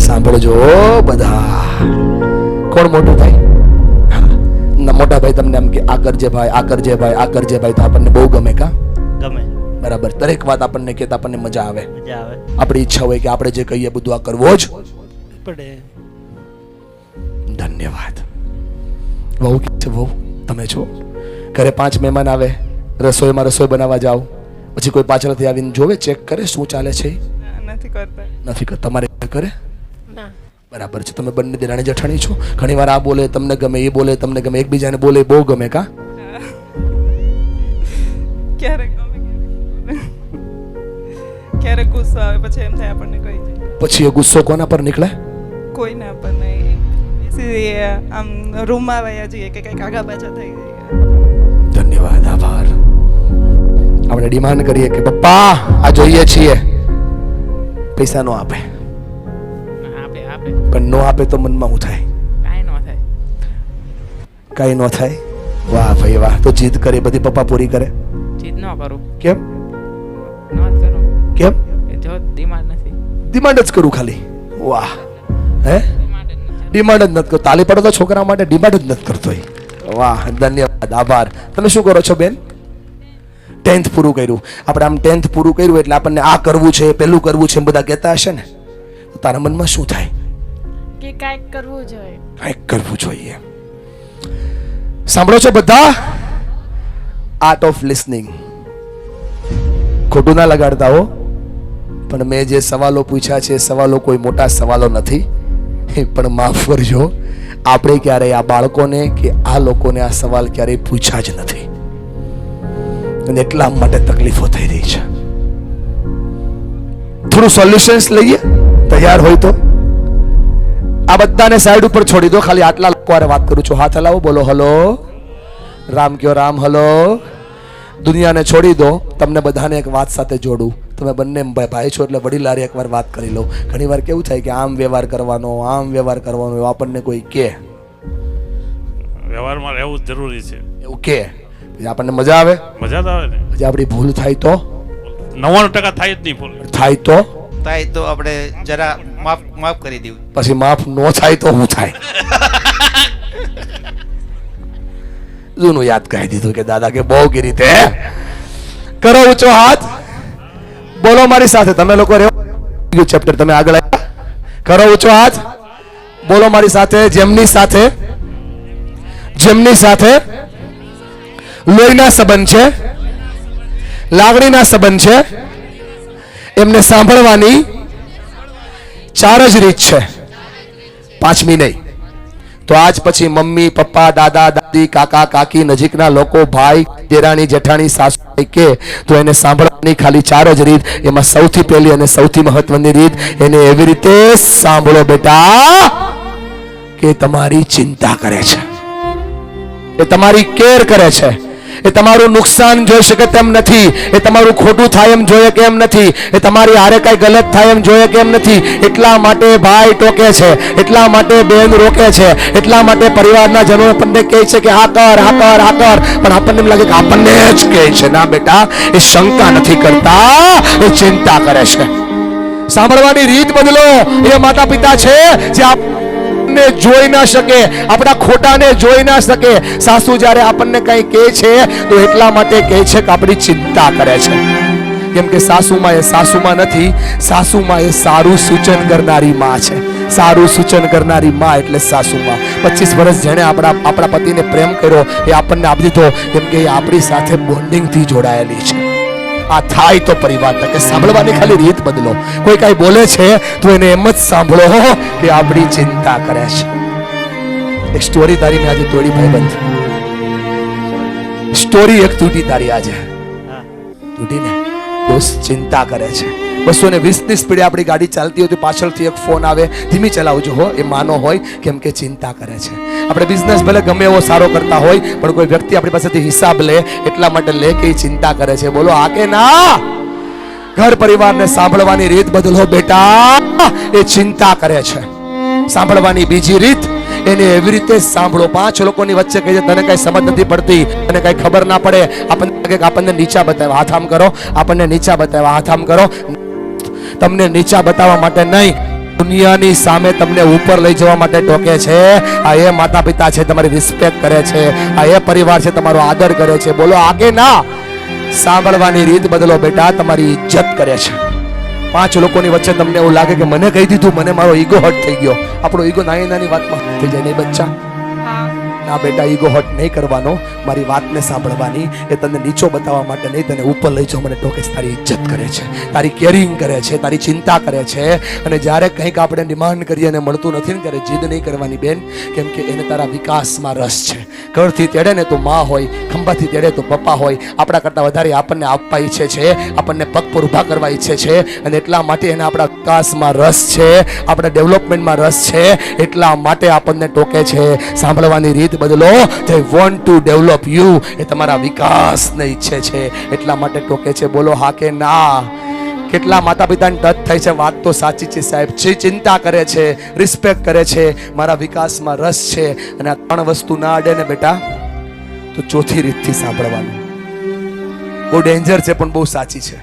સાંભળજો બધા. કોણ મોટું ભાઈ? મોટા ભાઈ તમને એમ કે આ કરજે ભાઈ, આ કરજે ભાઈ, આ કરજે ભાઈ, તો આપણને બહુ ગમે કા? ગમે. બરાબર. દરેક વાત આપણને કહેતા આપણને મજા આવે. મજા આવે. આપણી ઈચ્છા હોય કે આપણે જે કહીએ બધું આ કરવો જ પડે. ધન્યવાદ. વહુ કે છે? વહુ તમે છો ઘરે 5 મહેમાન આવે, રસોઈમાં રસોઈ બનાવવા જાઓ, પછી કોઈ પાછળથી આવીને જોવે, ચેક કરે શું ચાલે છે? નથી કરતા. નથી કરતા. તમારે કરે? ના. બરાબર છે. તમે બંને દેરાણી જેઠાણી છો. ઘણી વાર આ બોલે તમને ગમે, એ બોલે તમને ગમે, એકબીજાને બોલે બહુ ગમે કા? ક્યારેક ગમે, ક્યારેક ગુસ્સો આવે, પછી એમ થાય આપણને કોઈ પછી એ ગુસ્સો કોના પર નીકળે? કોઈ ના આપણને આમ રૂમમાં વયા જઈએ કે કંઈક આગા પાછા થઈ જઈએ. ધન્યવાદ. આભાર. આપણે ડિમાન્ડ કરીએ કે પપ્પા આ જોઈએ છીએ, પૈસા નો આપે, પણ નો આપે તો મનમાં શું થાય? કાંઈ નો થાય. વાહ ભાઈ વાહ. તો જીદ કરે બધી પપ્પા પૂરી કરે? જીદ ન કરું. કેમ? ન જ કરું. કેમ? જો ડિમાન્ડ નથી. ડિમાન્ડ જ કરું ખાલી. વાહ. હે? ડિમાન્ડ જ નથી કરતો. તાલી પડો તો છોકરા માટે, ડિમાન્ડ જ નથી કરતો. વાહ ધન્યવાદ. આભાર. તમે શું કરો છો બેન? 10th પૂરું કર્યું. આપણે આમ 10th પૂરું કર્યું એટલે આપણને આ કરવું છે, પેલું કરવું છે એમ બધા કહેતા હશે ને, તો તારા મનમાં શું થાય? કે કાંઈક કરવું જોઈએ. કાંઈક કરવું જોઈએ. સાંભળો છો બધા? Art of listening. ખોટું ના લગાડતા હો, પણ મેં જે સવાલો પૂછ્યા છે સવાલો કોઈ મોટા સવાલો નથી, પણ માફ કરજો આપણે ક્યારેય આ બાળકોને કે આ લોકોને આ સવાલ ક્યારેય પૂછ્યા જ નથી અને એટલા માટે તકલીફો થઈ રહી છે. થોડું સોલ્યુશન્સ લઈએ તૈયાર હોય તો. આ બધાને સાઈડ ઉપર છોડી દો, ખાલી આટલા લોકો હારે વાત કરું છું. હાથ હલાવો, બોલો હલો રામ. કયો રામ. હલો. દુનિયાને છોડી દો, તમને બધાને એક વાત સાથે જોડું. તમે બંને ભાઈ છો એટલે વડીલારે એકવાર વાત કરી લો. ઘણી વાર કેવું થાય કે આમ વ્યવહાર કરવાનો, આમ વ્યવહાર કરવાનો, એવું આપણને કોઈ કે વ્યવહારમાં રહેવું જરૂરી છે એવું કે, પછી આપણને મજા આવે. મજા તો આવે ને. પછી આપણી ભૂલ થાય તો 99% થાય જ નહીં ભૂલ. થાય તો થાય તો આપણે જરા માફ કરી દેવું. પછી માફ નો થાય તો શું થાય? જૂનું યાદ કહી દીધું કે દાદા કે બહુ કેવી રીતે કરો. ઊંચો હાથ બોલો મારી સાથે. તમે લોકો રહ્યો ચેપ્ટર તમે આગળ આવ્યા. કરો ઊંચો હાથ બોલો મારી સાથે. જેમની સાથે લોહીના સંબંધ છે, લાગણીના સંબંધ છે, એમને સાંભળવાની 4 જ રીત છે, 5મી નહીં. તો આજ પછી મમ્મી પપ્પા દાદા દાદી કાકા કાકી નજીકના લોકો ભાઈ દેરાણી જેઠાણી સાસુ કે તો એને સાંભળવાની ખાલી 4 જ રીત. એમાં સૌથી પહેલી અને સૌથી મહત્વની રીત એને એવી રીતે સાંભળો બેટા કે તમારી ચિંતા કરે છે, એ તમારી કેર કરે છે, એ તમારું નુકસાન જોઈ શકે તેમ નથી, એ તમારું ખોટું થાય એમ જોઈએ કે એમ નથી, એ તમારી હારે કઈ ગલત થાય એમ જોઈએ કે એમ નથી. એટલા માટે ભાઈ ટોકે છે, એટલા માટે બેન રોકે છે, એટલા માટે પરિવારના જનો આપણને કહે છે કે આ કર આ કર આ કર, પણ આપણને એમ લાગે કે આપણને જ કહે છે. ના બેટા, એ શંકા નથી કરતા, એ ચિંતા કરે છે. સાંભળવાની રીત બદલો. એ માતા પિતા છે જે ને જોઈ ના શકે, આપણા ખોટાને જોઈ ના શકે. સાસુ જ્યારે આપણને કઈ કહે છે તો એટલા માટે કહે છે કે આપણી ચિંતા કરે છે. કેમ કે સાસુમાં એ સાસુમાં નથી, સાસુમાં એ સારું સૂચન કરનારી માં છે. સારું સૂચન કરનારી માં એટલે સાસુમાં. 25 વર્ષ જેણે આપણા પતિને પ્રેમ કર્યો એ આપણને આપી દીધો, કેમ કે એ આપણી સાથે બોન્ડિંગ થી જોડાયેલી છે. આ થાય તો પરિવાર તકે. સાંભળવાની ખાલી રીત બદલો. કોઈ કઈ બોલે છે તો એને એમ જ સાંભળો કે આપણી ચિંતા કરે છે. એક સ્ટોરી તારી મેં આજે તોડી ભાઈબંધ. સ્ટોરી એક તૂટી તારી આજે તૂટી ને. દોસ્ત ચિંતા કરે છે. 220ની સ્પીડે આપણી ગાડી ચાલતી હોય તો પાછળથી એક ફોન આવે, ધીમી ચલાવજો હો. એ માનો હોય કેમ કે ચિંતા કરે છે. આપણે બિઝનેસ ભલે ગમે એવો સારો કરતા હોય પણ કોઈ વ્યક્તિ આપણી પાસેથી હિસાબ લે એટલા માટે લે કે એ ચિંતા કરે છે. બોલો આ કે ના? ઘર પરિવારને સાંભળવાની રીત બદલો બેટા, એ ચિંતા કરે છે. સાંભળવાની બીજી રીત, એને એવી રીતે સાંભળો. 5 લોકોની વચ્ચે કહે છે તને કઈ સમજ નથી પડતી, તને કઈ ખબર ના પડે, આપણને નીચા બતાવ્યા, હાથ આમ કરો. આપણને નીચા બતાવ્યા, હાથ આમ કરો. તમને નીચા બતાવવા માટે નહીં, દુનિયાની સામે તમને ઉપર લઈ જવા માટે ટોકે છે. આ એ માતા પિતા છે, તમારી રિસ્પેક્ટ કરે છે. આ એ પરિવાર છે, તમારો આદર કરે છે. બોલો આગે ના? સાંભળવાની રીત બદલો બેટા, તમારી ઇજ્જત કરે છે. 5 લોકોની વચ્ચે તમને એવું લાગે કે મને કહી દીધું, મને મારો ઈગો હર્ટ થઈ ગયો. આપણો ઈગો નાની નાની વાતમાં થઈ જાય નહીં બચ્ચા? ના બેટા, ઈગો હર્ટ નહીં કરવાનો, મારી વાતને સાંભળવાની. એ તને નીચો બતાવવા માટે નહીં, તને ઉપર લઈ જાઓ મને ટોકે. તારી ઇજ્જત કરે છે, તારી કેરિંગ કરે છે, તારી ચિંતા કરે છે. અને જ્યારે કંઈક આપણે ડિમાન્ડ કરીએ અને મળતું નથી ને ત્યારે જીદ નહીં કરવાની બેન, કેમ કે એને તારા વિકાસમાં રસ છે. ઘરથી તેડે ને તો માં હોય, ખંભાથી તેડે તો પપ્પા હોય. આપણા કરતાં વધારે આપણને આપવા ઈચ્છે છે, આપણને પગ પર ઊભા કરવા ઈચ્છે છે. અને એટલા માટે એને આપણા વિકાસમાં રસ છે, આપણા ડેવલપમેન્ટમાં રસ છે. એટલા માટે આપણને ટોકે છે. સાંભળવાની રીત બદલો. they want to develop you, એ તમારા વિકાસને ઈચ્છે છે. એટલા માટે ટોકે છે. બોલો હા કે ના? કેટલા માતા પિતાને ટચ થાય છે? વાત તો સાચી છે સાહેબ. ચિંતા કરે છે, રિસ્પેક્ટ કરે છે, મારા વિકાસમાં રસ છે. અને આ 3 વસ્તુ ના અડે ને બેટા તો ચોથી રીતથી સાંભળવાનું. બહુ ડેન્જર છે પણ બહુ સાચી છે.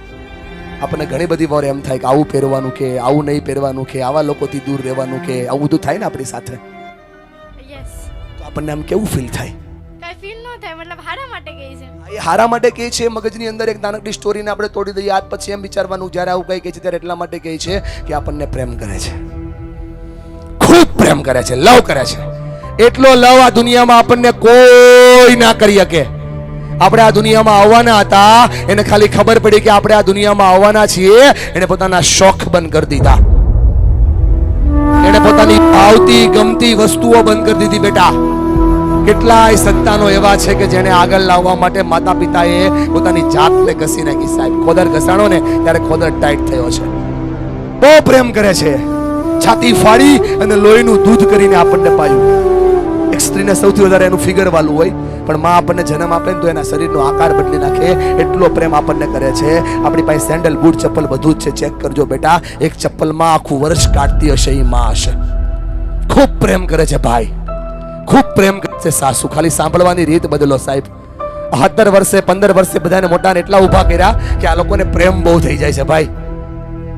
આપણને ઘણી બધી વાર એમ થાય કે આવું પહેરવાનું, કે આવું નહીં પહેરવાનું, કે આવા લોકોથી દૂર રહેવાનું, કે આવું બધું થાય ને આપણી સાથે, તો આપણને આમ કેવું ફીલ થાય? કઈ ફીલ ન થાય, મતલબ હારા માટે કહે છે. એ હારા માટે કહે છે. મગજની અંદર એક નાનકડી સ્ટોરીને આપણે તોડી દઈએ. આજ પછી એમ વિચારવાનું જ્યારે આવું કઈ કહે છે ત્યારે એટલા માટે કહે છે કે આપણને પ્રેમ કરે છે, ખૂબ પ્રેમ કરે છે, લવ કરે છે. એટલો લવ આ દુનિયામાં આપણને કોઈ ના કરી શકે. આપણે આ દુનિયામાં આવવાના હતા, એને ખાલી ખબર પડી કે આપણે આ દુનિયામાં આવવાના છીએ, એને પોતાના શોખ બંધ કરી દીધા. એને પોતાની ભાવતી ગમતી વસ્તુઓ બંધ કરી દીધી બેટા. કેટલાય સંતાનો એવા છે કે જેને આગળ લાવવા માટે માતા પિતાએ પોતાની જાતને ઘસી નાખી સાહેબ. ખોદર ઘસાણો ને ત્યારે ખોદર ટાઈટ થયો છે. બહુ પ્રેમ કરે છે, છાતી ફાડી અને લોહીનું દૂધ કરીને આપણને પાયું. એક સ્ત્રીને સૌથી વધારે એનું ફિગર વાળું હોય, પણ માં આપણને જન્મ આપે ને તો એના શરીરનો આકાર બદલી નાખે. એટલો પ્રેમ આપણને કરે છે. આપણી પાસે સેન્ડલ, બૂટ, ચપ્પલ બધું જ છે. ચેક કરજો બેટા, એક ચપ્પલમાં આખું વર્ષ કાઢતી હશે એ માં હશે. ખૂબ પ્રેમ કરે છે ભાઈ, ખૂબ પ્રેમ કરે છે સાસુ. ખાલી સાંભળવાની રીત બદલો સાહેબ. 17 વર્ષે 15 વર્ષે બધાને મોટાને એટલા ઊભા કર્યા કે આ લોકોને પ્રેમ બહુ થઈ જાય છે ભાઈ.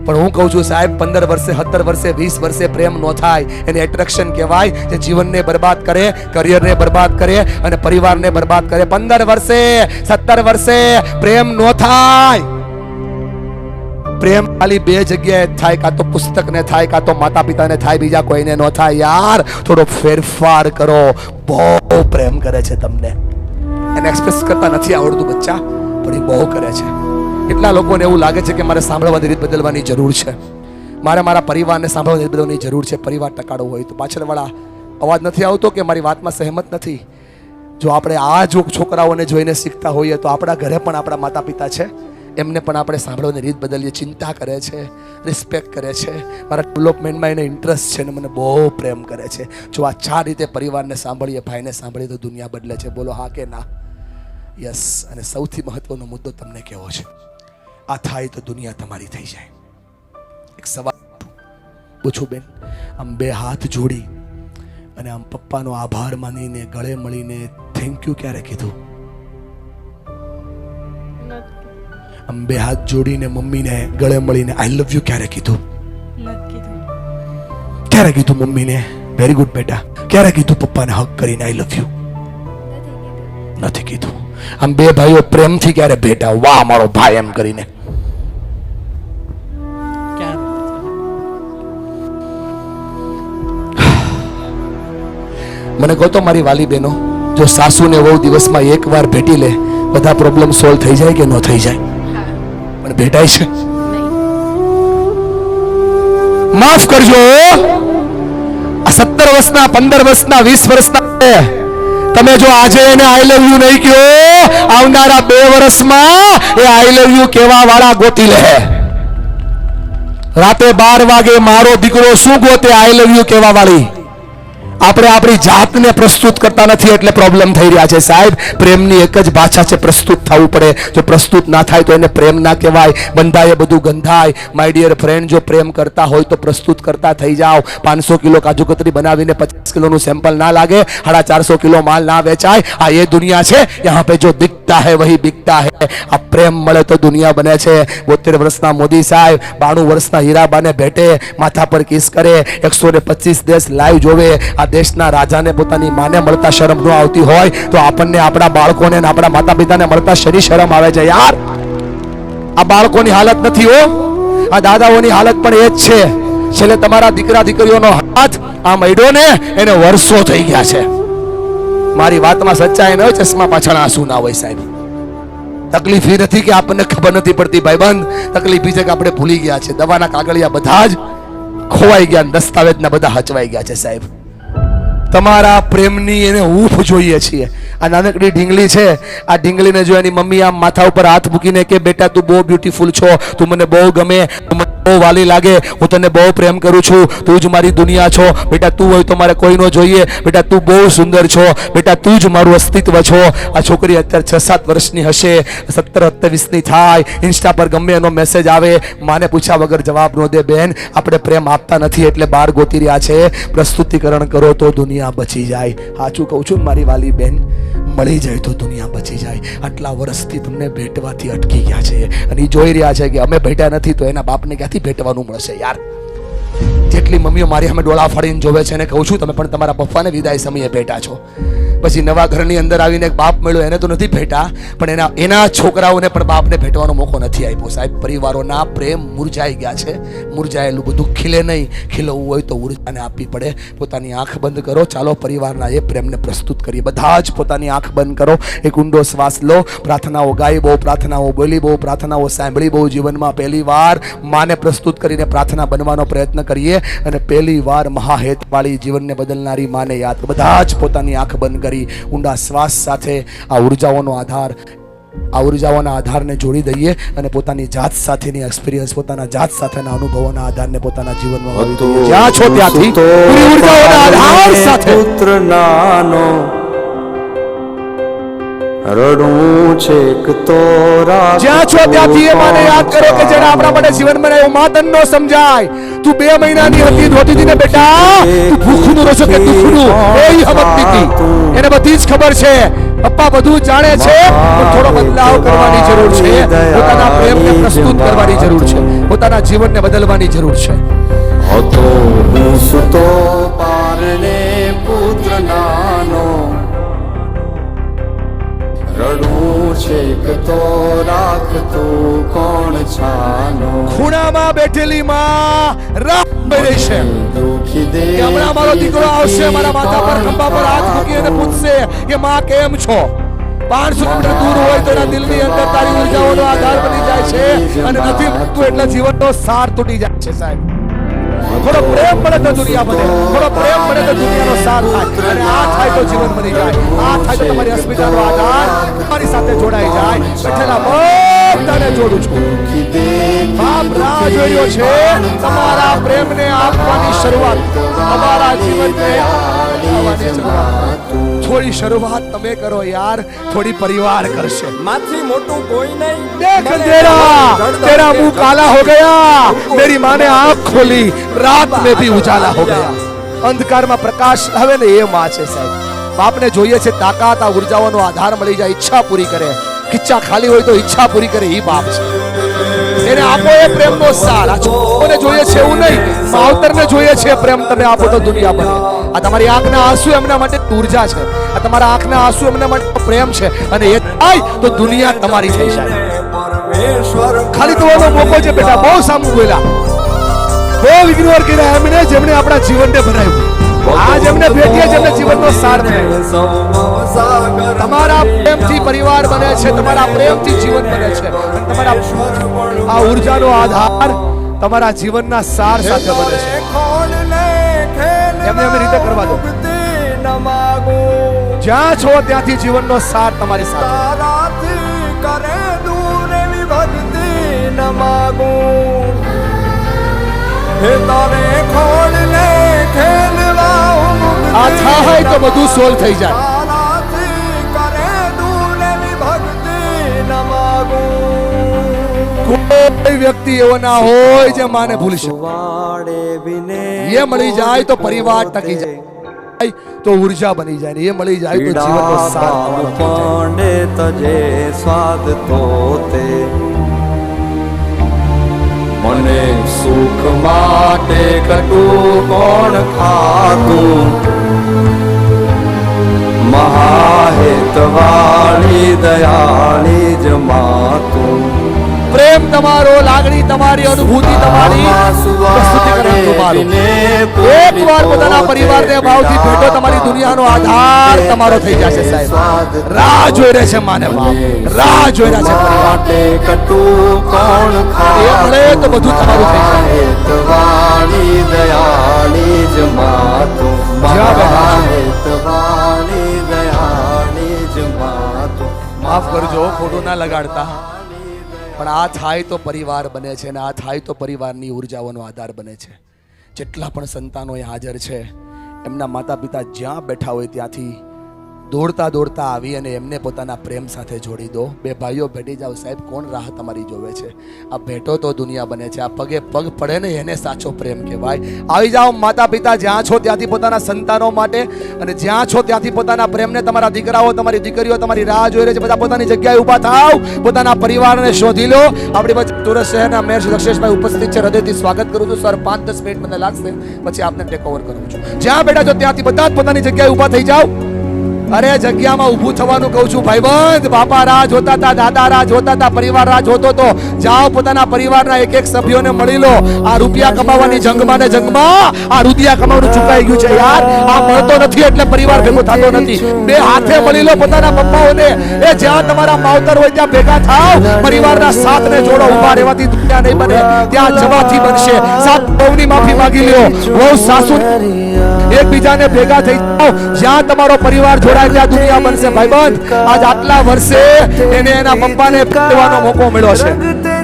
પણ હું કહું છું સાહેબ, 15 વર્ષે 17 વર્ષે 20 વર્ષે પ્રેમ નો થાય. એને એટ્રેક્શન કહેવાય, જે જીવનને બરબાદ કરે, કરિયરને બરબાદ કરે અને પરિવારને બરબાદ કરે. 15 વર્ષે 17 વર્ષે પ્રેમ નો થાય. પ્રેમ ખાલી બે જગ્યાએ થાય, કાં તો પુસ્તકને થાય, કાં તો માતા પિતાને થાય, બીજા કોઈને ન થાય. યાર થોડો ફેરફાર કરો. બહુ પ્રેમ કરે છે તમને, એને એક્સપ્રેસ કરતા નથી આવડતું બચ્ચા, પણ એ બહુ કરે છે. કેટલા લોકોને એવું લાગે છે કે મારે સાંભળવાની રીત બદલવાની જરૂર છે, મારે મારા પરિવારને સાંભળવાની રીત બદલવાની જરૂર છે. પરિવાર ટકાડવો હોય તો પાછળવાળા અવાજ નથી આવતો કે મારી વાતમાં સહેમત નથી. જો આપણે આ જો છોકરાઓને જોઈને શીખતા હોઈએ તો આપણા ઘરે પણ આપણા માતા પિતા છે, એમને પણ આપણે સાંભળવાની રીત બદલીએ. ચિંતા કરે છે, રિસ્પેક્ટ કરે છે, મારા ડેવલપમેન્ટમાં એને ઇન્ટરેસ્ટ છે ને મને બહુ પ્રેમ કરે છે. જો આ 4 રીતે પરિવારને સાંભળીએ, ભાઈને સાંભળીએ તો દુનિયા બદલે છે. બોલો હા કે ના? યસ. અને સૌથી મહત્વનો મુદ્દો તમને કહેવો છે, આ થાય તો દુનિયા તમારી થઈ જાય. એક સવાલ પૂછું બેન, આમ 2 હાથ જોડી અને આમ પપ્પાનો આભાર માનીને ગળે મળીને થેન્ક યુ ક્યારે કીધું? આમ 2 હાથ જોડીને મમ્મીને ગળે મળીને આઈ લવ યુ ક્યારે કીધું? ક્યારે કીધું મમ્મીને વેરી ગુડ બેટા? ક્યારે કીધું પપ્પાને હક કરીને આઈ લવ યુ? નથી કીધું. આમ 2 ભાઈઓ પ્રેમથી ક્યારે ભેટા, વાહ મારો ભાઈ એમ કરીને? મને કહો તો મારી વાલી બહેનો, જો સાસુ ને વહુ દિવસમાં 1 વાર ભેટી લે, બધા પ્રોબ્લેમ સોલ્વ થઈ જાય કે ન થઈ જાય? પણ ભેટાય છે? માફ કરજો, આ 17 વર્ષના 15 વર્ષના 20 વર્ષના તમે જો આજે એને આઈ લવ યુ નહીં કહો, આવનારા 2 વર્ષમાં એ આઈ લવ યુ કહેવા વાળા ગોતી લે. રાતે 12 વાગે મારો દીકરો શું ગોતે? આઈ લવ યુ કહેવા વાળી. આપણે આપણી જાતને પ્રસ્તુત કરતા નથી એટલે પ્રોબ્લેમ થઈ રહ્યા છે સાહેબ. પ્રેમની એક જ ભાષા છે, પ્રસ્તુત થવું પડે. જો પ્રસ્તુત ના થાય તો એને પ્રેમ ના કહેવાય. બંધાય બધું ગંધાય. માય ડિયર ફ્રેન્ડ, જો પ્રેમ કરતા હોય તો પ્રસ્તુત કરતા થઈ જાઓ. 500 કિલો કાજુ કતરી બનાવીને 50 કિલોનું સેમ્પલ ના લાગે, 450 કિલો માલ ના વેચાય. આ એ દુનિયા છે. યહાં પે જો દિખતા હૈ વહી બિકતા હૈ. આ પ્રેમ મળે તો દુનિયા બને છે. 72 વર્ષના મોદી સાહેબ 92 વર્ષના હીરાબાને ભેટે, માથા પર કિસ કરે, 125 દેશ લાઈવ જોવે. આ દેશના રાજાને પોતાની માને મળતા શરમ ન આવતી હોય તો આપણને આપણા બાળકોને અને આપણા માતા પિતાને મળતા શરી શરમ આવે છે યાર. આ બાળકોની હાલત નથી હો, આ દાદાઓની હાલત પણ એ જ છે. છેલ્લે તમારા દીકરા દીકરીઓનો હાથ આ મૈડો ને એને વર્ષો થઈ ગયા છે. મારી વાતમાં સચ્ચાઈ ન હોય, ચશ્મા પાછળ આંસુ ના હોય સાહેબ. તકલીફ એ નથી કે આપણને ખબર નથી પડતી ભાઈબંધ, તકલીફ એ છે કે આપણે ભૂલી ગયા છે. દવાના કાગળિયા બધા જ ખોવાઈ ગયા, દસ્તાવેજના બધા હચવાઈ ગયા છે સાહેબ. તમારા પ્રેમની એને હૂફ જોઈએ છીએ. આ નાનકડી ઢીંગલી છે, આ ઢીંગલીને જો એની મમ્મી આમ માથા ઉપર હાથ મૂકીને કે બેટા તું બહુ બ્યુટીફુલ છો, તું મને બહુ ગમે, તું મને બહુ વાલી લાગે, હું તને બહુ પ્રેમ કરું છું, તું જ મારી દુનિયા છો, બેટા તું હોય તો મારે કોઈ ન જોઈએ, બેટા તું બહુ સુંદર છો, બેટા તું જ મારું અસ્તિત્વ છો. આ છોકરી અત્યારે 6-7 વર્ષની હશે, 17-28ની થાય, ઇન્સ્ટા પર ગમે એનો મેસેજ આવે, માને પૂછ્યા વગર જવાબ ન દે. બેન, આપણે પ્રેમ આપતા નથી એટલે બહાર ગોતી રહ્યા છે. પ્રસ્તુતિકરણ કરો તો દુનિયા બચી જાય. સાચું કહું છું મારી વાલી બેન, મળી જાય તો દુનિયા બચી જાય. આટલા વર્ષથી તમને ભેટવાથી અટકી ગયા છે અને એ જોઈ રહ્યા છે કે અમે ભેટ્યા નથી તો એના બાપને ક્યાંથી ભેટવાનું મળશે યાર. જેટલી મમ્મીઓ મારી સામે ડોળા ફાડીને જોવે છે એને કહું છું તમે પણ તમારા પપ્પાને વિદાય સમયે ભેટા છો. પછી નવા ઘરની અંદર આવીને એક બાપ મળ્યો, એને તો નથી ભેટા, પણ એના છોકરાઓને પણ બાપને ભેટવાનો મોકો નથી આપ્યો સાહેબ. પરિવારોના પ્રેમ મુરઝાઈ ગયા છે. મુરઝાયેલું બધું ખીલે નહીં, ખીલવું હોય તો ઉર્જાને આપવી પડે. પોતાની આંખ બંધ કરો, ચાલો પરિવારના એ પ્રેમને પ્રસ્તુત કરીએ. બધા જ પોતાની આંખ બંધ કરો, એક ઊંડો શ્વાસ લો, પ્રાર્થનાઓ ગાઈ, બહુ પ્રાર્થનાઓ બોલી, બહુ પ્રાર્થનાઓ સાંભળી, બહુ જીવનમાં પહેલી વાર માને પ્રસ્તુત કરીને પ્રાર્થના બનવાનો પ્રયત્ન કરીએ અને પહેલી વાર મહાહેતવાળી જીવનને બદલનારી માને યાદ. બધા જ પોતાની આંખ બંધ કરી ઊંડા શ્વાસ સાથે આ ઉર્જાઓના આધારને જોડી દઈએ અને પોતાની જાત સાથેની એક્સપિરિયન્સ, પોતાના જાત સાથેના અનુભવોના આધારને પોતાના જીવનમાં વાવી દઈએ. જ્યાં છો ત્યાંથી પૂરી ઉર્જાઓના આધાર સાથે પુત્ર નાનો રડું છેક તો જ્યાં છો ત્યાંથી એ માને યાદ કરો કે જેને આપણા માટે જીવન બનાવ્યું. માતન નો સમજાય, તું 2 મહિનાની હતી ધોતી હતી ને બેટા, તું ભૂખનું રસો કે દુખનું એ સમજતી હતી, એને બધી જ ખબર છે. પપ્પા બધું જાણે છે, પણ થોડો બદલાવ કરવાની જરૂર છે. પોતાના પ્રેમને પ્રસ્તુત કરવાની જરૂર છે, પોતાના જીવનને બદલવાની જરૂર છે. હતો હું સુતો પારણે પુત્ર નાનો, રડું છેક તો રાખતું કોણ છાનો. ખૂણામાં બેઠેલી માં રાહ જોઈ રહી છે દુખી દે કે હમણાં મારો દીકરો આવશે, મારા માથા પર ખંભા પર હાથ મૂકી અને પૂછશે કે માં કેમ છો. 500 કિલોમીટર દૂર હોય તો એના દિલની અંદર તારી ઉર્જાઓનો આધાર બની જાય છે, અને નથી મળતું એટલે જીવનનો સાર તૂટી જાય છે. સાહેબ, થોડો પ્રેમ મળે તો દુનિયા બને, થોડો પ્રેમ મળે તો દુનિયાનો સાર થાય, અને આ થાય તો જીવન બની જાય. આ થાય તો તમારી અસ્મિતાનો આધાર તમારી સાથે જોડાઈ જાય. બેઠેલા બધાને જોડું છું. બાપ રાહ જોઈ રહ્યો છે તમારા પ્રેમને આપવાની શરૂઆત, તમારા જીવનને આપવાની શરૂઆત. થોડી શરૂઆત તમે કરો યાર, થોડી પરિવાર કરશે. માથી મોટું કોઈ નહીં. देख अंधेरा तेरा मुंह काला हो गया, मेरी माँ ने आंख खोली, रात में भी उजाला हो गया. અંધકારમાં પ્રકાશ આવે ને એ માં છે. સાહેબ, બાપને જોઈએ છે તાકાત, આ ઉર્જાઓનો આધાર મળી જાય, ઈચ્છા પૂરી કરે. ખીચ્ચા ખાલી હોય તો ઈચ્છા પૂરી કરે, એ બાપ છે. એને આપો એ પ્રેમનો સાર. આ છોકરોને જોઈએ છે એવું નહીં, માવતરને જોઈએ છે પ્રેમ તમે આપો તો દુનિયા બને. આ તમારી આંખના આંસુ એમના માટે ઉર્જા છે, આ તમારા આંખના આંસુ એમના માટે પ્રેમ છે, અને એ થાય તો દુનિયા તમારી થઈ જાય. ખાલી તમારો મોકો છે બેટા, બહુ સામું બોલ્યા, બહુ ઇગ્નોર કર્યા એમને જેમણે આપણા જીવનને બનાવ્યું. આજ એમને ભેટીએ જેમને જીવનનો સાર બનાવ્યો. તમારા પ્રેમથી પરિવાર બને છે, તમારા પ્રેમથી જીવન બને છે, અને તમારા આ ઉર્જાનો આધાર તમારા જીવનના સાર સાથે બને છે. એમને રીતે કરવા દો. જ્યાં છો ત્યાંથી જીવનનો સાર તમારી સાથે. આ થાય તો બધું સોલ્વ થઈ જાય. કોઈ વ્યક્તિ એવો ના હોય જે માને ભૂલી શકે. એ મળી જાય તો પરિવાર ટકી જાય, તો ઉર્જા બની જાય, ને એ મળી જાય તો જીવનનો સાર તમારો થઈ જાય. પાંડે તજે સ્વાદ તો તે મને સુખ માટે કટું કોણ ખાતું. મહાહેતવાળી દયાળી જ માતું. પ્રેમ તમારો, લાગણી તમારી, અનુભૂતિ તમારી, પ્રસ્તુતિકરણ તમારું. એકવાર પોતાના પરિવારને ભાવથી ભેટો, તમારી દુનિયાનો આધાર તમારો થઈ જશે. સાહેબ, રાહ જોઈ રહે છે માને બાપ, રાહ જોઈ રહ્યા છે પરિવાર. કટું કોણ એ મળે તો બધું તમારું થઈ જાય. હેતવાળી દયાળી જ માતું. મહાહેતવાળી દયાળી જ માતું. માફ કરજો, ખોટું ના લગાડતા, પણ આ થાય તો પરિવાર બને છે, અને આ થાય તો પરિવારની ઉર્જાઓનો આધાર બને છે. જેટલા પણ સંતાનો અહીં હાજર છે, એમના માતા પિતા જ્યાં બેઠા હોય ત્યાંથી દોડતા દોડતા આવી અને એમને પોતાના પ્રેમ સાથે જોડી દો. બે ભાઈઓ ભેટી જાઓ. સાહેબ, કોણ રાહ તમારી જોવે છે? આ ભેટો તો દુનિયા બને છે. આ પગે પગ પડે ને એને સાચો પ્રેમ કહેવાય. આવી જાઓ માતા પિતા, જ્યાં છો ત્યાંથી પોતાના સંતાનો માટે, અને જ્યાં છો ત્યાંથી પોતાના પ્રેમને, તમારા દીકરાઓ, તમારી દીકરીઓ તમારી રાહ જોઈ રહી છે. બધા પોતાની જગ્યાએ ઊભા થાવ, પોતાના પરિવારને શોધી લો. આપણી વચ્ચે સુરત શહેરના મેયર શ્રી દક્ષેશભાઈ ઉપસ્થિત છે. હૃદયથી સ્વાગત કરું છું સર. 5-10 મિનિટ મને લાગશે, પછી આપને ટેક ઓવર કરું છું. જ્યાં બેઠા છો ત્યાંથી બધા જ પોતાની જગ્યાએ ઊભા થઈ જાઓ. અરે જગ્યામાં ઊભું થવાનું કહું છું ભાઈબંધ. બાપા રાહ જોતા હતા, દાદા રાહ જોતા હતા, પરિવાર રાહ જોતો હતો. જાઓ પોતાના પરિવારના એક એક સભ્યોને મળી લો. આ રૂપિયા કમાવાની જંગમાં ને જંગમાં આ રૂપિયા કમાવાનું ચૂકાઈ ગયું છે યાર. આ મળતો નથી એટલે પરિવાર ભેગો થતો નથી. બે હાથે મળી લો પોતાના પપ્પાઓને. એ જ્યાં તમારા માવતર હોય ત્યાં ભેગા થાવ. પરિવારના સાથને જોડો. ઊભા રહેવાથી દુનિયા નહીં બને, ત્યાં જવાથી બનશે. સાત બહુની માફી માંગી લ્યો. બહુ સાસુ એકબીજાને ભેગા થઈ જાઓ. જ્યાં તમારો પરિવાર જોડાય ત્યાં દુનિયા બનશે ભાઈબંધ. આજ આટલા વર્ષે એને એના પપ્પાને ભેટવાનો મોકો મળ્યો છે.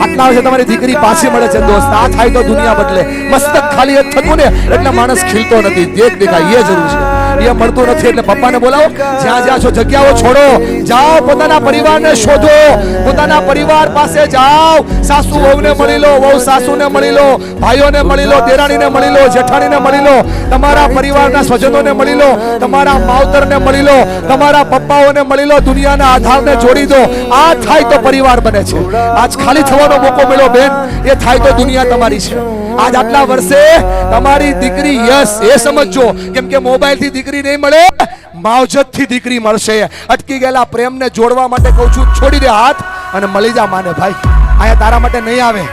આટલા વર્ષે તમારી દીકરી પાછી મળે છે દોસ્ત. આ થાય તો દુનિયા બદલે. મસ્તક ખાલી એ થતું ને એટલે માણસ ખીલતો નથી. જે દેખાય એ જરૂર છે, એ મળતું નથી. એટલે પપ્પાને બોલાવો, જ્યાં જ્યાં છો જગ્યાઓ છોડો, જાઓ પોતાના પરિવારને શોધો, પોતાના પરિવાર પાસે જાઓ. સાસુ વહુને મળી લો, વહુ સાસુને મળી લો, ભાઈઓને મળી લો, દેરાણીને મળી લો, જેઠાણીને મળી લો, તમારા પરિવારના સ્વજનોને મળી લો, તમારા માવતરને મળી લો, તમારા પપ્પાઓને મળી લો. દુનિયાના આધારને જોડી દો. આ થાય તો પરિવાર બને છે. આજ ખાલી થવાનો મોકો મળ્યો બેન, એ થાય તો દુનિયા તમારી છે. આજ આટલા વર્ષે તમારી દીકરી યસ એ સમજો, કેમ કે મોબાઈલ થી દીકરી નહીં મળે, માવજત થી દીકરી મળશે. અટકી ગયેલા પ્રેમને જોડવા માટે કહું છું, છોડી દે હાથ અને મળી જા માને. ભાઈ અહીંયા તારા માટે નહીં આવે,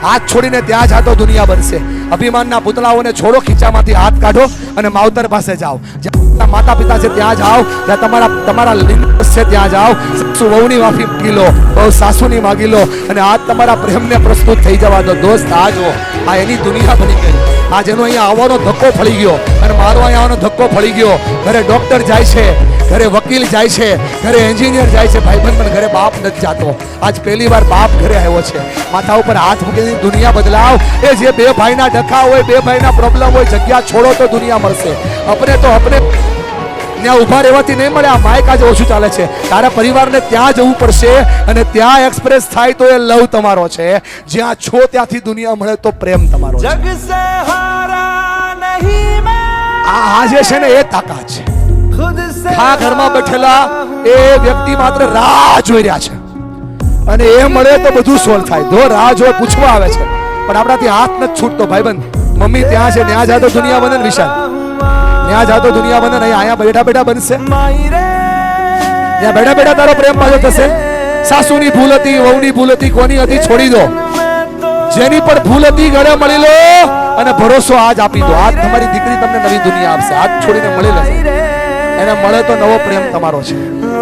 હાથ છોડીને ત્યાં જાતો દુનિયા બનશે. અભિમાનના પૂતળાઓને છોડો, ખીચામાંથી હાથ કાઢો અને માવતર પાસે જાઓ. જ્યાં માતા પિતા છે ત્યાં જાઓ, જ્યાં તમારા લિંગ છે ત્યાં જાઓ. સાસુ વહુની માફી માગી લો, વહુ સાસુની માગી લો અને આજ તમારા પ્રેમને પ્રસ્તુત થઈ જવા દો. દોસ્ત આ જો, આ એની દુનિયા બની ગઈ. આજ એનો અહીંયા આવવાનો ધક્કો ફળી ગયો અને મારો અહીંયા આવવાનો ધક્કો ફળી ગયો. ઘરે ડોક્ટર જાય છે, ઘરે વકીલ જાય છે, ઘરે એન્જિનિયર જાય છે, ભાઈબંધ પણ ઘરે બાપ નથી જાતો. આજ પહેલી વાર બાપ ઘરે આવ્યો છે. માથા ઉપર હાથ મૂકીને દુનિયા બદલાવ. એ જે બે ભાઈના ડખા હોય, બે ભાઈના પ્રોબ્લેમ હોય, જગ્યા છોડો તો દુનિયા મળશે. અપને તો અપને ત્યાં ઉભા રહેવાથી નહીં મળે. આ માઇક આજે ઓછું ચાલે છે. તારા પરિવારને ત્યાં જવું પડશે અને ત્યાં એક્સપ્રેસ થાય તો એ લવ તમારો છે. જ્યાં છો ત્યાંથી દુનિયા મળે તો પ્રેમ તમારો છે. जग से हारा नहीं मैं આ જે છે ને એ તાકાત છે. खुद से આ ઘરમાં બેઠેલા એ વ્યક્તિ માત્ર રાહ જોઈ રહ્યા છે અને એ મળે તો બધું સોલ્વ થાય. જો રાહ જોઈ પૂછવા આવે છે પણ આપણાથી હાથ નથી છૂટતો. ભાઈબંધ મમ્મી ત્યાં છે, ત્યાં જાતો દુનિયા બને. વિશાલ ત્યાં જાતો દુનિયા બને. અહીંયા બેઠા બેઠા બનશે. ત્યાં બેઠા બેઠા તારો પ્રેમ પાછો થશે. સાસુની ભૂલ હતી, વહુની ભૂલ હતી, કોની હતી છોડી દો. જેની પણ ભૂલ હતી ઘરે મળી લો અને ભરોસો આજ આપી દો. આજ તમારી દીકરી તમને નવી દુનિયા આપશે. આજ છોડીને મળી લેશે. એને મળે તો નવો પ્રેમ તમારો છે,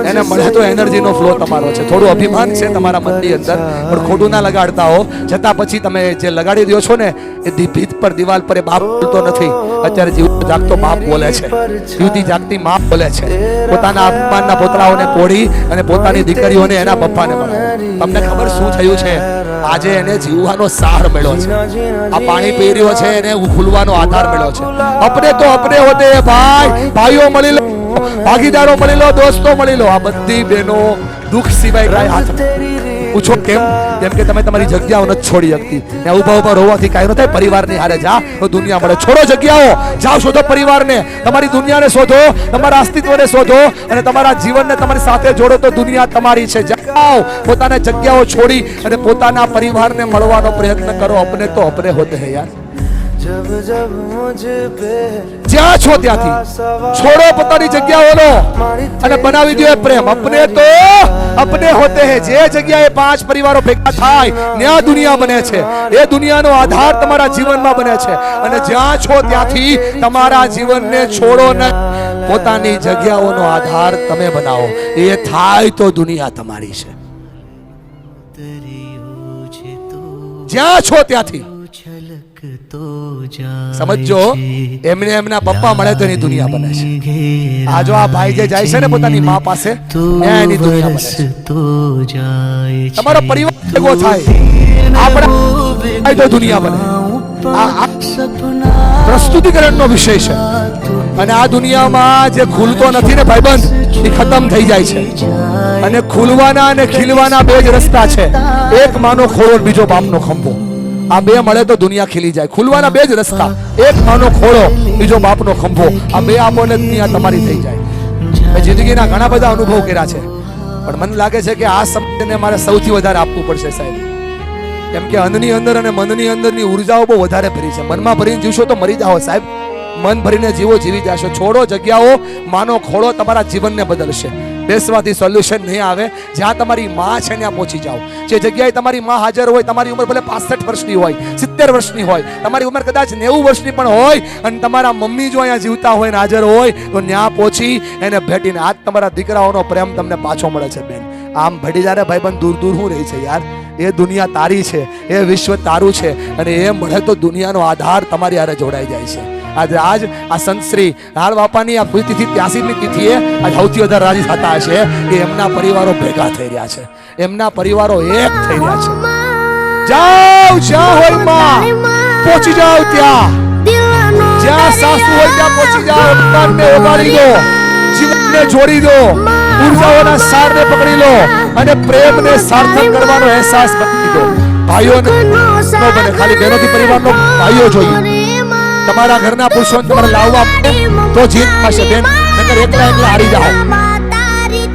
એને મળે તો એનર્જીનો ફ્લો તમારો છે. થોડું અભિમાન છે તમારા મનની અંદર, પણ ખોટું ના લગાડતા હો. છતાં પછી તમે જે લગાડી દો છો ને એ ભીત પર, દિવાલ પર એ બાપ બોલતો નથી. અત્યારે જીવતો જાગતો બાપ બોલે છે, જીવતી જાગતી મા બોલે છે. પોતાના અભિમાનના પોતરાઓને પોડી અને પોતાની દીકરીઓને એના પપ્પાને મળે. તમને ખબર શું થયું છે? આજે એને જીવવાનો સાર મળ્યો છે. આ પાણી પી રહ્યો છે, એને ખુલવાનો આધાર મળ્યો છે. અપને તો અપને હોતે ભાઈ, ભાઈઓ મળી લો, ભાગીદારો મળી લો, દોસ્તો મળી લો. આ બધી બહેનો દુઃખ સિવાય કાંઈ હાથ પૂછો કેમ? કેમ કે તમે તમારી જગ્યાઓ નથી છોડી શકતી. ત્યાં ઉભા ઉભા રોવાથી કાંઈ ન થાય. પરિવારની હારે જા તો દુનિયા મળે. છોડો જગ્યાઓ, જાઓ શોધો પરિવારને, તમારી દુનિયાને શોધો, તમારા અસ્તિત્વને શોધો અને તમારા જીવનને તમારી સાથે જોડો તો દુનિયા તમારી છે. જાઓ પોતાને જગ્યાઓ છોડી અને પોતાના પરિવારને મળવાનો પ્રયત્ન કરો. અપને તો અપને હોતે હે યાર. जब जब मुझ पे જ્યાં છો ત્યાંથી છોડો પોતાની જગ્યાઓનો અને બનાવી દો પ્રેમ. અપને તો અપને હોતે હે. જે જગ્યાએ 5 પરિવારો ભેગા થાય ત્યાં દુનિયા બને છે. એ દુનિયાનો આધાર તમારા જીવનમાં બને છે. અને જ્યાં છો ત્યાંથી તમારા જીવનને છોડો ને પોતાની જગ્યાઓનો આધાર તમે બનાવો. એ થાય તો દુનિયા તમારી છે. જ્યાં છો ત્યાંથી સમજો. એમને એમના પપ્પા મળે તો એની દુનિયા બને છે. આ જો આ ભાઈ જે જાય છે ને પોતાની મા પાસે, ત્યાં એની દુનિયા બને છે. તમારો પરિવાર ભેગો થાય, આપણે તો દુનિયા બને. આ પ્રસ્તુતિકરણનો વિષય છે. અને આ દુનિયામાં જે ખુલતો નથી ને ભાઈબંધ, એ ખતમ થઈ જાય છે. અને ખુલવાના અને ખીલવાના બે જ રસ્તા છે. એક માનો ખોળો, બીજો બાપનો ખંભો. આ બે મળે તો દુનિયા ખીલી જાય. ખુલવાના બે જ રસ્તા, એક માનો ખોળો, બીજો બાપનો ખંભો. આ બે આપો ને દુનિયા તમારી થઈ જાય. મેં જિંદગીના ઘણા બધા અનુભવ કર્યા છે, પણ મને લાગે છે કે આ સમયને મારે સૌથી વધારે આપવું પડશે સાહેબ. કેમ કે અન્નની અંદર અને મનની અંદરની ઉર્જાઓ બહુ વધારે ભરી છે. મનમાં ભરીને જીવશો તો મરી જાઓ સાહેબ. મન ભરીને જીવો, જીવી જશો. છોડો જગ્યાઓ, માનો ખોળો તમારા જીવનને બદલશે. બેસવાથી સોલ્યુશન નહીં આવે. જ્યાં તમારી માં છે ત્યાં પહોંચી જાઓ. જે જગ્યાએ તમારી માં હાજર હોય, તમારી ઉંમર ભલે 65 વર્ષની હોય, 70 વર્ષની હોય, તમારી ઉંમર કદાચ 90 વર્ષની પણ હોય, અને તમારા મમ્મી જો અહીંયા જીવતા હોય ને હાજર હોય તો ત્યાં પહોંચી એને ભેટીને આજ તમારા દીકરાઓનો પ્રેમ તમને પાછો મળે છે બેન. આમ ભડી જાય ભાઈબંધ, દૂર દૂર શું રહી છે યાર. એ દુનિયા તારી છે, એ વિશ્વ તારું છે અને એ મળે તો દુનિયાનો આધાર તમારી હારે જોડાઈ જાય છે. આજ આ સંત શ્રી લાલ બાપાની આ તિથિ 83મી તિથિએ આજ સૌથી વધારે રાજી થતા હશે કે એમના પરિવારો ભેગા થઈ રહ્યા છે, એમના પરિવારો એક થઈ રહ્યા છે. જાઓ જ્યાં હોય માં, પહોંચી જાઓ ત્યાં. જ્યાં સાસુ હોય ત્યાં પહોંચી જાઓ, અવતારને ઓગાળી દો, જીવનને જોડી દો, ઉર્જાઓના સારને પકડી લો અને પ્રેમને સાર્થક કરવાનો અહેસાસ બની દો. ભાઈઓને ન બને, ખાલી બહેનોથી પરિવારનો ભાઈઓ જોઈએ. તમારા ઘરના પુરુષોને તમારે લાવવા તો જીત થશે બેન, નકર એકલા એકલા હારી જાઓ.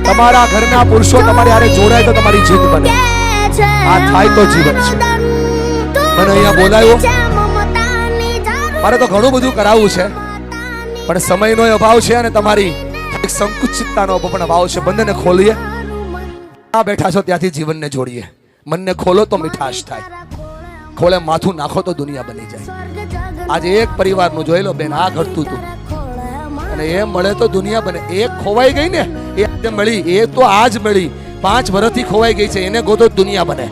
તમારા ઘરના પુરુષો તમારી હારે જોડાય તો તમારી જીત બને. આ થાય તો જીવન છે. મને અહીંયા બોલાયો, મારે તો ઘણું બધું કરાવવું છે, પણ સમયનો અભાવ છે અને તમારી એક સંકુચિતતાનો પણ અભાવ છે. બંનેને ખોલીએ. આ બેઠા છો ત્યાંથી જીવનને જોડીએ. મનને ખોલો તો મીઠાશ થાય, ખોલે માથું નાખો તો દુનિયા બની જાય. આજે એક પરિવારનું જોઈ લો બેન, આ ઘટતું હતું અને એ મળે તો દુનિયા બને. એક ખોવાઈ ગઈ ને, એ આજે મળી, એ તો આજ મળી. 5 વર્ષથી ખોવાઈ ગઈ છે, એને ગોતો દુનિયા બને.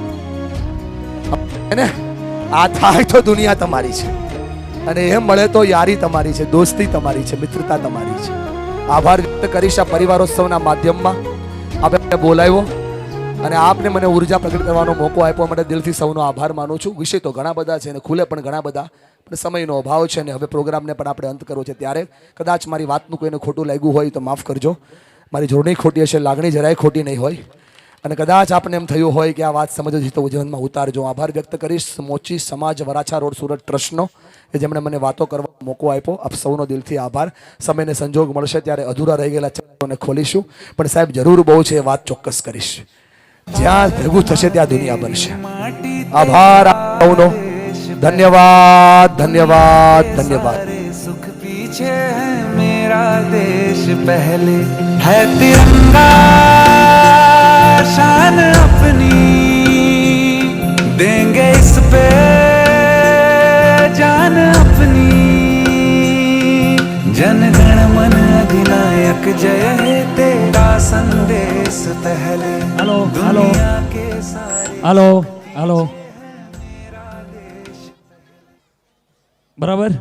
એને આ થાય તો દુનિયા તમારી છે, અને એ મળે તો યારી તમારી છે, દોસ્તી તમારી છે, મિત્રતા તમારી છે. આભાર વ્યક્ત કરીશ આ પરિવારોત્સવના માધ્યમમાં. આપણે બોલાવ્યો અને આપને મને ઉર્જા પ્રગટ કરવાનો મોકો આપ્યો માટે દિલથી સૌનો આભાર માનું છું. વિષય તો ઘણા બધા છે અને ખુલે પણ ઘણા બધા, પણ સમયનો અભાવ છે અને હવે પ્રોગ્રામને પણ આપણે અંત કરવો છે. ત્યારે કદાચ મારી વાતનું કોઈને ખોટું લાગ્યું હોય તો માફ કરજો. મારી જોડણી ખોટી હશે, લાગણી જરાય ખોટી નહીં હોય. અને કદાચ આપને એમ થયું હોય કે આ વાત સમજો છે તો જીવનમાં ઉતારજો. આભાર વ્યક્ત કરીશ મોચી સમાજ વરાછા રોડ સુરત ટ્રસ્ટનો, કે જેમણે મને વાતો કરવા મોકો આપ્યો. આપ સૌનો દિલથી આભાર. સમયને સંજોગ મળશે ત્યારે અધૂરા રહી ગયેલા ચક્રોને ખોલીશું, પણ સાહેબ જરૂર બહુ છે, એ વાત ચોક્કસ કરીશ. જ્યાં ભેગું થશે ત્યાં દુનિયા બનશે. આભાર સૌનો. ધન્યવાદ, ધન્યવાદ, ધન્યવાદ. सुख पीछे है मेरा देश पहले है तिरंगा शान अपनी देंगे इस पे जान अपनी जन गण मन अधिनायक जय है तेरा संदेश पहले दुनिया के सारे હાલો બરાબર.